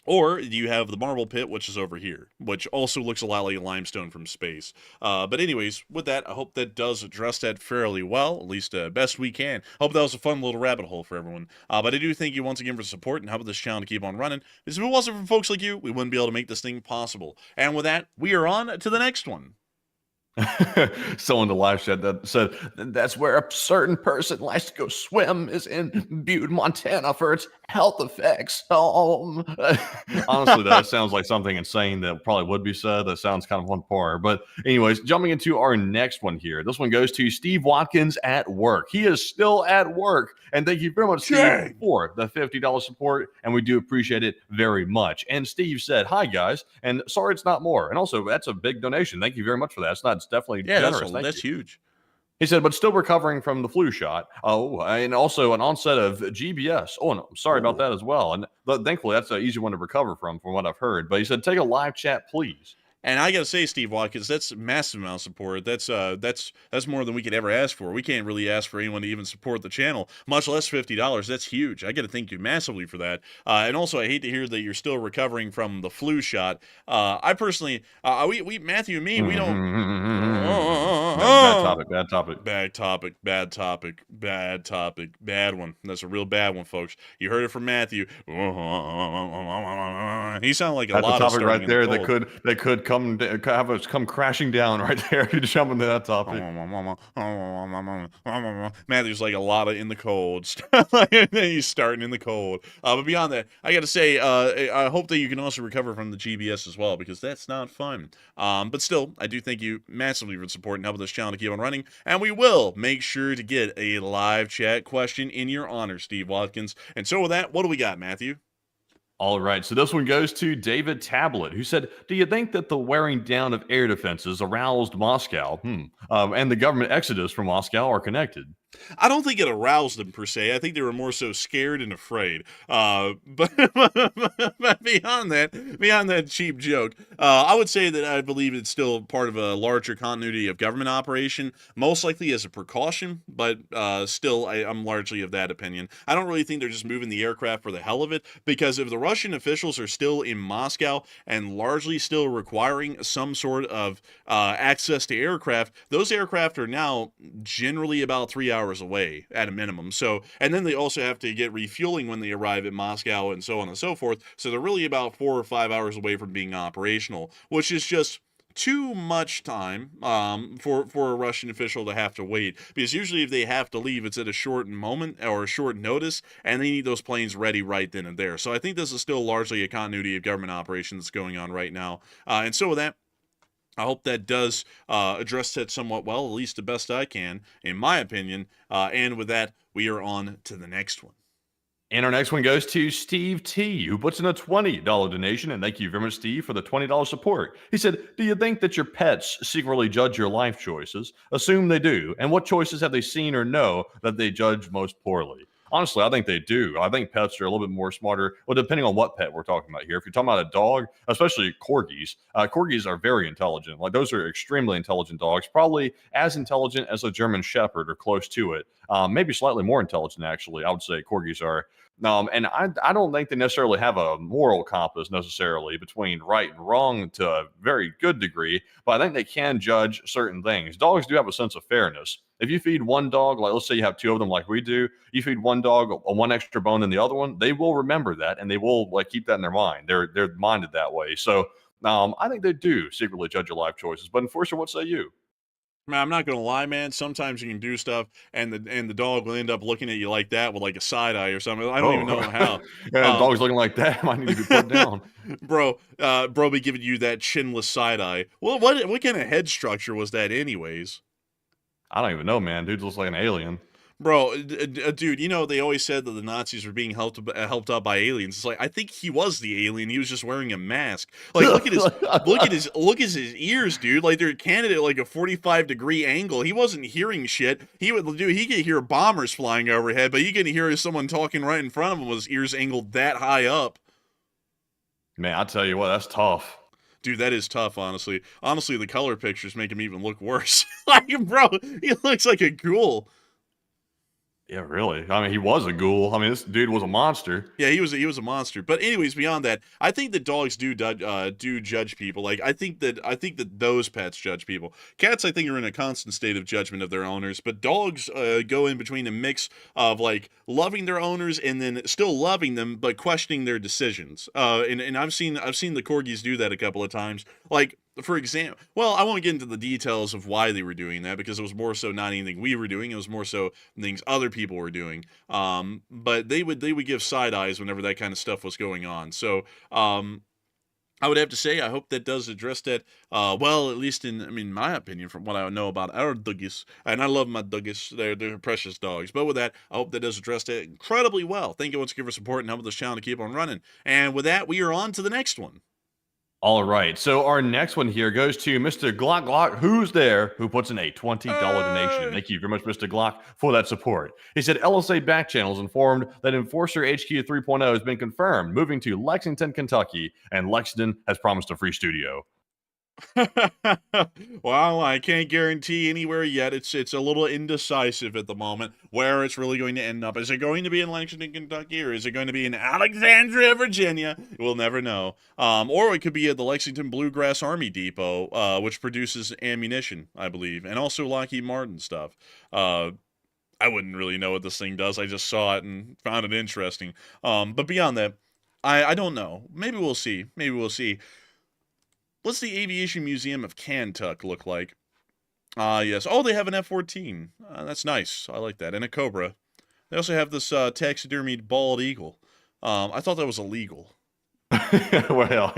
Or you have the marble pit, which is over here, which also looks a lot like limestone from space. But anyways, with that, I hope that does address that fairly well, at least best we can. Hope that was a fun little rabbit hole for everyone. But I do thank you once again for the support and helping this channel to keep on running. Because if it wasn't for folks like you, we wouldn't be able to make this thing possible. And with that, we are on to the next one. Someone in the live chat that said that's where a certain person likes to go swim is in Butte, Montana for its health effects. Honestly, that sounds like something insane that probably would be said. That sounds kind of on par. But anyways, jumping into our next one here. This one goes to Steve Watkins at work. He is still at work. And thank you very much, Steve, for the $50 support. And we do appreciate it very much. And Steve said, hi, guys. And sorry it's not more. And also, that's a big donation. Thank you very much for that. It's definitely generous. That's huge. He said, but still recovering from the flu shot. Oh, and also an onset of GBS. Oh, no, I'm sorry about that as well. And thankfully, that's an easy one to recover from what I've heard. But he said, take a live chat, please. And I gotta say, Steve Watkins, that's a massive amount of support. That's more than we could ever ask for. We can't really ask for anyone to even support the channel, much less $50. That's huge. I gotta thank you massively for that. And also, I hate to hear that you're still recovering from the flu shot. I personally, we Matthew and me, we don't. Bad topic. Bad topic. Bad topic, bad topic, bad topic, bad one. That's a real bad one, folks. You heard it from Matthew. He sounded like a That's lot a of topic right there that could have us come crashing down right there if you jump into that topic. Matthew's like a lot of in the cold. He's starting in the cold. But beyond that, I got to say, I hope that you can also recover from the GBS as well, because that's not fun. But still, I do thank you massively for supporting and helping this channel to keep on running. And we will make sure to get a live chat question in your honor, Steve Watkins. And so with that, what do we got, Matthew? All right, so this one goes to David Tablet, who said, do you think that the wearing down of air defenses aroused Moscow and the government exodus from Moscow are connected? I don't think it aroused them per se. I think they were more so scared and afraid. But beyond that cheap joke, I would say that I believe it's still part of a larger continuity of government operation, most likely as a precaution. But still, I'm largely of that opinion. I don't really think they're just moving the aircraft for the hell of it, because if the Russian officials are still in Moscow and largely still requiring some sort of access to aircraft, those aircraft are now generally about 3 hours away at a minimum. So, and then they also have to get refueling when they arrive at Moscow and so on and so forth. So they're really about 4 or 5 hours away from being operational, which is just too much time for a Russian official to have to wait, because usually if they have to leave, it's at a short moment or a short notice, and they need those planes ready right then and there. So I think this is still largely a continuity of government operations that's going on right now. And so with that, I hope that does address that somewhat well, at least the best I can, in my opinion. And with that, we are on to the next one. And our next one goes to Steve T, who puts in a $20 donation. And thank you very much, Steve, for the $20 support. He said, do you think that your pets secretly judge your life choices? Assume they do. And what choices have they seen or know that they judge most poorly? Honestly, I think they do. I think pets are a little bit more smarter. Well, depending on what pet we're talking about here. If you're talking about a dog, especially corgis, corgis are very intelligent. Like, those are extremely intelligent dogs, probably as intelligent as a German Shepherd or close to it. Maybe slightly more intelligent, actually, I would say corgis are. And I don't think they necessarily have a moral compass necessarily between right and wrong to a very good degree, but I think they can judge certain things. Dogs do have a sense of fairness. If you feed one dog, like let's say you have two of them like we do, you feed one dog one extra bone than the other one, they will remember that and they will like keep that in their mind. They're minded that way. So I think they do secretly judge your life choices. But Enforcer, what say you? Man, I'm not gonna lie, man. Sometimes you can do stuff, and the dog will end up looking at you like that with like a side eye or something. I don't even know how. Yeah, dog's looking like that. Might need to be put down, bro. Bro, be giving you that chinless side eye. Well, what kind of head structure was that, anyways? I don't even know, man. Dude looks like an alien. Bro, dude, you know they always said that the Nazis were being helped up by aliens. It's like, I think he was the alien. He was just wearing a mask. Like, look at his ears, dude. Like, they're candid at like a 45-degree angle. He wasn't he could hear bombers flying overhead, but he could hear someone talking right in front of him with his ears angled that high up. Man, I tell you what, that's tough. Dude, that is tough, honestly. Honestly, the color pictures make him even look worse. Like, bro, he looks like a ghoul. Yeah, really. I mean, he was a ghoul. I mean, this dude was a monster. Yeah, he was a monster. But anyways, beyond that, I think that dogs do judge people. Like, I think that those pets judge people. Cats, I think, are in a constant state of judgment of their owners. But dogs go in between a mix of like loving their owners and then still loving them, but questioning their decisions. And I've seen the corgis do that a couple of times. Like, for example, well, I won't get into the details of why they were doing that, because it was more so not anything we were doing. It was more so things other people were doing. But they would give side eyes whenever that kind of stuff was going on. So, I would have to say, I hope that does address that, well, at least in my opinion, from what I know about our doggies, and I love my doggies, they're precious dogs. But with that, I hope that does address that incredibly well. Thank you once again for support and helping this channel to keep on running. And with that, we are on to the next one. All right, so our next one here goes to Mr. Glock Glock, who's there, who puts in a $20 donation. Thank you very much, Mr. Glock, for that support. He said, LSA back channels informed that Enforcer HQ 3.0 has been confirmed, moving to Lexington, Kentucky, and Lexington has promised a free studio. Well, I can't guarantee anywhere yet. It's a little indecisive at the moment where it's really going to end up. Is it going to be in Lexington, Kentucky, or is it going to be in Alexandria, Virginia? We'll never know. Or it could be at the Lexington Bluegrass Army Depot, which produces ammunition, I believe, and also Lockheed Martin stuff. I wouldn't really know what this thing does. I just saw it and found it interesting. But beyond that, I don't know. Maybe we'll see. Maybe we'll see. What's the Aviation Museum of Kentucky look like? Yes. Oh, they have an F-14. That's nice. I like that. And a Cobra. They also have this taxidermied bald eagle. I thought that was illegal. Well,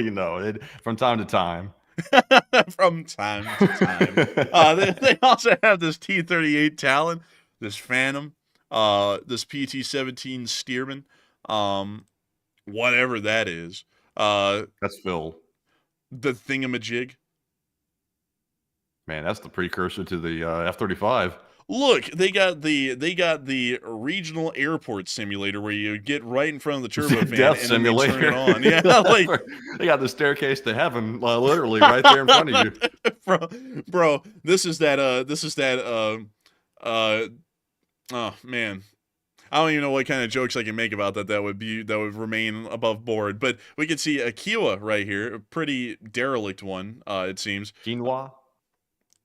from time to time. From time to time. They also have this T-38 Talon, this Phantom, this PT-17 Stearman, whatever that is. That's Phil. The thingamajig. Man, that's the precursor to the F-35. Look, they got the regional airport simulator where you get right in front of the turbofan Death and simulator. Then they turn it on. Yeah, like they got the staircase to heaven, literally right there in front of you. bro. This is that. Oh man. I don't even know what kind of jokes I can make about that. That would remain above board. But we can see a Kiowa right here, a pretty derelict one, it seems. Quinoa.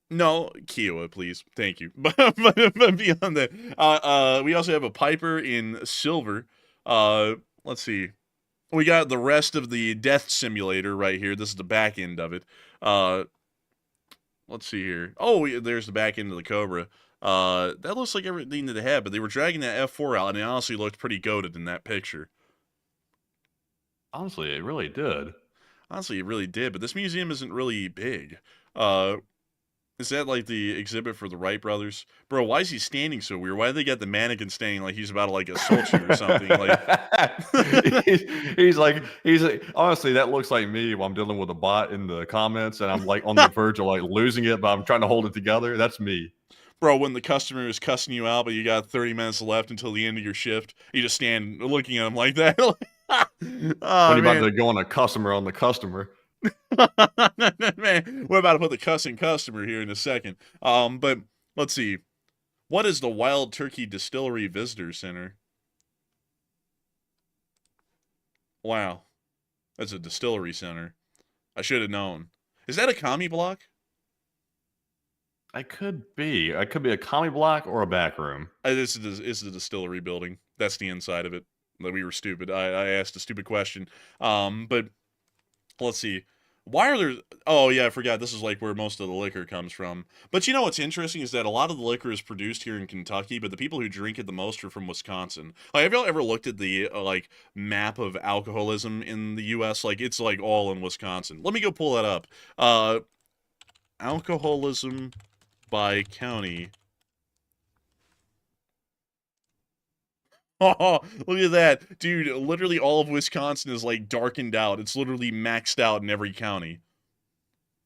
No, Kiowa, please. Thank you. But beyond that, we also have a Piper in silver. Let's see. We got the rest of the death simulator right here. This is the back end of it. Let's see here. Oh, there's the back end of the Cobra. That looks like everything that they had, but they were dragging that F4 out, and it honestly looked pretty goated in that picture. Honestly, it really did. Honestly, it really did, but this museum isn't really big. Is that like the exhibit for the Wright brothers? Bro, why is he standing so weird? Why did they get the mannequin standing like he's about to like assault you or something? Like he's honestly, that looks like me while I'm dealing with a bot in the comments and I'm like on the verge of like losing it, but I'm trying to hold it together. That's me. Bro, when the customer is cussing you out, but you got 30 minutes left until the end of your shift, you just stand looking at him like that. Oh, when you're about to go on a customer on the customer. Man, we're about to put the cussing customer here in a second. But let's see. What is the Wild Turkey Distillery Visitor Center? Wow. That's a distillery center. I should have known. Is that a commie block? It could be. It could be a commie block or a back room. This is the distillery building. That's the inside of it. We were stupid. I asked a stupid question. But let's see. Why are there... Oh, yeah, I forgot. This is like where most of the liquor comes from. But you know what's interesting is that a lot of the liquor is produced here in Kentucky, but the people who drink it the most are from Wisconsin. Like, have y'all ever looked at the, like, map of alcoholism in the U.S.? Like, it's, like, all in Wisconsin. Let me go pull that up. Alcoholism by county. Oh, look at that. Dude, literally all of Wisconsin is like darkened out. It's literally maxed out in every county.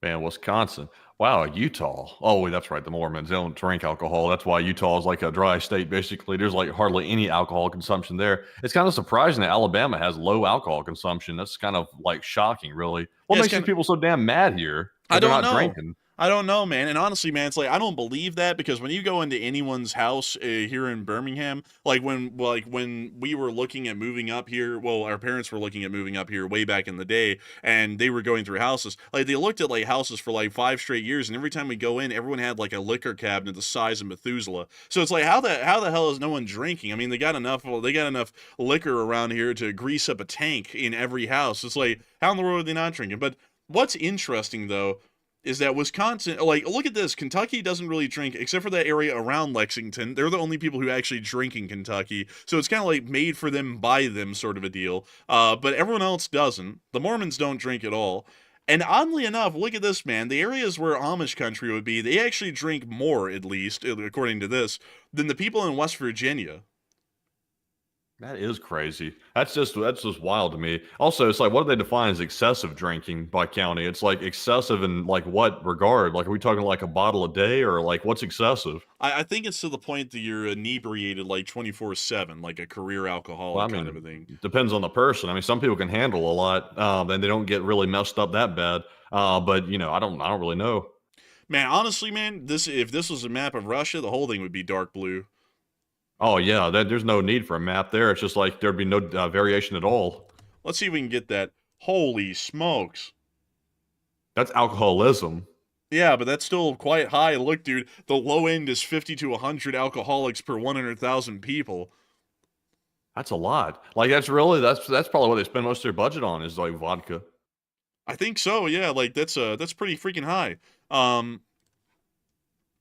Man, Wisconsin. Wow, Utah. Oh, wait, that's right. The Mormons, they don't drink alcohol. That's why Utah is like a dry state, basically. There's like hardly any alcohol consumption there. It's kind of surprising that Alabama has low alcohol consumption. That's kind of like shocking, really. What makes these people so damn mad here? I don't know. Drinking? I don't know, man. And honestly, man, it's like I don't believe that because when you go into anyone's house here in Birmingham, like when we were looking at moving up here, well, our parents were looking at moving up here way back in the day, and they were going through houses. Like they looked at like houses for like 5 straight years, and every time we go in, everyone had like a liquor cabinet the size of Methuselah. So it's like how the hell is no one drinking? I mean, they got enough liquor around here to grease up a tank in every house. It's like how in the world are they not drinking? But what's interesting though is that Wisconsin, like, look at this. Kentucky doesn't really drink, except for that area around Lexington. They're the only people who actually drink in Kentucky. So it's kind of like made for them, by them sort of a deal. But everyone else doesn't. The Mormons don't drink at all. And oddly enough, look at this, man. The areas where Amish country would be, they actually drink more, at least, according to this, than the people in West Virginia. That is crazy. That's just wild to me. Also, it's like, what do they define as excessive drinking by county? It's like excessive in like what regard? Like, are we talking like a bottle a day, or like what's excessive? I think it's to the point that you're inebriated like 24/7, like a career Well, I alcoholic kind of a mean, thing. depends on the person. I mean, some people can handle a lot, and they don't get really messed up that bad. But I don't really know. Man, honestly, man, this if this was a map of Russia, the whole thing would be dark blue. Oh yeah, there's no need for a map there. It's just like there'd be no variation at all. Let's see if we can get that. Holy smokes. That's alcoholism. Yeah, but that's still quite high. Look, dude, the low end is 50 to 100 alcoholics per 100,000 people. That's a lot. Like that's probably what they spend most of their budget on is like vodka. I think so, yeah, like that's pretty freaking high. Um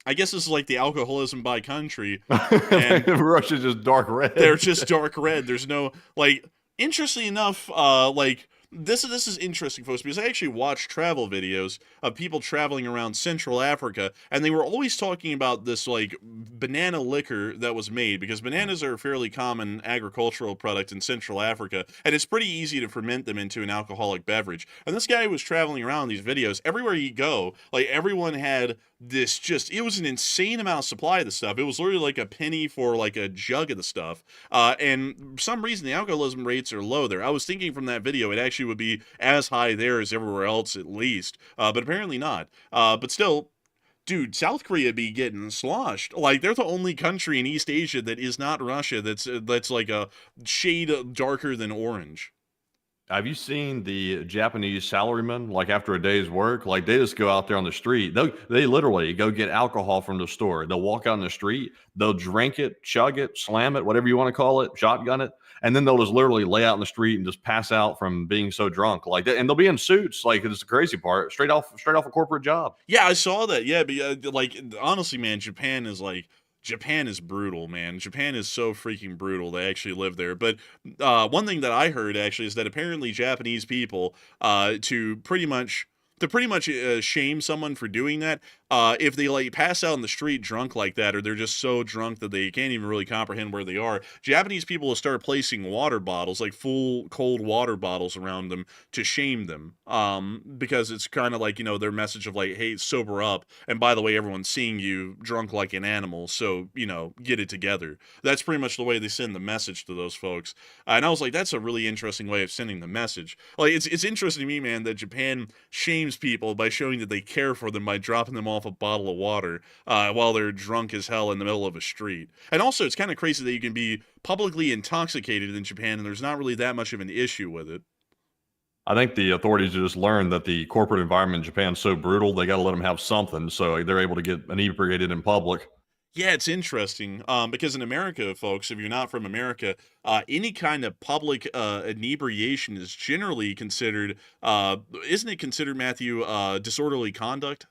I guess this is like the alcoholism by country, and Russia's just dark red. they're just dark red. There's no like. Interestingly enough, like this is interesting, folks, because I actually watched travel videos of people traveling around Central Africa, and they were always talking about this like banana liquor that was made because bananas are a fairly common agricultural product in Central Africa, and it's pretty easy to ferment them into an alcoholic beverage. And this guy was traveling around these videos everywhere you go, like everyone had this just it was an insane amount of supply of the stuff. It was literally like a penny for like a jug of the stuff. And for some reason the alcoholism rates are low there. I was thinking from that video it actually would be as high there as everywhere else at least. But apparently not. But still, dude, South Korea be getting sloshed. Like they're the only country in East Asia that is not Russia that's like a shade darker than orange. Have you seen the Japanese salarymen, like after a day's work? Like they just go out there on the street. They literally go get alcohol from the store. They'll walk out in the street, they'll drink it, chug it, slam it, whatever you want to call it, shotgun it, and then they'll just literally lay out in the street and just pass out from being so drunk. Like that, and they'll be in suits. Like it's the crazy part, straight off a corporate job. Yeah, I saw that. Yeah, but like honestly, man, Japan is brutal, man. Japan is so freaking brutal. They actually live there. But one thing that I heard actually is that apparently Japanese people, to pretty much shame someone for doing that, if they like pass out in the street drunk like that, or they're just so drunk that they can't even really comprehend where they are, Japanese people will start placing water bottles, like full cold water bottles around them to shame them. Because it's kind of like, their message of like, hey, sober up. And by the way, everyone's seeing you drunk like an animal. So, get it together. That's pretty much the way they send the message to those folks. And I was like, that's a really interesting way of sending the message. Like, it's interesting to me, man, that Japan shames people by showing that they care for them by dropping them off a bottle of water while they're drunk as hell in the middle of a street. And also, it's kind of crazy that you can be publicly intoxicated in Japan and there's not really that much of an issue with it. I think the authorities just learned that the corporate environment in Japan is so brutal, they got to let them have something, so they're able to get inebriated in public. Yeah, it's interesting because in America, folks, if you're not from America, any kind of public inebriation is generally considered, isn't it considered, Matthew, disorderly conduct?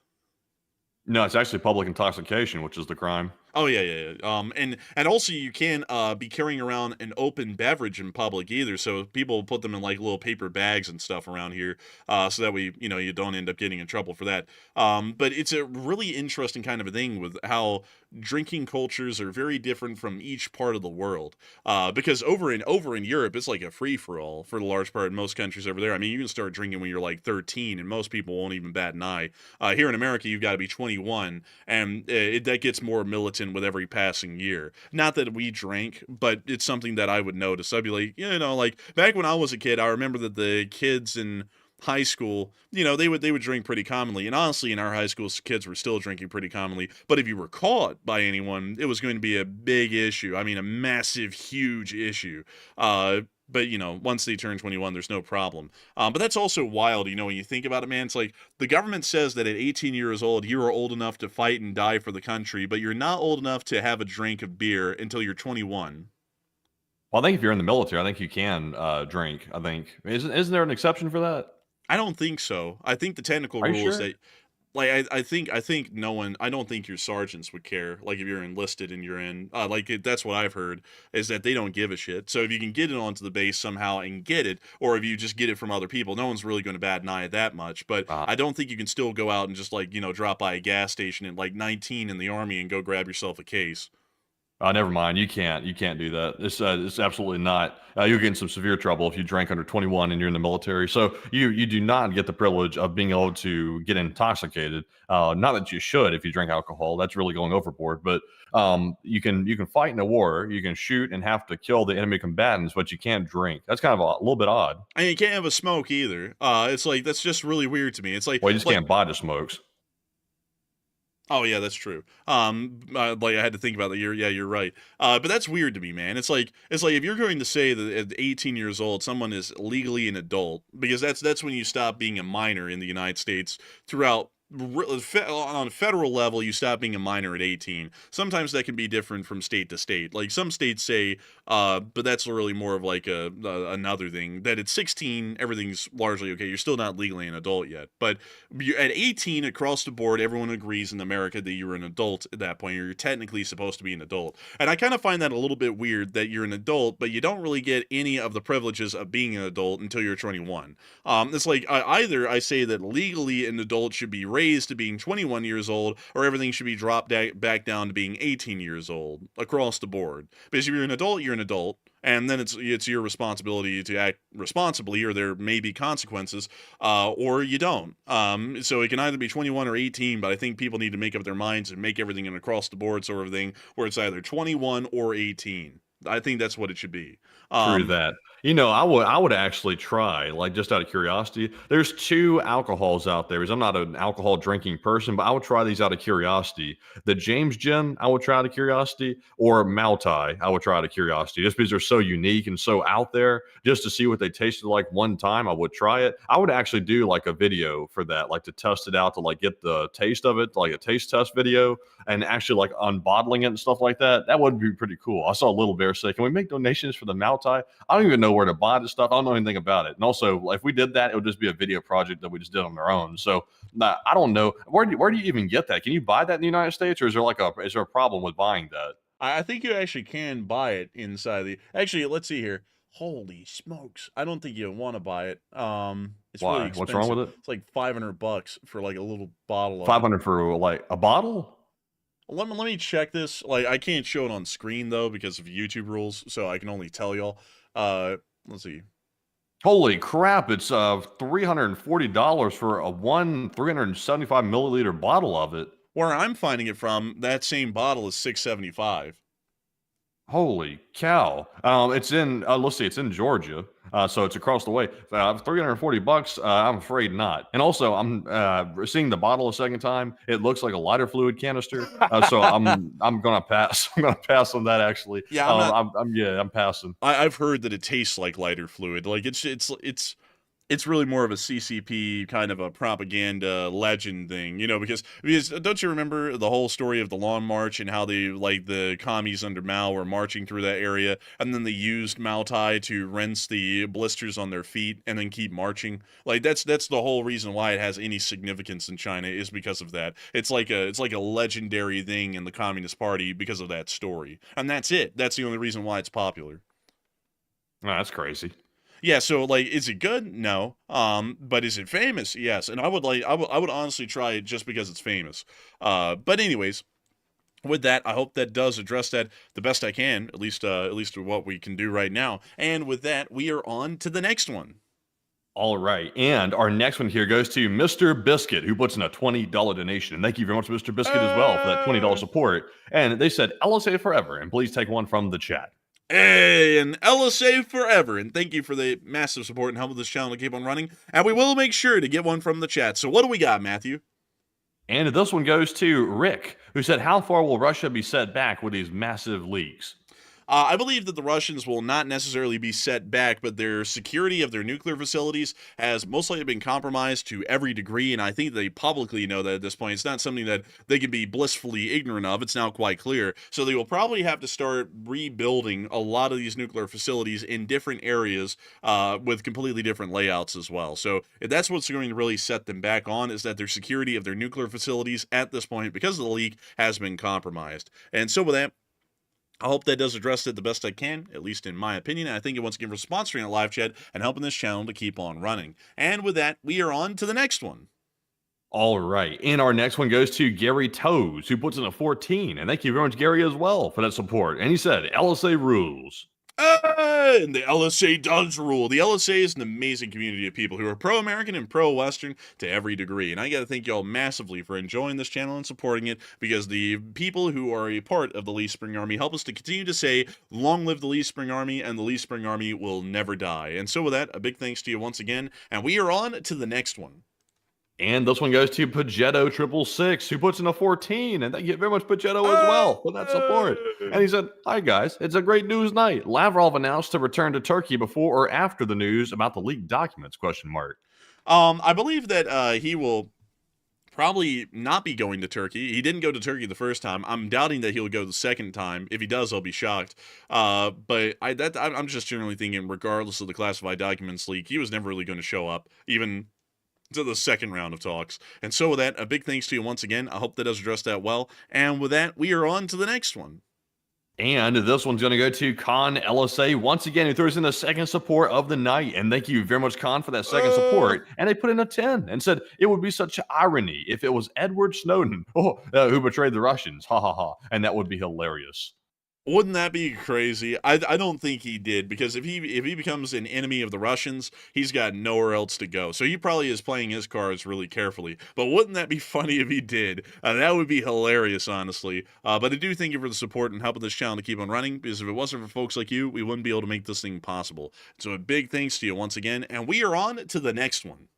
No, it's actually public intoxication, which is the crime. Oh yeah, yeah, yeah. And also you can't be carrying around an open beverage in public either. So people put them in like little paper bags and stuff around here, so that you don't end up getting in trouble for that. But it's a really interesting kind of a thing with how drinking cultures are very different from each part of the world. Because over in Europe, it's like a free for all for the large part in most countries over there. I mean, you can start drinking when you're like 13, and most people won't even bat an eye. Here in America, you've got to be 21, and that gets more militant with every passing year. Not that we drank, but it's something that I would notice. I'd be like, like back when I was a kid, I remember that the kids in high school, they would drink pretty commonly. And honestly, in our high school, kids were still drinking pretty commonly. But if you were caught by anyone, it was going to be a big issue. I mean, a massive, huge issue. But, once they turn 21, there's no problem. But that's also wild, when you think about it, man. It's like the government says that at 18 years old, you are old enough to fight and die for the country, but you're not old enough to have a drink of beer until you're 21. Well, I think if you're in the military, I think you can drink. I think isn't there an exception for that? I don't think so. I think the technical Are you rule is sure? that, like, I think no one. I don't think your sergeants would care. Like, if you're enlisted and you're in, that's what I've heard is that they don't give a shit. So if you can get it onto the base somehow and get it, or if you just get it from other people, no one's really going to bat an eye at that much. But Uh, I don't think you can still go out and just like drop by a gas station at like 19 in the army and go grab yourself a case. Never mind. You can't. You can't do that. It's absolutely not. You'll get in some severe trouble if you drank under 21 and you're in the military. So you do not get the privilege of being able to get intoxicated. Not that you should if you drink alcohol. That's really going overboard. But you can fight in a war. You can shoot and have to kill the enemy combatants, but you can't drink. That's kind of a little bit odd. And you can't have a smoke either. It's like that's just really weird to me. It's like Well, you just can't buy the smokes. oh yeah, that's true. Like I had to think about that. You're right. But that's weird to me, man. It's like if you're going to say that at 18 years old someone is legally an adult, because that's when you stop being a minor in the United States. Throughout on a federal level, you stop being a minor at 18. Sometimes that can be different from state to state. Like some states say, but that's really more of like another thing, that at 16 everything's largely okay. You're still not legally an adult yet, but you're at 18 across the board. Everyone agrees in America that you're an adult at that point. You're technically supposed to be an adult, and I kind of find that a little bit weird that you're an adult, but you don't really get any of the privileges of being an adult until you're 21. It's like either I say that legally an adult should be raised to being 21 years old, or everything should be dropped back down to being 18 years old across the board. Because if you're an adult, you're an adult, and then it's your responsibility to act responsibly, or there may be consequences, or you don't. So it can either be 21 or 18, but I think people need to make up their minds and make everything an across the board sort of thing, where it's either 21 or 18. I think that's what it should be. True that. I would actually try, like, just out of curiosity. There's two alcohols out there, because I'm not an alcohol drinking person, but I would try these out of curiosity. The James Gin, I would try out of curiosity, or Maltai, I would try out of curiosity, just because they're so unique and so out there. Just to see what they tasted like one time, I would try it. I would actually do like a video for that, like to test it out, to like get the taste of it, like a taste test video, and actually like unbottling it and stuff like that. That would be pretty cool. I saw Little Bear say, "Can we make donations for the Maltai?" I don't even know where to buy this stuff. I don't know anything about it. And also, if we did that, it would just be a video project that we just did on our own. So I don't know. Where do you even get that? Can you buy that in the United States, or is there a problem with buying that? I think you actually can buy it inside the. Actually, let's see here. Holy smokes! I don't think you want to buy it. It's really Why? expensive. What's wrong with it? It's like $500 for like a little bottle of it. 500 for like a bottle? Let me check this. Like I can't show it on screen though because of YouTube rules, so I can only tell y'all. Let's see. Holy crap! It's $340 for a 375 milliliter bottle of it. Where I'm finding it from, that same bottle is $675. Holy cow! It's in let's see, it's in Georgia, so it's across the way. $340. I'm afraid not. And also, I'm seeing the bottle a second time. It looks like a lighter fluid canister. So I'm gonna pass. I'm gonna pass on that actually. Yeah, I'm passing. I've heard that it tastes like lighter fluid. Like it's really more of a CCP kind of a propaganda legend thing, because don't you remember the whole story of the Long March and how the commies under Mao were marching through that area, and then they used Maltai to rinse the blisters on their feet and then keep marching? Like that's the whole reason why it has any significance in China, is because of that. It's like a legendary thing in the Communist Party because of that story, and that's it. That's the only reason why it's popular. Oh, that's crazy. Yeah, so like, is it good? No. But is it famous? Yes. And I would honestly try it just because it's famous. But anyways, with that, I hope that does address that the best I can, at least what we can do right now. And with that, we are on to the next one. All right, and our next one here goes to Mr. Biscuit, who puts in a $20 donation. And thank you very much, Mr. Biscuit, as well, for that $20 support. And they said, LSA forever, and please take one from the chat. Hey, and LSA forever, and thank you for the massive support and help this channel to keep on running, and we will make sure to get one from the chat. So what do we got, Matthew? And this one goes to Rick, who said, how far will Russia be set back with these massive leaks? I believe that the Russians will not necessarily be set back, but their security of their nuclear facilities has most likely been compromised to every degree, and I think they publicly know that at this point. It's not something that they can be blissfully ignorant of. It's now quite clear. So they will probably have to start rebuilding a lot of these nuclear facilities in different areas with completely different layouts as well. So if that's what's going to really set them back on, is that their security of their nuclear facilities at this point, because of the leak, has been compromised. And so with that, I hope that does address it the best I can, at least in my opinion. And I think it once again for sponsoring a live chat and helping this channel to keep on running. And with that, we are on to the next one. All right. And our next one goes to Gary Toes, who puts in a 14. And thank you very much, Gary, as well, for that support. And he said, LSA rules. And the LSA does rule. The LSA is an amazing community of people who are pro-American and pro-Western to every degree. And I got to thank y'all massively for enjoying this channel and supporting it, because the people who are a part of the Lee Spring Army help us to continue to say, long live the Lee Spring Army, and the Lee Spring Army will never die. And so with that, a big thanks to you once again, and we are on to the next one. And this one goes to Pagetto 666, who puts in a 14. And thank you very much, Pagetto, as well, for that support. And he said, hi, guys. It's a great news night. Lavrov announced to return to Turkey before or after the news about the leaked documents, ? I believe that he will probably not be going to Turkey. He didn't go to Turkey the first time. I'm doubting that he'll go the second time. If he does, I'll be shocked. But I'm just generally thinking, regardless of the classified documents leak, he was never really going to show up, even to the second round of talks. And so with that, a big thanks to you once again. I hope that does address that well. And with that, we are on to the next one. And this one's going to go to Con LSA once again, who throws in the second support of the night. And thank you very much, Con, for that second support. And they put in a 10 and said it would be such irony if it was Edward Snowden who betrayed the Russians. Ha ha ha. And that would be hilarious. Wouldn't that be crazy? I don't think he did, because if he becomes an enemy of the Russians, he's got nowhere else to go. So he probably is playing his cards really carefully. But wouldn't that be funny if he did? That would be hilarious, honestly. But I do thank you for the support and helping this channel to keep on running, because if it wasn't for folks like you, we wouldn't be able to make this thing possible. So a big thanks to you once again, and we are on to the next one.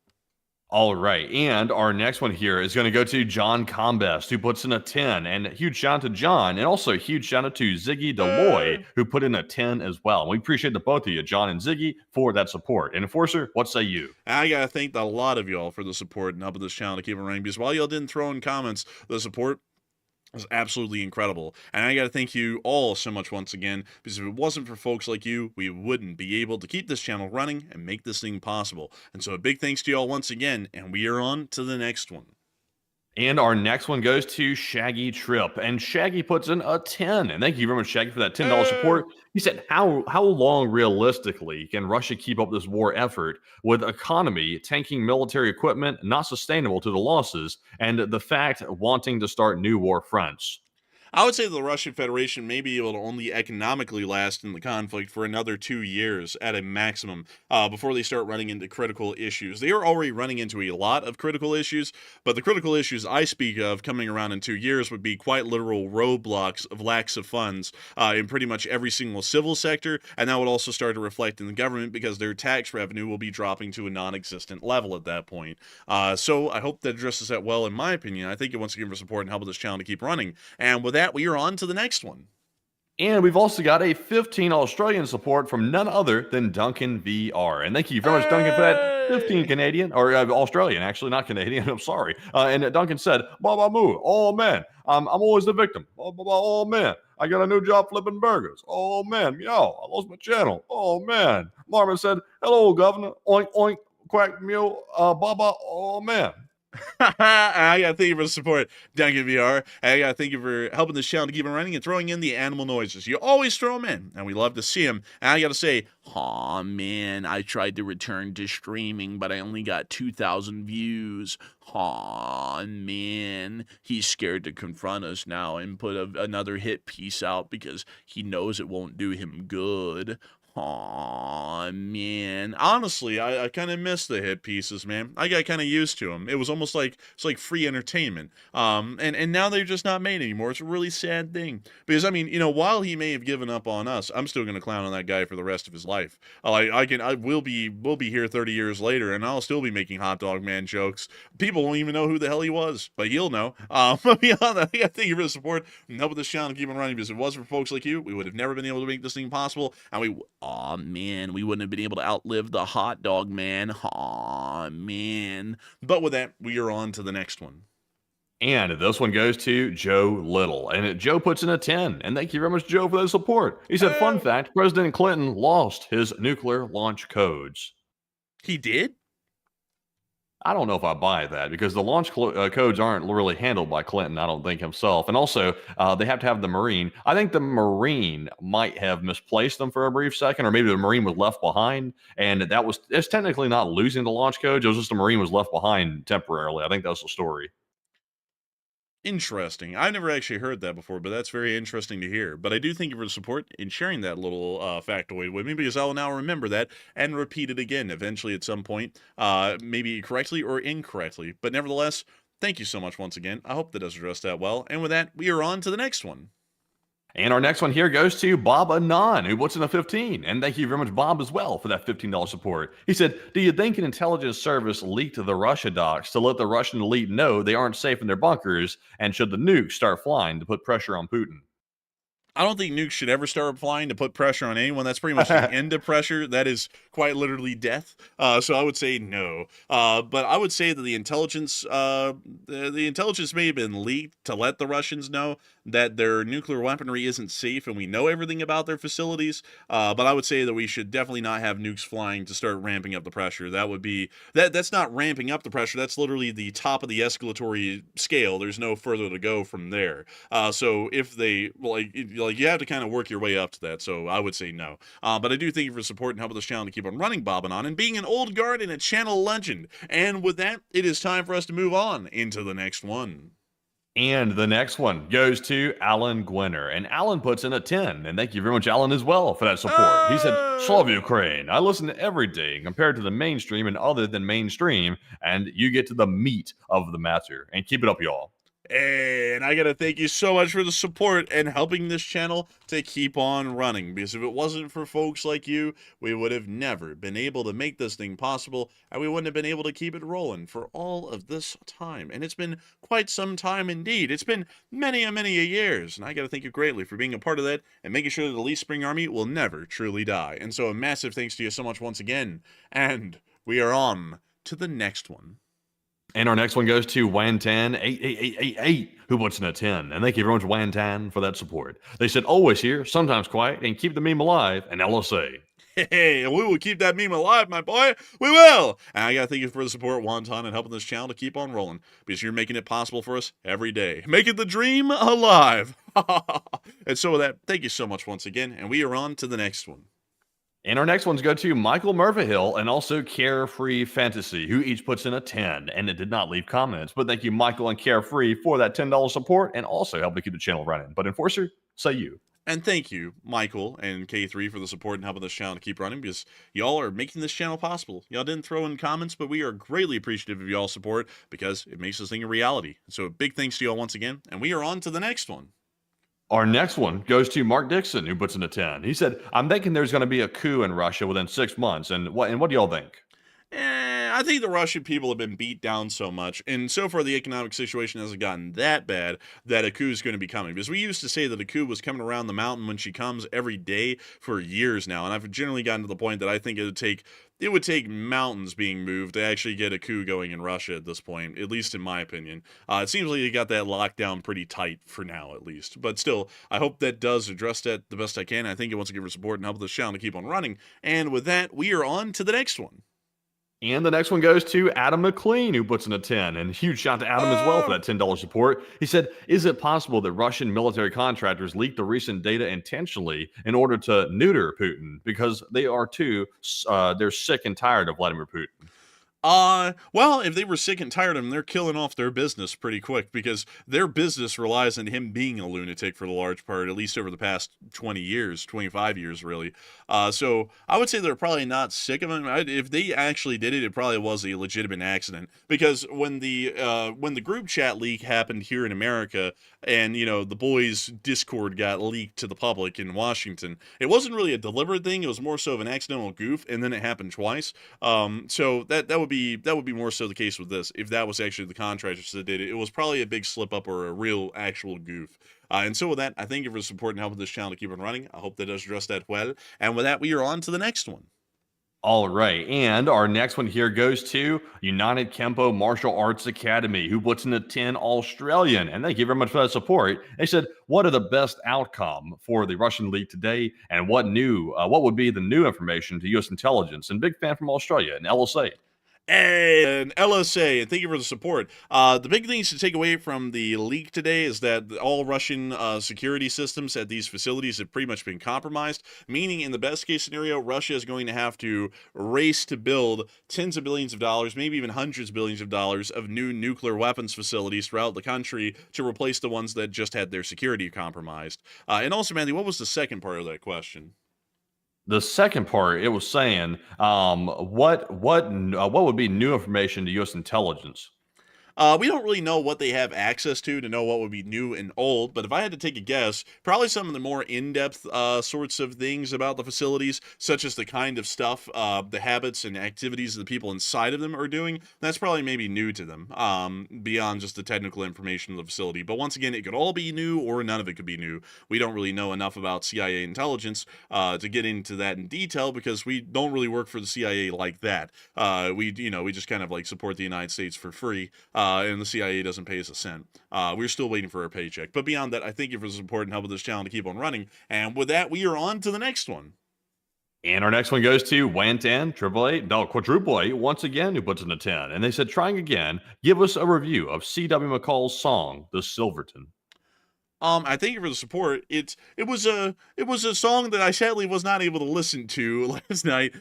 All right, and our next one here is going to go to John Combest, who puts in a 10, and a huge shout out to John, and also a huge shout out to Ziggy Deloy, who put in a 10 as well. And we appreciate the both of you, John and Ziggy, for that support. And Enforcer, what say you? I gotta thank a lot of y'all for the support and helping this channel to keep it running, because while y'all didn't throw in comments, the support was absolutely incredible. And I got to thank you all so much once again, because if it wasn't for folks like you, we wouldn't be able to keep this channel running and make this thing possible. And so a big thanks to you all once again, and we are on to the next one. And our next one goes to Shaggy Trip, and Shaggy puts in a 10. And thank you very much, Shaggy, for that $10 support. He said, how long realistically can Russia keep up this war effort with economy tanking military equipment, not sustainable to the losses, and the fact wanting to start new war fronts? I would say the Russian Federation may be able to only economically last in the conflict for another 2 years at a maximum before they start running into critical issues. They are already running into a lot of critical issues, but the critical issues I speak of coming around in 2 years would be quite literal roadblocks of lacks of funds in pretty much every single civil sector, and that would also start to reflect in the government, because their tax revenue will be dropping to a non-existent level at that point. So I hope that addresses that well, in my opinion. I thank you once again for support and helping this channel to keep running. And with that, we are on to the next one. And we've also got a 15 Australian support from none other than Duncan VR. And thank you very much, Duncan, for that 15 Canadian, or Australian, actually, not Canadian. I'm sorry. And Duncan said, Baba Moo, oh man, I'm always the victim. Oh man, I got a new job flipping burgers. Oh man, meow, I lost my channel. Oh man. Marvin said, hello, governor. Oink, oink, quack, meow, Baba, oh man. I gotta thank you for the support, Duncan VR. I gotta thank you for helping this channel to keep it running and throwing in the animal noises. You always throw them in, and we love to see them. And I gotta say, aw man, I tried to return to streaming, but I only got 2,000 views. Aw man, he's scared to confront us now and put another hit piece out because he knows it won't do him good. Aw, man. Honestly, I kind of miss the hit pieces, man. I got kind of used to them. It was almost like it's like free entertainment. And now they're just not made anymore. It's a really sad thing. Because I mean, you know, while he may have given up on us, I'm still gonna clown on that guy for the rest of his life. We'll be here 30 years later, and I'll still be making hot dog man jokes. People won't even know who the hell he was, but he'll know. But beyond that, I thank you for the support and helping this channel keep on running. Because if it wasn't for folks like you, we would have never been able to make this thing possible, and aw, man, we wouldn't have been able to outlive the hot dog man. Aw, man. But with that, we are on to the next one. And this one goes to Joe Little. And Joe puts in a 10. And thank you very much, Joe, for that support. He said, fun fact, President Clinton lost his nuclear launch codes. He did? I don't know if I buy that because the launch codes aren't really handled by Clinton, I don't think himself. And also, they have to have the Marine. I think the Marine might have misplaced them for a brief second, or maybe the Marine was left behind. And it's technically not losing the launch codes. It was just the Marine was left behind temporarily. I think that's the story. Interesting. I've never actually heard that before, but that's very interesting to hear. But I do thank you for the support in sharing that little factoid with me, because I will now remember that and repeat it again eventually at some point, maybe correctly or incorrectly. But nevertheless, thank you so much once again. I hope that does address that well. And with that, we are on to the next one. And our next one here goes to Bob Anon, who puts in a 15. And thank you very much, Bob, as well, for that $15 support. He said, do you think an intelligence service leaked the Russia docs to let the Russian elite know they aren't safe in their bunkers? And should the nukes start flying to put pressure on Putin? I don't think nukes should ever start flying to put pressure on anyone. That's pretty much the end of pressure. That is quite literally death. So I would say no. But I would say that the intelligence may have been leaked to let the Russians know that their nuclear weaponry isn't safe, and we know everything about their facilities. But I would say that we should definitely not have nukes flying to start ramping up the pressure. That would be that's not ramping up the pressure. That's literally the top of the escalatory scale. There's no further to go from there. So if they you have to kind of work your way up to that. So I would say no. But I do thank you for support and helping this channel to keep on running, Bob and on, and being an old guard and a channel legend. And with that, it is time for us to move on into the next one. And the next one goes to Alan Gwinner. And Alan puts in a 10. And thank you very much, Alan, as well, for that support. He said, Slav Ukraine. I listen to every day compared to the mainstream and other than mainstream. And you get to the meat of the matter. And keep it up, y'all. And I gotta thank you so much for the support and helping this channel to keep on running, because if it wasn't for folks like you, we would have never been able to make this thing possible, and we wouldn't have been able to keep it rolling for all of this time. And it's been quite some time indeed. It's been many a years, and I gotta thank you greatly for being a part of that and making sure that the Lee Spring Army will never truly die. And so a massive thanks to you so much once again, and we are on to the next one. And our next one goes to Wantan88888, who puts in a 10. And thank you very much, Wantan, for that support. They said, always here, sometimes quiet, and keep the meme alive, and LSA. Hey, we will keep that meme alive, my boy. We will. And I got to thank you for the support, Wantan, and helping this channel to keep on rolling, because you're making it possible for us every day. Making the dream alive. And so with that, thank you so much once again, and we are on to the next one. And our next ones go to Michael Mervahill and also Carefree Fantasy, who each puts in a 10, and it did not leave comments. But thank you, Michael and Carefree, for that $10 support and also helping keep the channel running. But Enforcer, say you. And thank you, Michael and K3, for the support and helping this channel to keep running, because y'all are making this channel possible. Y'all didn't throw in comments, but we are greatly appreciative of y'all's support, because it makes this thing a reality. So big thanks to y'all once again, and we are on to the next one. Our next one goes to Mark Dixon, who puts in a 10. He said, I'm thinking there's going to be a coup in Russia within 6 months. And what do y'all think? I think the Russian people have been beat down so much, and so far the economic situation hasn't gotten that bad that a coup is going to be coming. Because we used to say that a coup was coming around the mountain when she comes every day for years now, and I've generally gotten to the point that I think it would take mountains being moved to actually get a coup going in Russia at this point, at least in my opinion. It seems like you got that locked down pretty tight for now, at least. But still, I hope that does address that the best I can. I think it wants to give her support and help this channel to keep on running. And with that, we are on to the next one. And the next one goes to Adam McLean, who puts in a 10. And huge shout to Adam as well for that $10 support. He said, is it possible that Russian military contractors leaked the recent data intentionally in order to neuter Putin? Because they are they're sick and tired of Vladimir Putin. Well, if they were sick and tired of him, they're killing off their business pretty quick, because their business relies on him being a lunatic for the large part, at least over the past 20 years, 25 years, really. So I would say they're probably not sick of him. If they actually did it, it probably was a legitimate accident, because when the group chat leak happened here in America, and, you know, the boys' Discord got leaked to the public in Washington, it wasn't really a deliberate thing. It was more so of an accidental goof, and then it happened twice. So that would be more so the case with this. If that was actually the contractors that did it, it was probably a big slip up or a real actual goof. And so with that, I thank you for the support and helping this channel to keep on running. I hope that does address that well. And with that, we are on to the next one. All right, and our next one here goes to United Kempo Martial Arts Academy, who puts in a 10 Australian, and thank you very much for that support. They said, what are the best outcome for the Russian league today, and what would be the new information to U.S. intelligence? And big fan from Australia, and LSA. And LSA, and thank you for the support. The big things to take away from the leak today is that all Russian security systems at these facilities have pretty much been compromised, meaning in the best case scenario, Russia is going to have to race to build tens of billions of dollars, maybe even hundreds of billions of dollars of new nuclear weapons facilities throughout the country to replace the ones that just had their security compromised. And also, Mandy, what was the second part of that question? The second part, it was saying, what would be new information to U.S. intelligence? We don't really know what they have access to know what would be new and old, but if I had to take a guess, probably some of the more in-depth sorts of things about the facilities, such as the kind of stuff, the habits and activities the people inside of them are doing, that's probably maybe new to them, beyond just the technical information of the facility. But once again, it could all be new or none of it could be new. We don't really know enough about CIA intelligence to get into that in detail because we don't really work for the CIA like that. We just kind of like support the United States for free. And the CIA doesn't pay us a cent. We're still waiting for our paycheck. But beyond that, I thank you for the support and helping this channel to keep on running. And with that, we are on to the next one. And our next one goes to Wantan, 888, no, quadruple eight, once again, who puts in a 10. And they said, trying again, give us a review of C.W. McCall's song, The Silverton. I thank you for the support. It was a song that I sadly was not able to listen to last night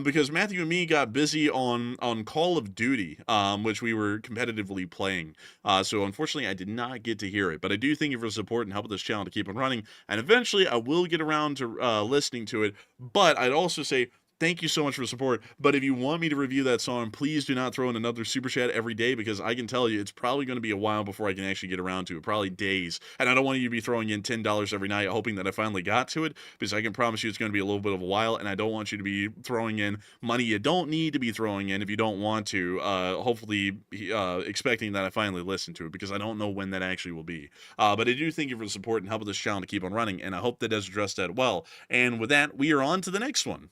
because Matthew and me got busy on Call of Duty, which we were competitively playing. So unfortunately, I did not get to hear it. But I do thank you for the support and helping this channel to keep on running. And eventually, I will get around to listening to it. But I'd also say, thank you so much for the support, but if you want me to review that song, please do not throw in another super chat every day because I can tell you it's probably going to be a while before I can actually get around to it, probably days. And I don't want you to be throwing in $10 every night hoping that I finally got to it because I can promise you it's going to be a little bit of a while, and I don't want you to be throwing in money you don't need to be throwing in if you don't want to, hopefully expecting that I finally listen to it because I don't know when that actually will be. But I do thank you for the support and helping this channel to keep on running, and I hope that does address that well. And with that, we are on to the next one.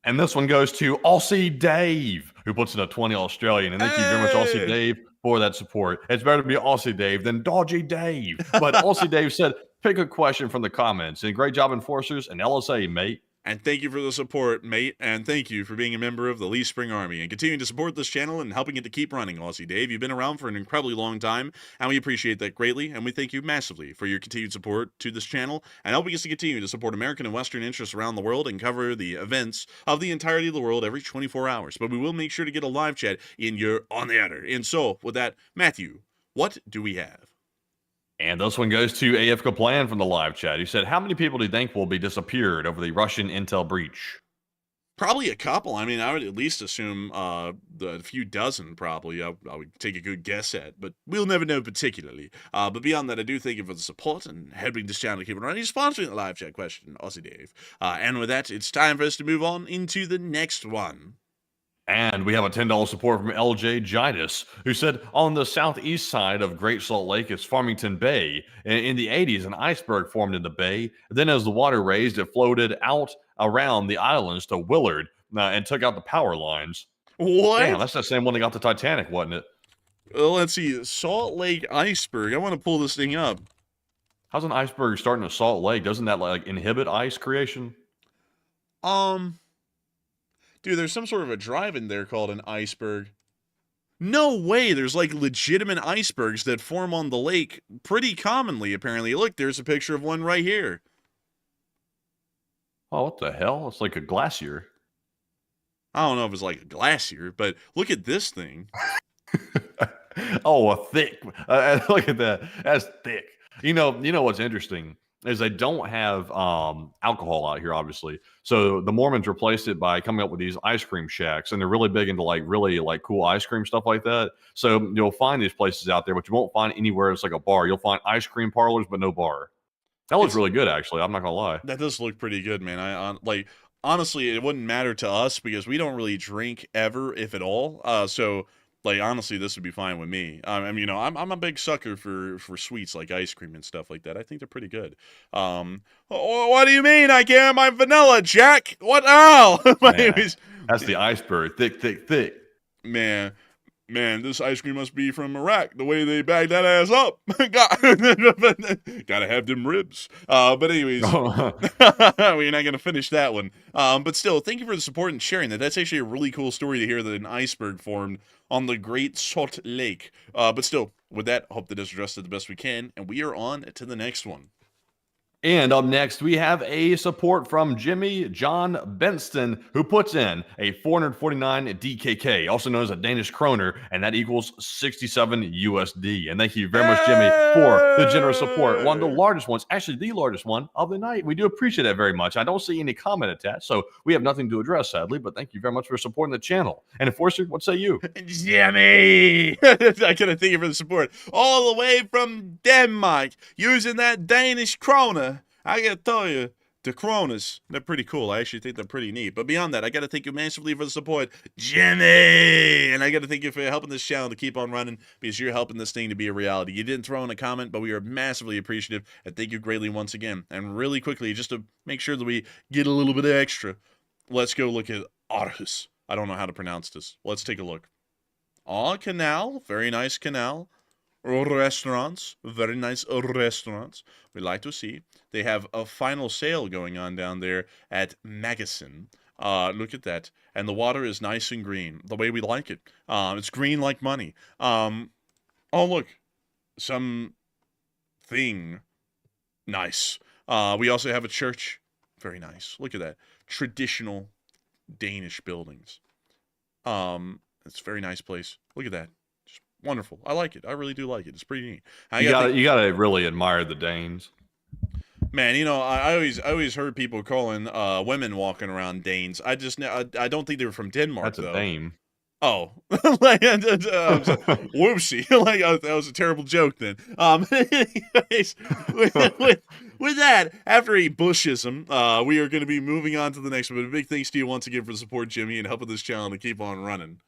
And this one goes to Aussie Dave, who puts in a 20 Australian. And thank you very much, Aussie Dave, for that support. It's better to be Aussie Dave than Dodgy Dave. But Aussie Dave said, pick a question from the comments. And great job, Enforcers and LSA, mate. And thank you for the support, mate. And thank you for being a member of the Lee Spring Army and continuing to support this channel and helping it to keep running, Aussie Dave. You've been around for an incredibly long time, and we appreciate that greatly. And we thank you massively for your continued support to this channel and helping us to continue to support American and Western interests around the world and cover the events of the entirety of the world every 24 hours. But we will make sure to get a live chat in your on the other. And so, with that, Matthew, what do we have? And this one goes to AF Kaplan from the live chat. He said, how many people do you think will be disappeared over the Russian intel breach? Probably a couple. I mean, I would at least assume a few dozen, probably. I would take a good guess at, but we'll never know particularly. But beyond that, I do thank you for the support and helping this channel to keep it running, sponsoring the live chat question, Aussie Dave. And with that, it's time for us to move on into the next one. And we have a $10 support from LJ Gitis, who said, on the southeast side of Great Salt Lake is Farmington Bay. In the 80s, an iceberg formed in the bay. Then as the water raised, it floated out around the islands to Willard and took out the power lines. What? Damn, that's the same one that got the Titanic, wasn't it? Well, let's see. Salt Lake iceberg. I want to pull this thing up. How's an iceberg starting at Salt Lake? Doesn't that like inhibit ice creation? Dude, there's some sort of a drive in there called an iceberg. No way, there's like legitimate icebergs that form on the lake pretty commonly, apparently. Look, there's a picture of one right here. Oh, what the hell? It's like a glacier. I don't know if it's like a glacier, but look at this thing. Oh, a thick. Look at that. That's thick. You know what's interesting is they don't have alcohol out here, obviously. So the Mormons replaced it by coming up with these ice cream shacks, and they're really big into like really like cool ice cream stuff like that. So you'll find these places out there, but you won't find anywhere it's like a bar. You'll find ice cream parlors, but no bar. That looks really good, actually. I'm not gonna lie. That does look pretty good, man. I like honestly, it wouldn't matter to us because we don't really drink ever, if at all. So. Like, honestly, this would be fine with me. I mean, I'm a big sucker for sweets like ice cream and stuff like that. I think they're pretty good. What do you mean I can't have my vanilla, Jack? What? Oh! That's the iceberg. Thick, thick, thick. Man. man, this ice cream must be from Iraq. The way they bag that ass up, gotta have them ribs. But anyways, we're not gonna finish that one. But still, thank you for the support and sharing that. That's actually a really cool story to hear that an iceberg formed on the Great Salt Lake. But still, with that, hope that is addressed the best we can, and we are on to the next one. And up next, we have a support from Jimmy John Benston, who puts in a 449 DKK, also known as a Danish kroner, and that equals 67 USD. And thank you very much, Jimmy, for the generous support. One of the largest ones, actually the largest one of the night. We do appreciate that very much. I don't see any comment attached, so we have nothing to address, sadly, but thank you very much for supporting the channel. And Enforcer, what say you? Jimmy! I gotta thank you for the support. All the way from Denmark, using that Danish kroner. I gotta tell you, the kronas, they're pretty cool. I actually think they're pretty neat. But beyond that, I gotta thank you massively for the support, Jimmy! And I gotta thank you for helping this channel to keep on running, because you're helping this thing to be a reality. You didn't throw in a comment, but we are massively appreciative, and thank you greatly once again. And really quickly, just to make sure that we get a little bit extra, let's go look at Urals. I don't know how to pronounce this. Let's take a look. Canal, very nice canal. Restaurants, very nice restaurants. We like to see. They have a final sale going on down there at Magasin. Look at that. And the water is nice and green, the way we like it. It's green like money. Oh, look. Some thing. Nice. We also have a church. Very nice. Look at that. Traditional Danish buildings. It's a very nice place. Look at that. Just wonderful. I like it. I really do like it. It's pretty neat. You gotta really admire the Danes. Man, you know, I always heard people calling women walking around Danes. I don't think they were from Denmark. That's though. a Dane. Oh, like, whoopsie! Like that was a terrible joke. Then, anyways, with that, after a Bushism, we are going to be moving on to the next one. But a big thanks to you once again for the support, Jimmy, and helping this channel to keep on running.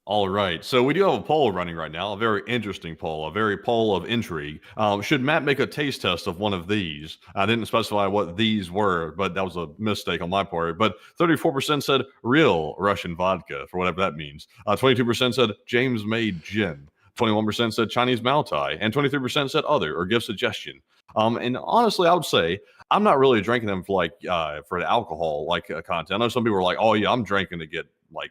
All right, so we do have a poll running right now, a very interesting poll, a very poll of intrigue. Should Matt make a taste test of one of these? I didn't specify what these were, but that was a mistake on my part. But 34% said real Russian vodka, for whatever that means. 22% said James-made gin. 21% said Chinese Maltai, and 23% said other or gift suggestion. And honestly, I would say I'm not really drinking them for for the alcohol content. I know some people are like, oh yeah, I'm drinking to get like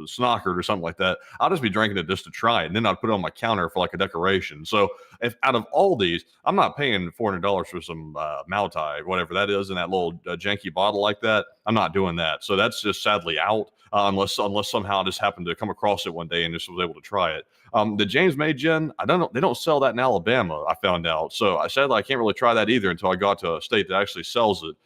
snockered or something like that. I'll just be drinking it just to try it, and then I'll put it on my counter for like a decoration. So if out of all these, I'm not paying $400 for some Maltai, whatever that is, in that little janky bottle like that. I'm not doing that. So that's just sadly out, unless somehow I just happened to come across it one day and just was able to try it. The James May gin, I don't know, they don't sell that in Alabama, I found out. So I said I can't really try that either until I got to a state that actually sells it.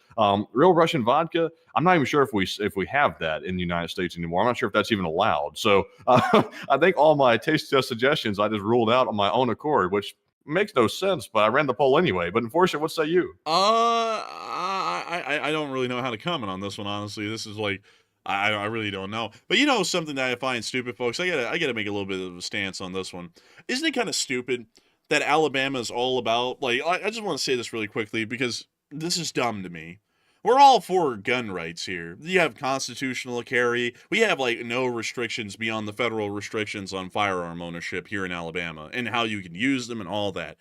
Real Russian vodka, I'm not even sure if we have that in the United States anymore. I'm not sure if that's even allowed. So I think all my taste test suggestions I just ruled out on my own accord, which makes no sense, but I ran the poll anyway. But unfortunately, what say you? I don't really know how to comment on this one, honestly. This is like, I really don't know. But you know something that I find stupid, folks? I gotta make a little bit of a stance on this one. Isn't it kind of stupid that Alabama is all about, like, I just want to say this really quickly because this is dumb to me. We're all for gun rights here. You have constitutional carry. We have, like, no restrictions beyond the federal restrictions on firearm ownership here in Alabama and how you can use them and all that.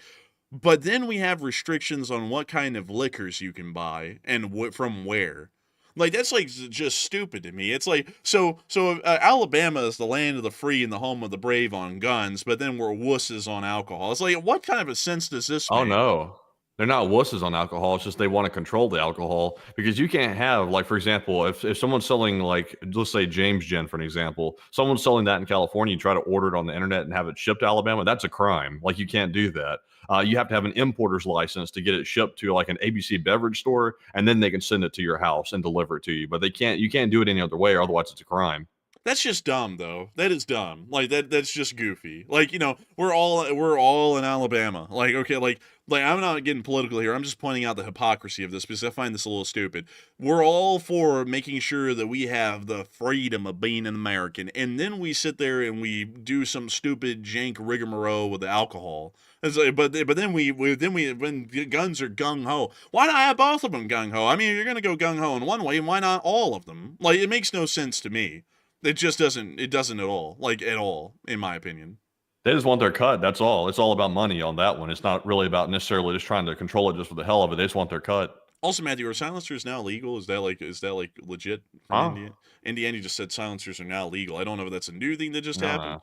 But then we have restrictions on what kind of liquors you can buy and from where. Like, that's, like, just stupid to me. It's like, so Alabama is the land of the free and the home of the brave on guns, but then we're wusses on alcohol. It's like, what kind of a sense does this make? Oh, no. They're not wusses on alcohol. It's just they want to control the alcohol, because you can't have, like, for example, if someone's selling, like, let's say James Gin, for an example, someone's selling that in California, you try to order it on the internet and have it shipped to Alabama, that's a crime. Like, you can't do that. You have to have an importer's license to get it shipped to, like, an ABC beverage store, and then they can send it to your house and deliver it to you. But you can't do it any other way, or otherwise it's a crime. That's just dumb, though. That is dumb. Like, that's just goofy. Like, you know, we're all in Alabama. Like, okay, like I'm not getting political here. I'm just pointing out the hypocrisy of this because I find this a little stupid. We're all for making sure that we have the freedom of being an American, and then we sit there and we do some stupid jank rigmarole with the alcohol. It's like, but then when guns are gung ho, why not have both of them gung ho? I mean, if you're gonna go gung ho in one way, why not all of them? Like, it makes no sense to me. It just doesn't. It doesn't at all. Like at all, in my opinion. They just want their cut. That's all. It's all about money on that one. It's not really about necessarily just trying to control it just for the hell of it. They just want their cut. Also, Matthew, are silencers now legal? Is that like legit from Huh? India? Indiana just said silencers are now legal. I don't know if that's a new thing that just No, happened.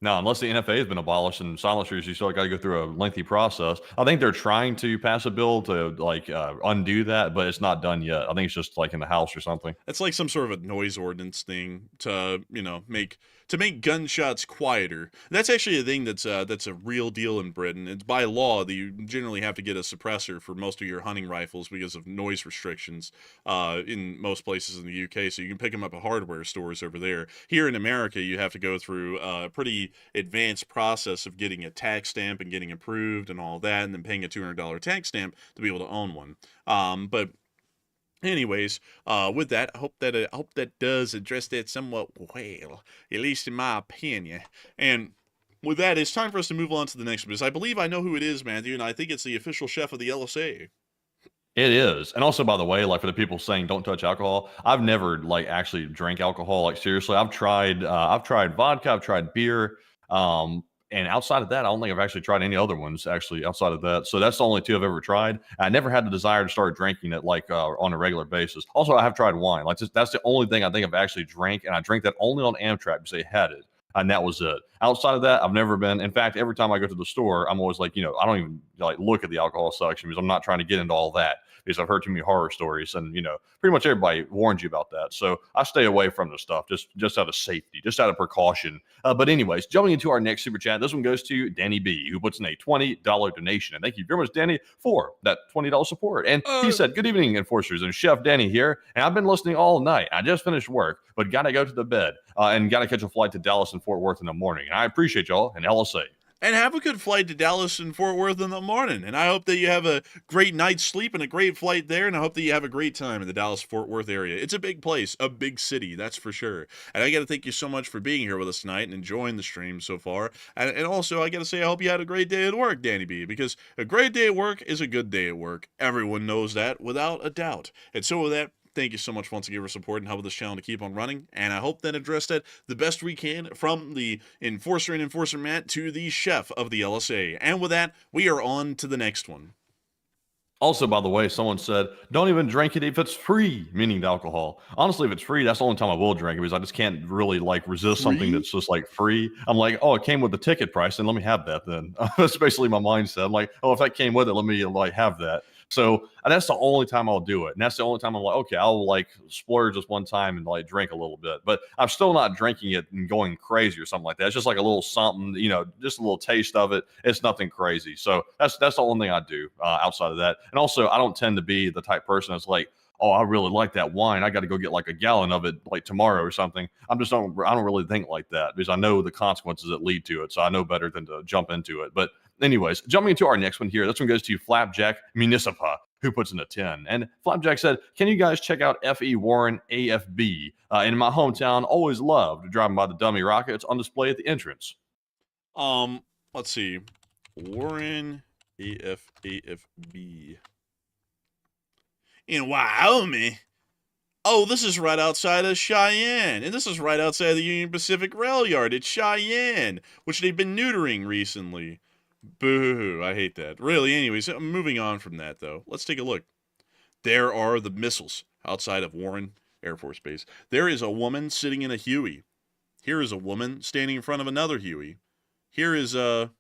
no, unless the NFA has been abolished and silencers, you still got to go through a lengthy process. I think they're trying to pass a bill to undo that, but it's not done yet. I think it's just like in the House or something. It's like some sort of a noise ordinance thing to make gunshots quieter. That's actually a thing that's a real deal in Britain. It's by law that you generally have to get a suppressor for most of your hunting rifles because of noise restrictions in most places in the UK. So you can pick them up at hardware stores over there. Here in America, you have to go through a pretty advanced process of getting a tax stamp and getting approved and all that, and then paying a $200 tax stamp to be able to own one. But anyways, with that, I hope that does address that somewhat well, at least in my opinion. And with that, it's time for us to move on to the next one, because I believe I know who it is, Matthew, and I think it's the official chef of the LSA. It is. And also, by the way, like for the people saying don't touch alcohol, I've never like actually drank alcohol. Like seriously, I've tried vodka, I've tried beer. And outside of that, I don't think I've actually tried any other ones actually outside of that. So that's the only two I've ever tried. I never had the desire to start drinking it like on a regular basis. Also, I have tried wine. Like that's the only thing I think I've actually drank, and I drank that only on Amtrak because they had it. And that was it. Outside of that, I've never been. In fact, every time I go to the store, I'm always like, I don't even like look at the alcohol section because I'm not trying to get into all that because I've heard too many horror stories, and pretty much everybody warns you about that. So I stay away from the stuff just out of safety, just out of precaution. But anyways, jumping into our next super chat, this one goes to Danny B, who puts in a $20 donation, and thank you very much, Danny, for that $20 support. And he said, "Good evening, enforcers, and Chef Danny here, and I've been listening all night. I just finished work, but gotta go to the bed and gotta catch a flight to Dallas and Fort Worth in the morning. And I appreciate y'all and LSA." And have a good flight to Dallas and Fort Worth in the morning. And I hope that you have a great night's sleep and a great flight there. And I hope that you have a great time in the Dallas-Fort Worth area. It's a big place, a big city, that's for sure. And I got to thank you so much for being here with us tonight and enjoying the stream so far. And also, I got to say, I hope you had a great day at work, Danny B. Because a great day at work is a good day at work. Everyone knows that without a doubt. And so with that, thank you so much once again for support and helping this channel to keep on running. And I hope that addressed that the best we can, from the enforcer and enforcer Matt to the chef of the LSA. And with that, we are on to the next one. Also, by the way, someone said, don't even drink it if it's free, meaning the alcohol. Honestly, if it's free, that's the only time I will drink it because I just can't really like resist something that's just like free. I'm like, oh, it came with the ticket price, then let me have that then. That's basically my mindset. I'm like, oh, if that came with it, let me like have that. So that's the only time I'll do it. And that's the only time I'm like, okay, I'll like splurge just one time and like drink a little bit. But I'm still not drinking it and going crazy or something like that. It's just like a little something, just a little taste of it. It's nothing crazy. So that's the only thing I do outside of that. And also, I don't tend to be the type person that's like, oh, I really like that wine. I got to go get like a gallon of it like tomorrow or something. I don't really think like that because I know the consequences that lead to it. So I know better than to jump into it. But anyways, jumping into our next one here. This one goes to Flapjack Municipa, who puts in a 10. And Flapjack said, can you guys check out F.E. Warren AFB? In my hometown, always loved driving by the dummy rockets on display at the entrance. Let's see. Warren AFB. In Wyoming. Oh, this is right outside of Cheyenne. And this is right outside of the Union Pacific Rail Yard. It's Cheyenne, which they've been neutering recently. Boo, I hate that. Really, anyways, moving on from that, though. Let's take a look. There are the missiles outside of Warren Air Force Base. There is a woman sitting in a Huey. Here is a woman standing in front of another Huey. Here is the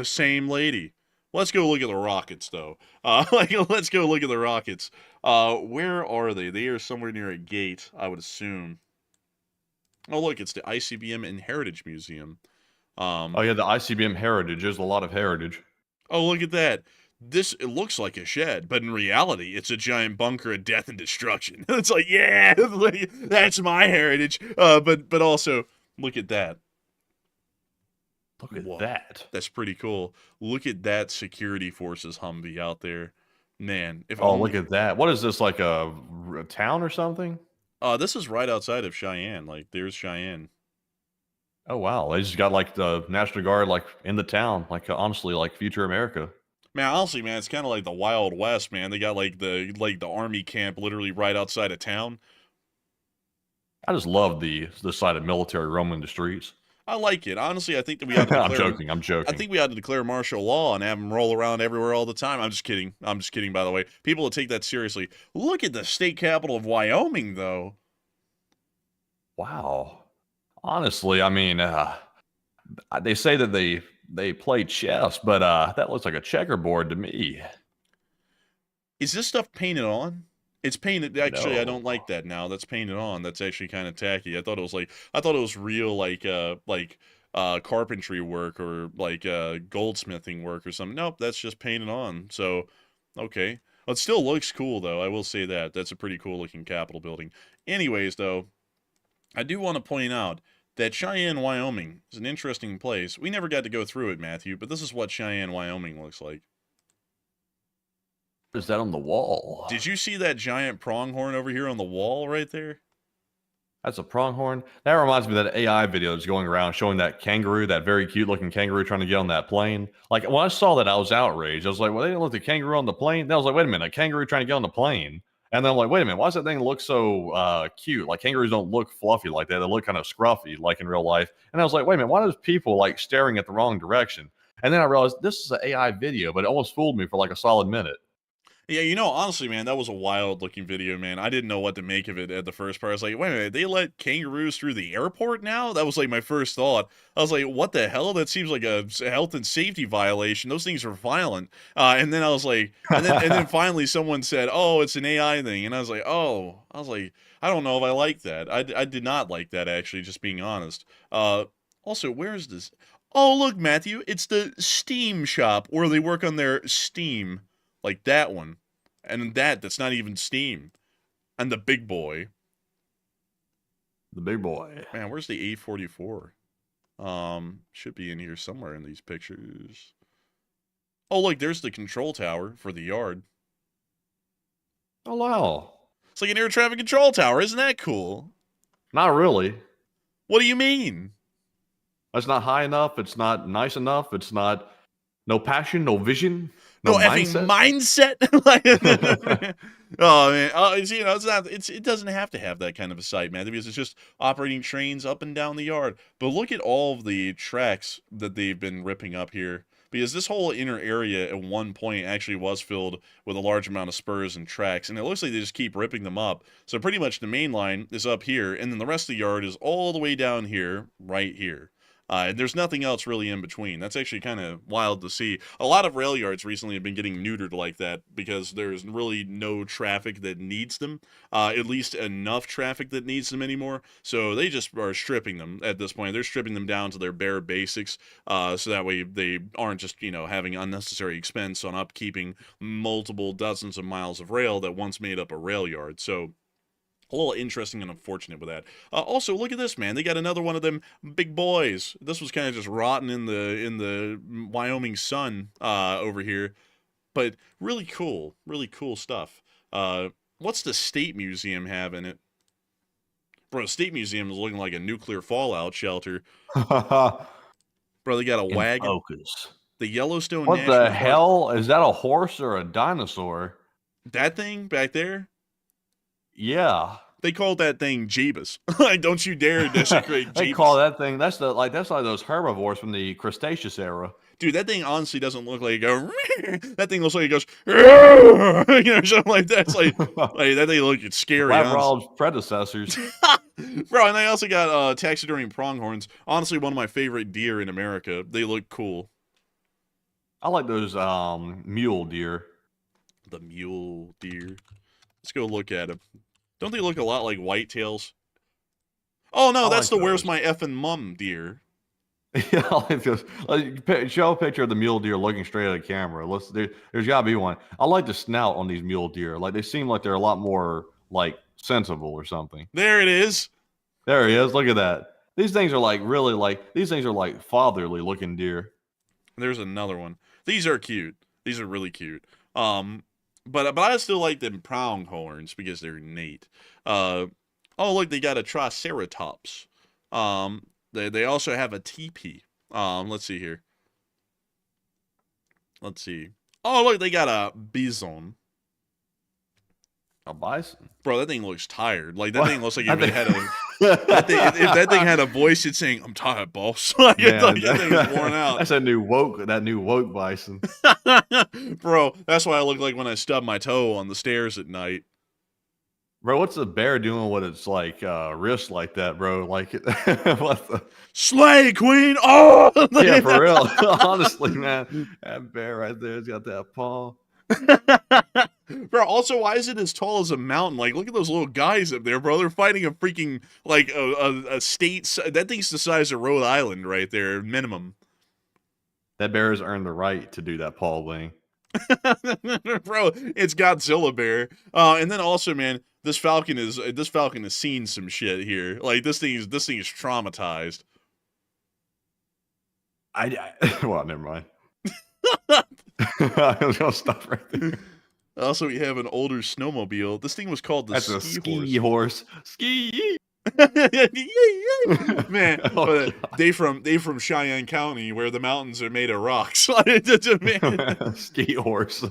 same lady. Let's go look at the rockets, though. Let's go look at the rockets. Where are they? They are somewhere near a gate, I would assume. Oh, look, it's the ICBM and Heritage Museum. Oh, yeah, the ICBM Heritage. There's a lot of heritage. Oh, look at that. It looks like a shed, but in reality, it's a giant bunker of death and destruction. It's like, yeah, that's my heritage. But also, look at that. Look at Whoa, that. That's pretty cool. Look at that security forces Humvee out there. Man. Look at that. What is this, like a town or something? This is right outside of Cheyenne. Like, there's Cheyenne. Oh, wow. They just got, like, the National Guard, like, in the town. Like, honestly, like, future America. Man, honestly, man, it's kind of like the Wild West, man. They got, like, the army camp literally right outside of town. I just love the sight of military roaming the streets. I like it. Honestly, I think that we ought to I'm declare. joking. I'm I joking. think we ought to declare martial law and have them roll around everywhere all the time. I'm just kidding. I'm just kidding, by the way. People will take that seriously. Look at the state capital of Wyoming, though. Wow. Honestly, I mean, they say that they play chess, but that looks like a checkerboard to me. Is this stuff painted on? It's painted. Actually, I No. don't like that now. That's painted on. That's actually kind of tacky. I thought it was real, like carpentry work or like goldsmithing work or something. Nope, that's just painted on. So, okay. Well, it still looks cool, though. I will say that. That's a pretty cool looking Capitol building. Anyways, though, I do want to point out that Cheyenne, Wyoming is an interesting place. We never got to go through it, Matthew, but this is what Cheyenne, Wyoming looks like. What is that on the wall? Did you see that giant pronghorn over here on the wall right there? That's a pronghorn. That reminds me of that AI video that's going around showing that kangaroo, that very cute looking kangaroo trying to get on that plane. Like when I saw that, I was outraged. I was like, well, they didn't let the kangaroo on the plane. Then I was like, wait a minute, a kangaroo trying to get on the plane. And then I'm like, wait a minute, why does that thing look so cute? Like kangaroos don't look fluffy like that. They look kind of scruffy like in real life. And I was like, wait a minute, why are people like staring at the wrong direction? And then I realized this is an AI video, but it almost fooled me for like a solid minute. Yeah, honestly, man, that was a wild-looking video, man. I didn't know what to make of it at the first part. I was like, wait a minute, they let kangaroos through the airport now? That was, like, my first thought. I was like, what the hell? That seems like a health and safety violation. Those things are violent. And then I was like, and then finally someone said, oh, it's an AI thing. And I was like, oh. I was like, I don't know if I like that. I did not like that, actually, just being honest. Also, where is this? Oh, look, Matthew, it's the Steam shop where they work on their Steam. Like that one. And that's not even Steam. And the big boy. The big boy. Man, where's the 844? Should be in here somewhere in these pictures. Oh, look, there's the control tower for the yard. Oh, wow. It's like an air traffic control tower. Isn't that cool? Not really. What do you mean? It's not high enough. It's not nice enough. It's not no passion, no vision. No effing mindset. Oh man, it's not. It doesn't have to have that kind of a sight, man. Because it's just operating trains up and down the yard. But look at all of the tracks that they've been ripping up here. Because this whole inner area at one point actually was filled with a large amount of spurs and tracks, and it looks like they just keep ripping them up. So pretty much the main line is up here, and then the rest of the yard is all the way down here, right here. And there's nothing else really in between. That's actually kind of wild to see. A lot of rail yards recently have been getting neutered like that because there's really no traffic that needs them, at least enough traffic that needs them anymore. So they just are stripping them at this point. They're stripping them down to their bare basics, so that way they aren't just, having unnecessary expense on upkeeping multiple dozens of miles of rail that once made up a rail yard. So a little interesting and unfortunate with that. Also, look at this, man. They got another one of them big boys. This was kind of just rotting in the Wyoming sun over here, but really cool stuff. What's the State Museum have in it? Bro, the State Museum is looking like a nuclear fallout shelter. Bro, they got a wagon. Focus. The Yellowstone What National the Park. hell? Is that a horse or a dinosaur? That thing back there? Yeah. They call that thing Jeebus. Like, don't you dare desecrate Jeebus. They call that thing, that's like those herbivores from the Cretaceous era. Dude, that thing honestly doesn't look like it goes. That thing looks like it goes, something like that. It's like that thing looks scary. Lavrov's predecessors. Bro, and they also got taxidermy pronghorns. Honestly, one of my favorite deer in America. They look cool. I like those mule deer. The mule deer. Let's go look at them. Don't they look a lot like whitetails? Oh no, that's like the Where's those. My Effin' Mum deer. Yeah, I like those. Show a picture of the mule deer looking straight at the camera. There's got to be one. I like the snout on these mule deer. Like they seem like they're a lot more like sensible or something. There it is. There he is. Look at that. These things are like really like these things are like fatherly looking deer. There's another one. These are cute. These are really cute. But I still like them pronghorns because they're neat. Oh look, they got a triceratops. They also have a teepee. Let's see here. Let's see. Oh look, they got a bison. A bison. Bro, that thing looks tired. Like that thing looks like it had a If that thing had a voice, it's saying, "I'm tired, boss." Like, Man, that thing is worn out. That's that new woke bison. Bro, that's why I look like when I stub my toe on the stairs at night. Bro, what's a bear doing with its like wrist like that, bro? Like what the Slay Queen! Oh! yeah, for real. Honestly, man. That bear right there has got that paw. Bro, also, why is it as tall as a mountain? Like, look at those little guys up there, bro. They're fighting a freaking, like, a state. That thing's the size of Rhode Island right there, minimum. That bear has earned the right to do that paw wing. Bro, it's Godzilla bear. And then also, man, this falcon has seen some shit here. Like, this thing is traumatized. Well, never mind. I was gonna stop right there. Also, we have an older snowmobile. This thing was called the That's a ski horse. Ski. Man, Oh, they from Cheyenne County where the mountains are made of rocks. Man, ski horse.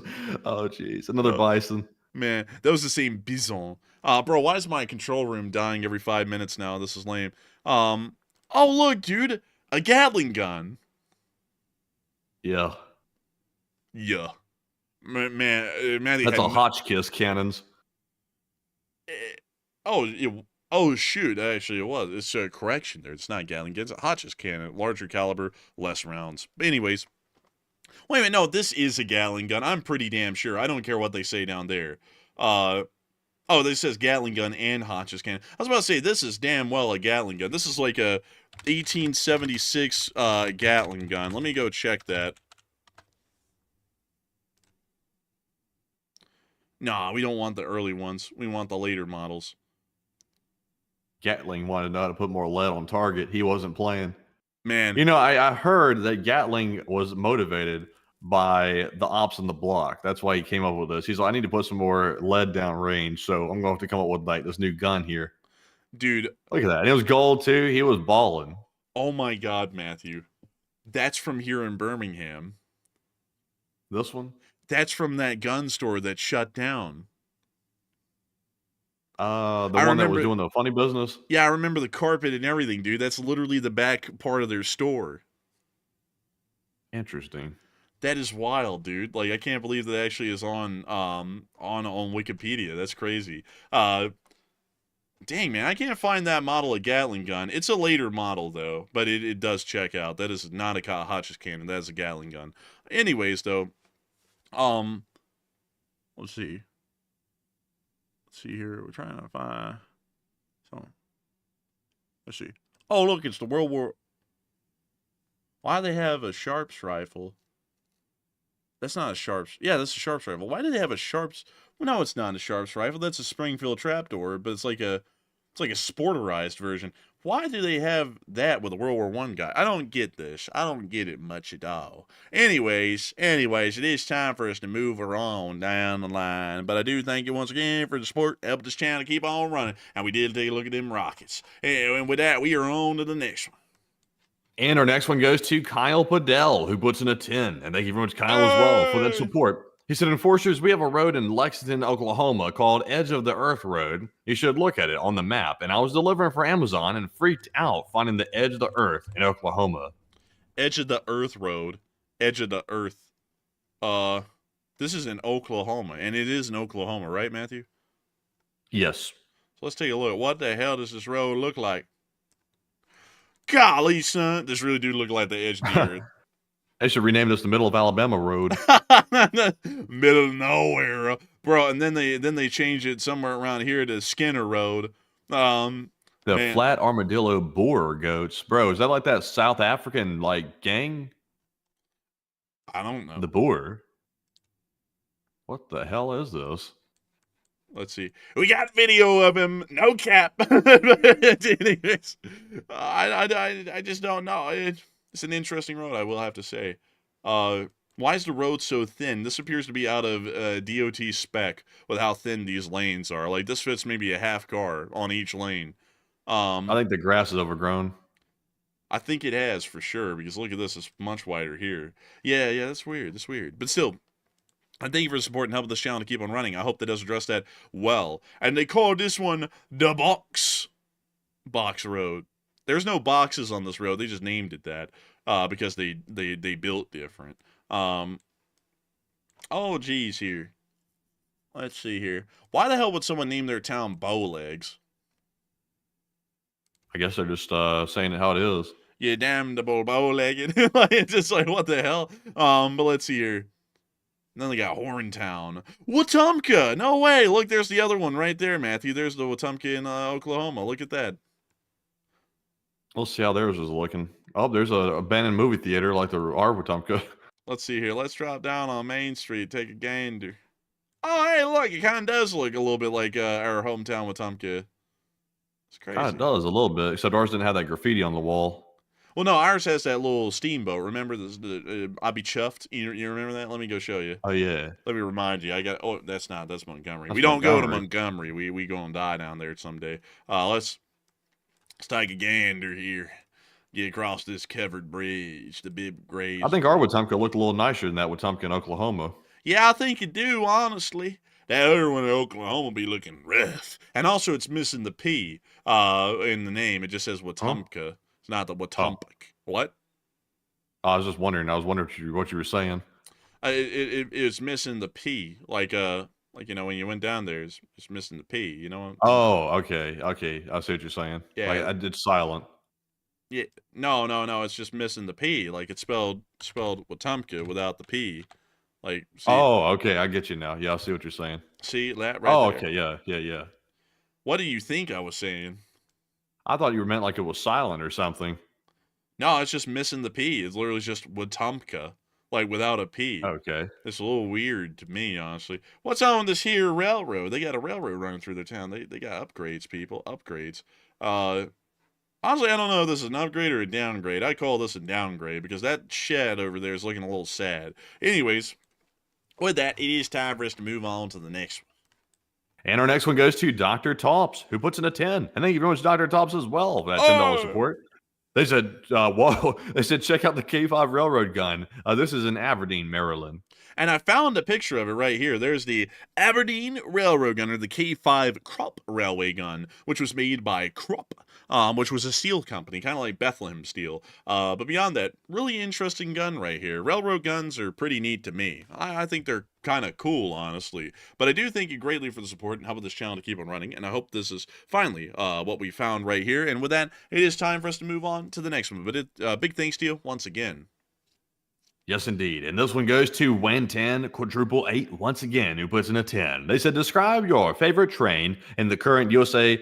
Oh, jeez. Another bison. man, that was the same bison. Bro, why is my control room dying every 5 minutes now? This is lame. Oh, look, dude. A Gatling gun. Yeah. Yeah. Man, Matty That's had a Hotchkiss cannons. Oh, shoot. Actually, it was. It's a correction there. It's not Gatling gun. It's a Hotchkiss cannon. Larger caliber, less rounds. But anyways. Wait a minute. No, this is a Gatling gun. I'm pretty damn sure. I don't care what they say down there. Oh, this says Gatling gun and Hotchkiss cannon. I was about to say, this is damn well a Gatling gun. This is like a 1876 Gatling gun. Let me go check that. Nah, we don't want the early ones. We want the later models. Gatling wanted to know how to put more lead on target. He wasn't playing. Man. You know, I heard that Gatling was motivated by the ops on the block. That's why he came up with this. He's like, I need to put some more lead down range, so I'm going to have to come up with like this new gun here. Dude. Look at that. And it was gold too. He was balling. Oh my God, Matthew. That's from here in Birmingham. This one? That's from that gun store that shut down. The one that was doing the funny business? Yeah, I remember the carpet and everything, dude. That's literally the back part of their store. Interesting. That is wild, dude. Like, I can't believe that actually is on Wikipedia. That's crazy. Dang, man, I can't find that model of Gatling gun. It's a later model, though, but it does check out. That is not a Hotchkiss cannon. That is a Gatling gun. Anyways, though, let's see. Let's see here. We're trying to find something. Let's see. Oh, look, it's the World War. Why do they have a Sharps rifle? That's not a Sharps. Yeah, that's a Sharps rifle. Why do they have a Sharps? Well, no, it's not a Sharps rifle. That's a Springfield trapdoor, but it's like a sporterized version. Why do they have that with a World War I guy? I don't get this. I don't get it much at all. Anyways, it is time for us to move her on down the line. But I do thank you once again for the support. Help this channel keep on running. And we did take a look at them rockets. And with that, we are on to the next one. And our next one goes to Kyle Padell, who puts in a 10. And thank you very much, Kyle, as well, for that support. He said, Enforcers, we have a road in Lexington, Oklahoma called Edge of the Earth Road. You should look at it on the map. And I was delivering for Amazon and freaked out finding the Edge of the Earth in Oklahoma. Edge of the Earth Road. Edge of the Earth. This is in Oklahoma. And it is in Oklahoma, right, Matthew? Yes. So let's take a look. What the hell does this road look like? Golly, son. This really do look like the edge of the earth. They should rename this the Middle of Alabama Road. Middle of nowhere, bro. And then they change it somewhere around here to Skinner Road. The man. Flat Armadillo Boer Goats, bro. Is that like that South African like gang? I don't know. The Boer. What the hell is this? Let's see. We got video of him. No cap. Anyways, I just don't know. It's an interesting road, I will have to say. Why is the road so thin? This appears to be out of DOT spec with how thin these lanes are. Like, this fits maybe a half car on each lane. I think the grass is overgrown. I think it has, for sure, because look at this. It's much wider here. Yeah, that's weird. That's weird. But still, I thank you for the support and helping this channel to keep on running. I hope that does address that well. And they call this one the box. Box Road. There's no boxes on this road. They just named it that because they built different. Oh, geez, here. Let's see here. Why the hell would someone name their town Bowlegs? I guess they're just saying it how it is. You damnable bow-legged. It's just like, what the hell? But let's see here. And then they got Horntown. Wetumpka! No way! Look, there's the other one right there, Matthew. There's the Wetumpka in Oklahoma. Look at that. We'll see how theirs is looking. Oh, there's a abandoned movie theater like the our Wetumpka. Let's see here. Let's drop down on Main Street. Take a gander. Oh, hey, look. It kind of does look a little bit like our hometown Wetumpka. It's crazy. Kind of does a little bit, except ours didn't have that graffiti on the wall. Well, no, ours has that little steamboat. Remember I'll be chuffed? You remember that? Let me go show you. Oh, yeah. Let me remind you. That's Montgomery. That's We don't go to Montgomery. Montgomery. We gonna die down there someday. Let's take a gander here. Get across this covered bridge, the big grade. I think our Wetumpka looked a little nicer than that Wetumpka in Oklahoma. Yeah, I think you do, honestly. That other one in Oklahoma be looking rough. And also, it's missing the P in the name. It just says Wetumpka. It's not the Wetumpik. What? I was just wondering. I was wondering what you were saying. It's missing the P. Like you know, when you went down there, it's missing the P. You know? Oh, okay. I see what you're saying. Yeah. Like, I did silent. Yeah. No. It's just missing the P. Like, it's spelled Wetumpka without the P. Like, see, oh, okay. I get you now. Yeah, I see what you're saying. See that right there? Okay. Yeah. What do you think I was saying? I thought you meant like it was silent or something. No, it's just missing the P. It's literally just Wetumpka, like without a P. Okay. It's a little weird to me, honestly. What's on this here railroad? They got a railroad running through their town. They got upgrades, people. Upgrades. Honestly, I don't know if this is an upgrade or a downgrade. I call this a downgrade because that shed over there is looking a little sad. Anyways, with that, it is time for us to move on to the next one. And our next one goes to Dr. Tops, who puts in a 10. And thank you very much, Dr. Tops, as well, for that $10 support. They said, whoa, they said, check out the K5 railroad gun. This is in Aberdeen, Maryland. And I found a picture of it right here. There's the Aberdeen Railroad Gun, or the K5 Krupp Railway Gun, which was made by Krupp, which was a steel company, kind of like Bethlehem Steel. But beyond that, really interesting gun right here. Railroad guns are pretty neat to me. I think they're kind of cool, honestly. But I do thank you greatly for the support and helping this channel to keep on running. And I hope this is finally what we found right here. And with that, it is time for us to move on to the next one. But big thanks to you once again. Yes, indeed. And this one goes to Wan10 quadruple 8 once again, who puts in a 10. They said, describe your favorite train in the current USA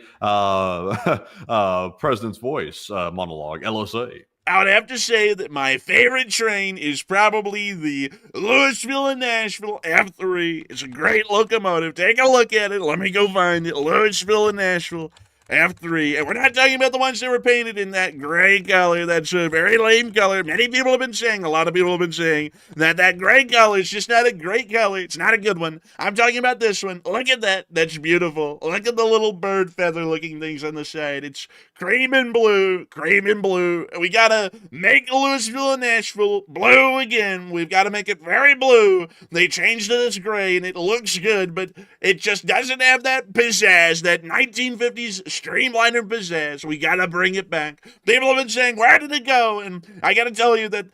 President's Voice monologue, LSA. I would have to say that my favorite train is probably the Louisville and Nashville F3. It's a great locomotive. Take a look at it. Let me go find it. Louisville and Nashville F3. And we're not talking about the ones that were painted in that gray color. That's a very lame color. Many people have been saying, a lot of people have been saying, that gray color is just not a great color. It's not a good one. I'm talking about this one. Look at that. That's beautiful. Look at the little bird feather looking things on the side. It's cream and blue. Cream and blue. We gotta make Louisville and Nashville blue again. We've got to make it very blue. They changed it as gray and it looks good, but it just doesn't have that pizzazz, that 1950s streamliner pizzazz. We gotta bring it back. People have been saying, where did it go? And I gotta tell you that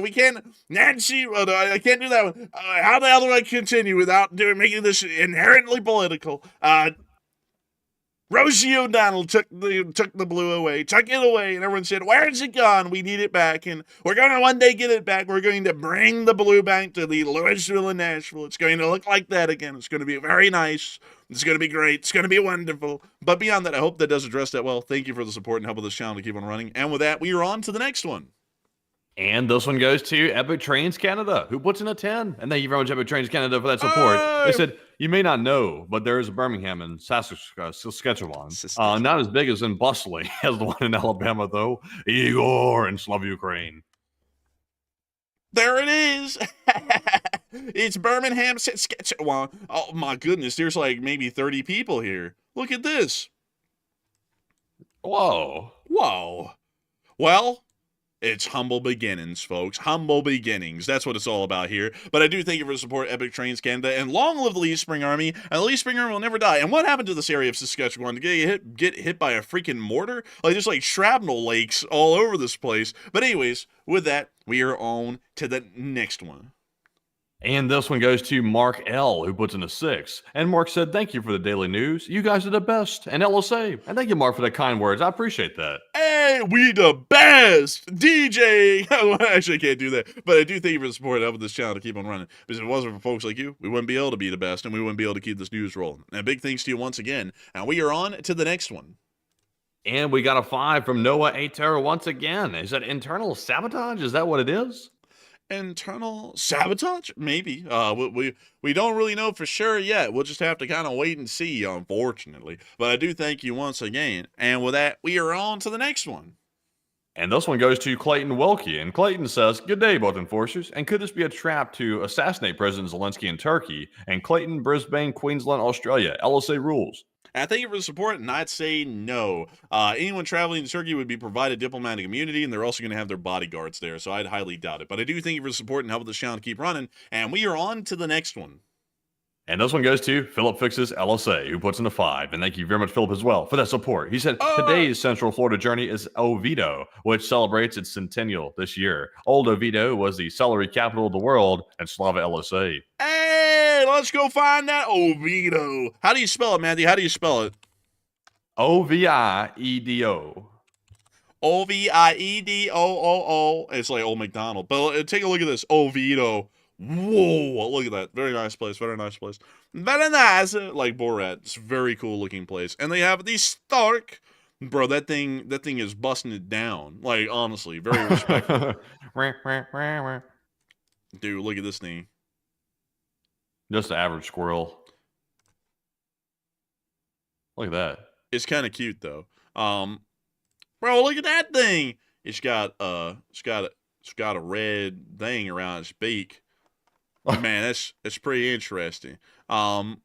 we can't, Nancy, I can't do that one. How the hell do I continue without making this inherently political? Rosie O'Donnell took the blue away, took it away, and everyone said, where's it gone? We need it back, and we're going to one day get it back. We're going to bring the blue back to the Louisville and Nashville. It's going to look like that again. It's going to be very nice. It's going to be great. It's going to be wonderful. But beyond that, I hope that does address that well. Thank you for the support and help of this channel to keep on running. And with that, we are on to the next one. And this one goes to Epic Trains Canada, who puts in a 10. And thank you very much, Epic Trains Canada, for that support. They said, you may not know, but there is a Birmingham in Saskatchewan. Not as big as in bustling as the one in Alabama, though. Igor and Slav Ukraine. There it is. It's Birmingham, Saskatchewan. Oh, my goodness. There's like maybe 30 people here. Look at this. Whoa. Whoa. Well, It's humble beginnings, folks. Humble beginnings. That's what it's all about here. But I do thank you for the support, Epic Trains Canada, and long live the Lee Spring Army. And the Lee Spring Army will never die. And what happened to this area of Saskatchewan? To get hit by a freaking mortar? Like, just like shrapnel lakes all over this place. But anyways, with that, we are on to the next one. And this one goes to Mark L, who puts in a 6. And Mark said, thank you for the daily news. You guys are the best. And LSA. And thank you, Mark, for the kind words. I appreciate that. Hey, we the best! DJ! Actually, I can't do that. But I do thank you for the support of this channel to keep on running. Because if it wasn't for folks like you, we wouldn't be able to be the best, and we wouldn't be able to keep this news rolling. And big thanks to you once again. And we are on to the next one. And we got a 5 from Noah Ater once again. Is that internal sabotage? Is that what it is? Internal sabotage? Maybe. We don't really know for sure yet. We'll just have to kind of wait and see, unfortunately. But I do thank you once again. And with that, we are on to the next one. And this one goes to Clayton Wilkie. And Clayton says, good day, both enforcers. And could this be a trap to assassinate President Zelensky in Turkey? And Clayton, Brisbane, Queensland, Australia. LSA rules. And I thank you for the support, and I'd say no. Anyone traveling to Turkey would be provided diplomatic immunity, and they're also going to have their bodyguards there, so I'd highly doubt it. But I do thank you for the support and helping this channel keep running, and we are on to the next one. And this one goes to Philip Fixes LSA, who puts in a 5. And thank you very much, Philip, as well, for that support. He said, today's Central Florida journey is Oviedo, which celebrates its centennial this year. Old Oviedo was the celery capital of the world, and Slava LSA. Hey, let's go find that Oviedo. How do you spell it, Matthew? How do you spell it? Oviedo. Oviedo. It's like Old McDonald. But take a look at this. Oviedo. Whoa, look at that. Very nice place. Very nice place. Very nice. Like Borat. It's a very cool looking place. And they have the Stark. Bro, that thing is busting it down. Like, honestly, very respectful. Dude, look at this thing. Just an average squirrel. Look at that. It's kind of cute though. Bro, look at that thing. It's got a red thing around its beak. Man, that's pretty interesting. Man,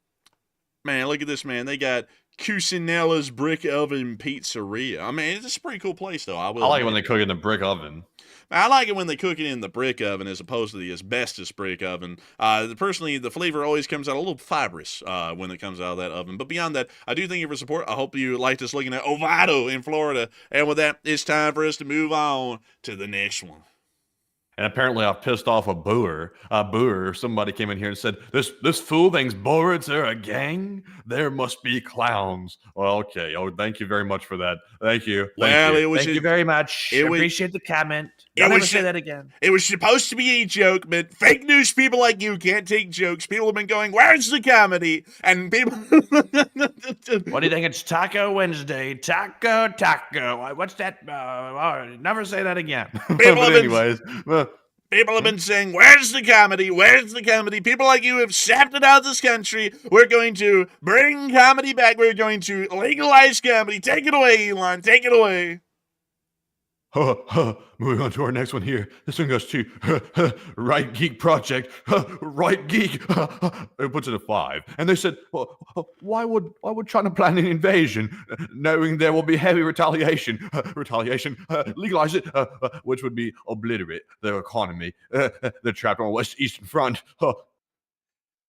look at this, man. They got Cucinella's Brick Oven Pizzeria. I mean, it's a pretty cool place, though. I like it when they cook in the brick oven. I like it when they cook it in the brick oven as opposed to the asbestos brick oven. Personally, the flavor always comes out a little fibrous when it comes out of that oven. But beyond that, I do thank you for support. I hope you liked us looking at Oviedo in Florida. And with that, it's time for us to move on to the next one. And apparently I've pissed off a booer. Somebody came in here and said, this fool thinks boards are a gang? There must be clowns. Well, okay. Oh, thank you very much for that. Thank you. Thank you very much. Appreciate the comment. Don't ever say that again. It was supposed to be a joke, but fake news people like you can't take jokes. People have been going, where's the comedy? And people... What do you think? It's Taco Wednesday. Taco. What's that? Never say that again. People have been saying, where's the comedy? Where's the comedy? People like you have sapped it out of this country. We're going to bring comedy back. We're going to legalize comedy. Take it away, Elon. Take it away. Moving on to our next one here. This one goes to Right Geek Project. Right Geek. It puts it a 5. And they said, why would China plan an invasion, knowing there will be heavy retaliation? Legalize it, which would be obliterate their economy. They're trapped on West Eastern Front.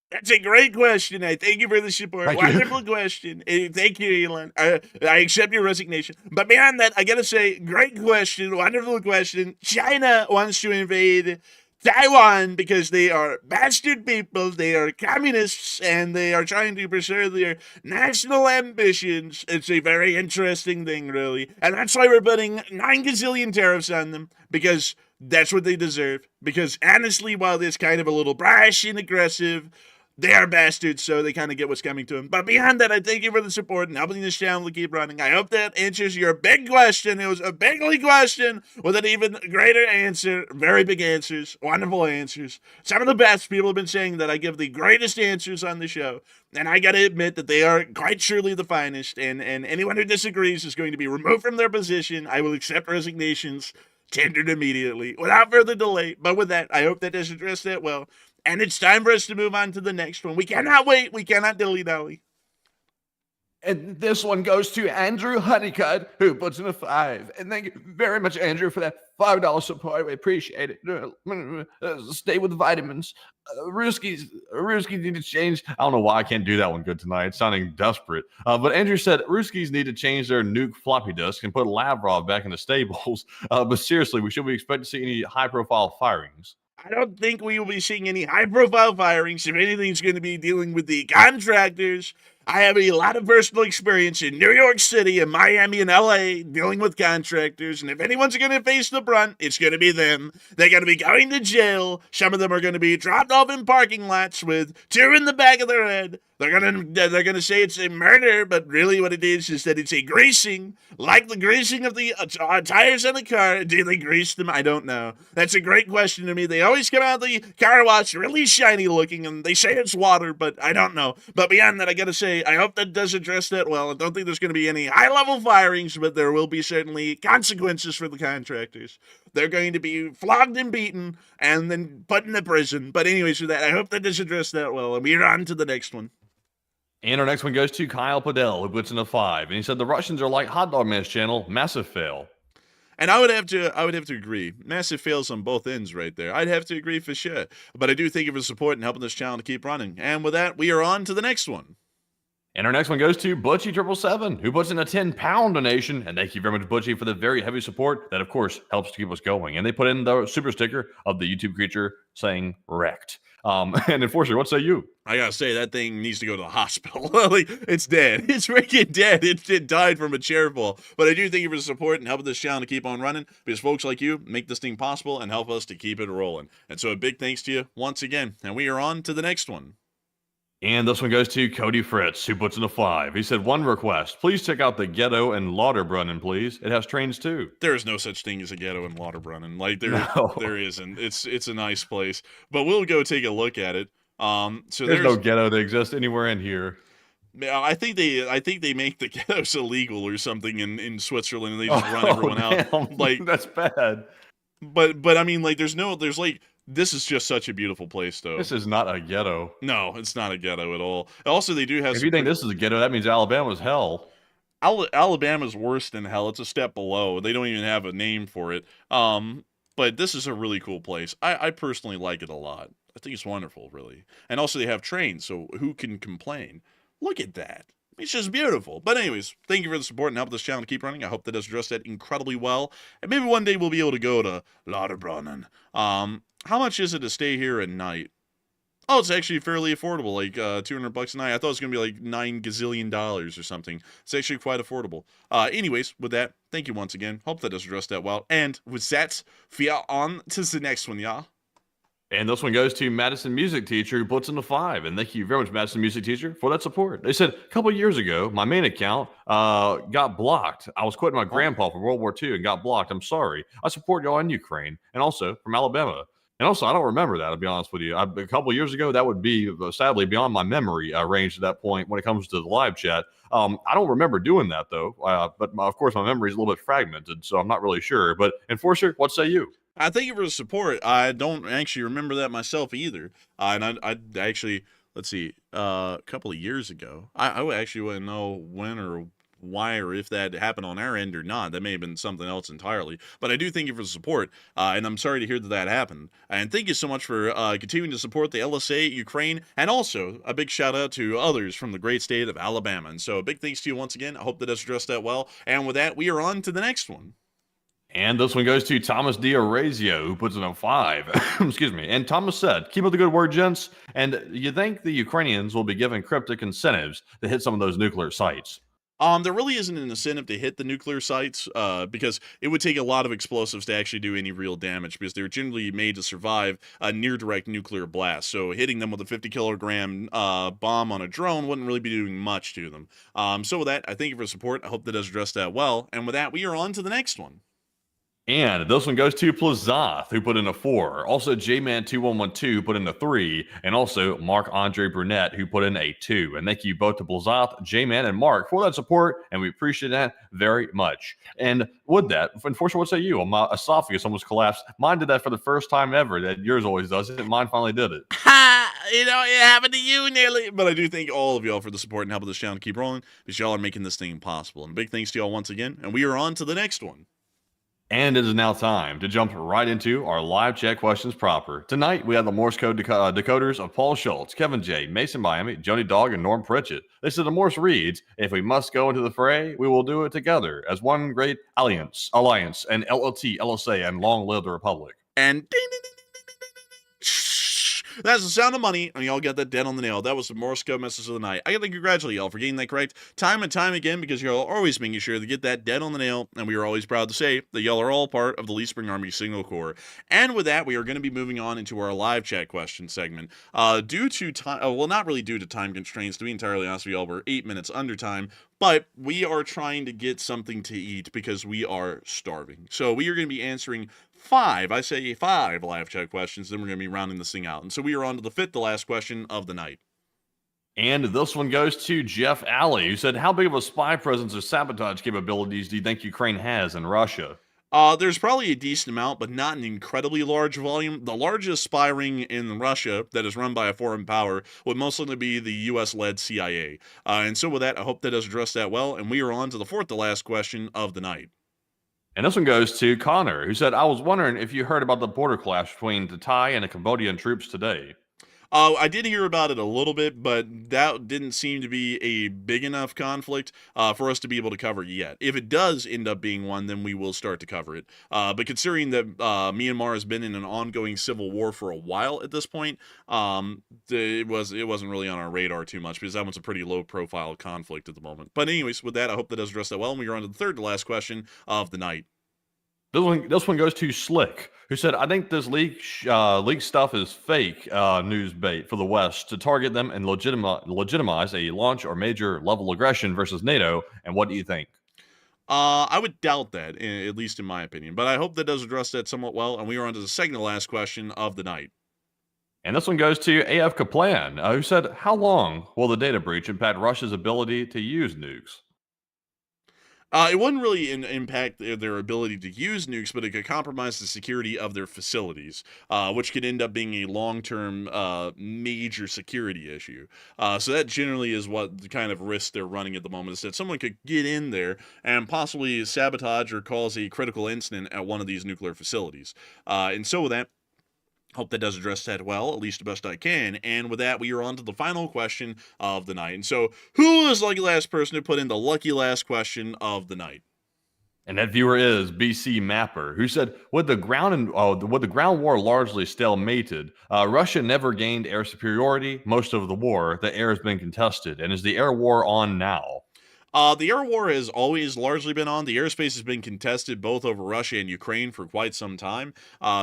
That's a great question. I thank you for the support. Wonderful question. Thank you, Elon. I accept your resignation. But beyond that, I gotta say, great question, wonderful question. China wants to invade Taiwan because they are bastard people, they are communists, and they are trying to pursue their national ambitions. It's a very interesting thing, really. And that's why we're putting 9 gazillion tariffs on them, because that's what they deserve. Because honestly, while it's kind of a little brash and aggressive, they are bastards, so they kind of get what's coming to them. But beyond that, I thank you for the support and helping this channel to keep running. I hope that answers your big question. It was a bigly question with an even greater answer. Very big answers. Wonderful answers. Some of the best. People have been saying that I give the greatest answers on the show. And I gotta admit that they are quite surely the finest. And anyone who disagrees is going to be removed from their position. I will accept resignations tendered immediately without further delay. But with that, I hope that does address that well. And it's time for us to move on to the next one. We cannot wait. We cannot dilly-dally. And this one goes to Andrew Honeycutt, who puts in a 5. And thank you very much, Andrew, for that $5 support. We appreciate it. Stay with the vitamins. Ruskies need to change. I don't know why I can't do that one good tonight. It's sounding desperate. But Andrew said Ruskies need to change their nuke floppy disk and put Lavrov back in the stables. But seriously, should we expect to see any high-profile firings? I don't think we will be seeing any high-profile firings. If anything's going to be dealing with the contractors. I have a lot of personal experience in New York City and Miami and LA dealing with contractors, and if anyone's going to face the brunt, it's going to be them. They're going to be going to jail. Some of them are going to be dropped off in parking lots with tear in the back of their head. They're gonna say it's a murder, but really what it is that it's a greasing, like the greasing of the tires on the car. Do they grease them? I don't know. That's a great question to me. They always come out of the car wash really shiny looking, and they say it's water, but I don't know. But beyond that, I gotta say, I hope that does address that well. I don't think there's going to be any high-level firings, but there will be certainly consequences for the contractors. They're going to be flogged and beaten and then put in the prison. But anyways, with that, I hope that does address that well. And we're on to the next one. And our next one goes to Kyle Padell, who puts in a 5. And he said the Russians are like Hot Dog Man's channel, massive fail. And I would have to agree. Massive fails on both ends right there. I'd have to agree for sure. But I do thank you for support and helping this channel to keep running. And with that, we are on to the next one. And our next one goes to Butchie777, who puts in a 10-pound donation. And thank you very much, Butchie, for the very heavy support. That, of course, helps to keep us going. And they put in the super sticker of the YouTube creature saying wrecked. And Enforcer, what say you? I gotta say, that thing needs to go to the hospital. Like, it's dead. It's freaking dead. It died from a chair fall. But I do thank you for the support and helping this channel to keep on running, because folks like you make this thing possible and help us to keep it rolling. And so a big thanks to you once again. And we are on to the next one. And this one goes to Cody Fritz, who puts in a 5. He said, one request. Please check out the ghetto in Lauterbrunnen, please. It has trains, too. There is no such thing as a ghetto in Lauterbrunnen. Like, there isn't. It's a nice place. But we'll go take a look at it. So there's no ghetto that exists anywhere in here. I think they make the ghettos illegal or something in Switzerland, and they just run everyone out. Like, that's bad. But I mean, like, there's like, this is just such a beautiful place, though. This is not a ghetto. No, it's not a ghetto at all. Also, they do have. If you think this is a ghetto, that means Alabama's hell. Alabama's worse than hell. It's a step below. They don't even have a name for it. But this is a really cool place. I personally like it a lot. I think it's wonderful, really. And also, they have trains, so who can complain? Look at that. It's just beautiful. But anyways, thank you for the support and help this channel to keep running. I hope that does address that incredibly well. And maybe one day we'll be able to go to Lauterbrunnen. How much is it to stay here at night? Oh, it's actually fairly affordable, like $200 a night. I thought it was going to be like $9 gazillion or something. It's actually quite affordable. Anyways, with that, thank you once again. Hope that does address that well. And with that, we are on to the next one, y'all. And this one goes to Madison Music Teacher, who puts in a 5. And thank you very much, Madison Music Teacher, for that support. They said, a couple of years ago, my main account got blocked. I was quoting my grandpa from World War II and got blocked. I'm sorry. I support y'all in Ukraine and also from Alabama. And also, I don't remember that, to be honest with you. A couple of years ago, that would be, sadly, beyond my memory range at that point when it comes to the live chat. I don't remember doing that, though. But, of course, my memory is a little bit fragmented, so I'm not really sure. But, Enforcer, what say you? I thank you for the support. I don't actually remember that myself either. And I actually, let's see, a couple of years ago, I actually wouldn't know when or why or if that happened on our end or not. That may have been something else entirely. But I do thank you for the support, and I'm sorry to hear that happened. And thank you so much for continuing to support the LSA, Ukraine, and also a big shout out to others from the great state of Alabama. And so a big thanks to you once again. I hope that does address that well. And with that, we are on to the next one. And this one goes to Thomas D'Orazio, who puts in a 5. Excuse me. And Thomas said, keep up the good work, gents. And you think the Ukrainians will be given cryptic incentives to hit some of those nuclear sites? There really isn't an incentive to hit the nuclear sites because it would take a lot of explosives to actually do any real damage, because they're generally made to survive a near-direct nuclear blast. So hitting them with a 50-kilogram bomb on a drone wouldn't really be doing much to them. So with that, I thank you for the support. I hope that does address that well. And with that, we are on to the next one. And this one goes to Plazoth, who put in a 4. Also, J-Man2112 put in a 3. And also, Marc-Andre Brunette, who put in a 2. And thank you both to Plazoth, J-Man, and Mark for that support. And we appreciate that very much. And with that, Enforcer, what say you? My esophagus almost collapsed. Mine did that for the first time ever. That yours always does it. Mine finally did it. it happened to you nearly. But I do thank all of y'all for the support and helping this channel keep rolling, because y'all are making this thing possible. And big thanks to y'all once again. And we are on to the next one. And it is now time to jump right into our live chat questions proper. Tonight, we have the Morse code decoders of Paul Schultz, Kevin J., Mason Miami, Joni Dog, and Norm Pritchett. They said the Morse reads, if we must go into the fray, we will do it together as one great alliance, and LLT, LSA, and long live the Republic. And ding, ding, ding, ding, ding, ding, ding, ding. Shh. That's the sound of money, and y'all got that dead on the nail. That was the Morse code message of the night. I gotta congratulate y'all for getting that correct time and time again, because y'all are always making sure to get that dead on the nail, and we are always proud to say that y'all are all part of the Lee Spring Army Signal Corps. And with that, we are going to be moving on into our live chat question segment. Due to time, well, not really due to time constraints, to be entirely honest with y'all, we're 8 minutes under time, but we are trying to get something to eat because we are starving. So we are going to be answering five live chat questions, then we're going to be rounding this thing out. And so we are on to the fifth, the last question of the night. And this one goes to Jeff Alley, who said, how big of a spy presence or sabotage capabilities do you think Ukraine has in Russia? There's probably a decent amount, but not an incredibly large volume. The largest spy ring in Russia that is run by a foreign power would most likely be the U.S.-led CIA. And so with that, I hope that does address that well. And we are on to the fourth, the last question of the night. And this one goes to Connor, who said, I was wondering if you heard about the border clash between the Thai and the Cambodian troops today. I did hear about it a little bit, but that didn't seem to be a big enough conflict for us to be able to cover yet. If it does end up being one, then we will start to cover it. But considering that Myanmar has been in an ongoing civil war for a while at this point, it wasn't really on our radar too much, because that one's a pretty low-profile conflict at the moment. But anyways, with that, I hope that does address that well, and we are on to the third to last question of the night. This one goes to Slick, who said, I think this leak stuff is fake news bait for the West to target them and legitimize a launch or major level aggression versus NATO. And what do you think? I would doubt that, at least in my opinion. But I hope that does address that somewhat well. And we are on to the second to last question of the night. And this one goes to AF Kaplan, who said, how long will the data breach impact Russia's ability to use nukes? It wouldn't really impact their ability to use nukes, but it could compromise the security of their facilities, which could end up being a long-term major security issue. So that generally is what the kind of risk they're running at the moment, is that someone could get in there and possibly sabotage or cause a critical incident at one of these nuclear facilities. And so with that, hope that does address that well, at least the best I can. And with that, we are on to the final question of the night. And so, who is the lucky last person to put in the lucky last question of the night? And that viewer is BC Mapper, who said, with the ground war largely stalemated, Russia never gained air superiority. Most of the war, the air has been contested. And is the air war on now? The air war has always largely been on. The airspace has been contested both over Russia and Ukraine for quite some time.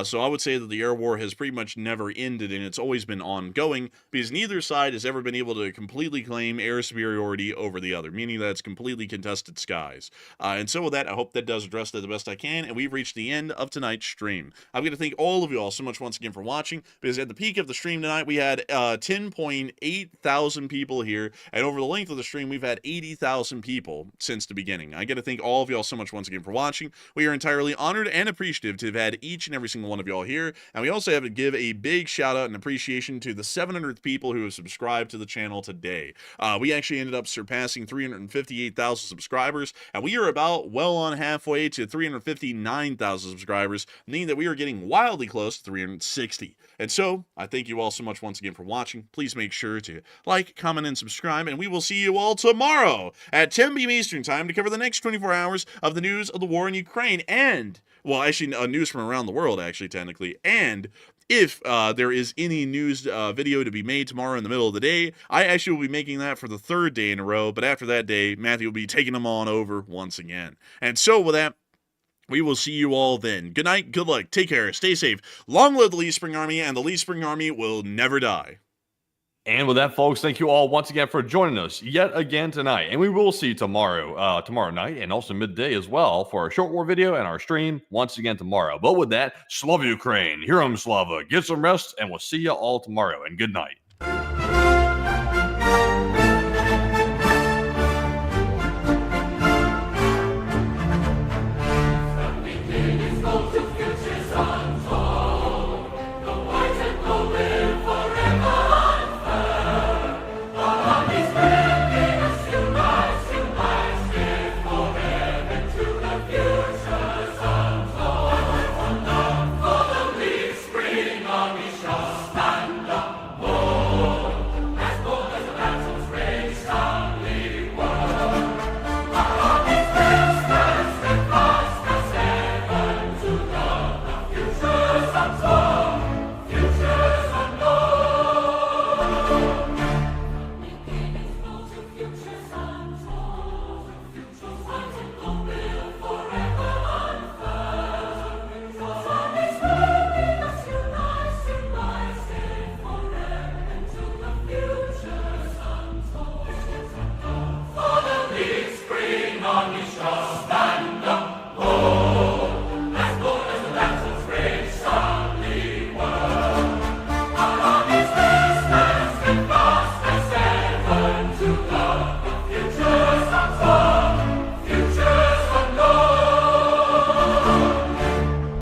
So I would say that the air war has pretty much never ended, and it's always been ongoing, because neither side has ever been able to completely claim air superiority over the other, meaning that it's completely contested skies. And so with that, I hope that does address that the best I can, and we've reached the end of tonight's stream. I'm going to thank all of you all so much once again for watching, because at the peak of the stream tonight, we had 10.8 thousand people here, and over the length of the stream, we've had 80,000 people since the beginning. I got to thank all of y'all so much once again for watching. We are entirely honored and appreciative to have had each and every single one of y'all here, and we also have to give a big shout out and appreciation to the 700th people who have subscribed to the channel today. We actually ended up surpassing 358,000 subscribers, and we are about well on halfway to 359,000 subscribers, meaning that we are getting wildly close to 360. And so, I thank you all so much once again for watching. Please make sure to like, comment, and subscribe, and we will see you all tomorrow at 10 p.m. Eastern Time to cover the next 24 hours of the news of the war in Ukraine, and, well, actually, news from around the world, actually, technically, and if there is any news video to be made tomorrow in the middle of the day, I actually will be making that for the third day in a row, but after that day, Matthew will be taking them on over once again. And so, with that, we will see you all then. Good night, good luck, take care, stay safe, long live the Lee Spring Army, and the Lee Spring Army will never die. And with that, folks, thank you all once again for joining us yet again tonight. And we will see you tomorrow night, and also midday as well, for our short war video and our stream once again tomorrow. But with that, Slava Ukraine, Heroam Slava, get some rest, and we'll see you all tomorrow. And good night. The white and gold live forever. one, two,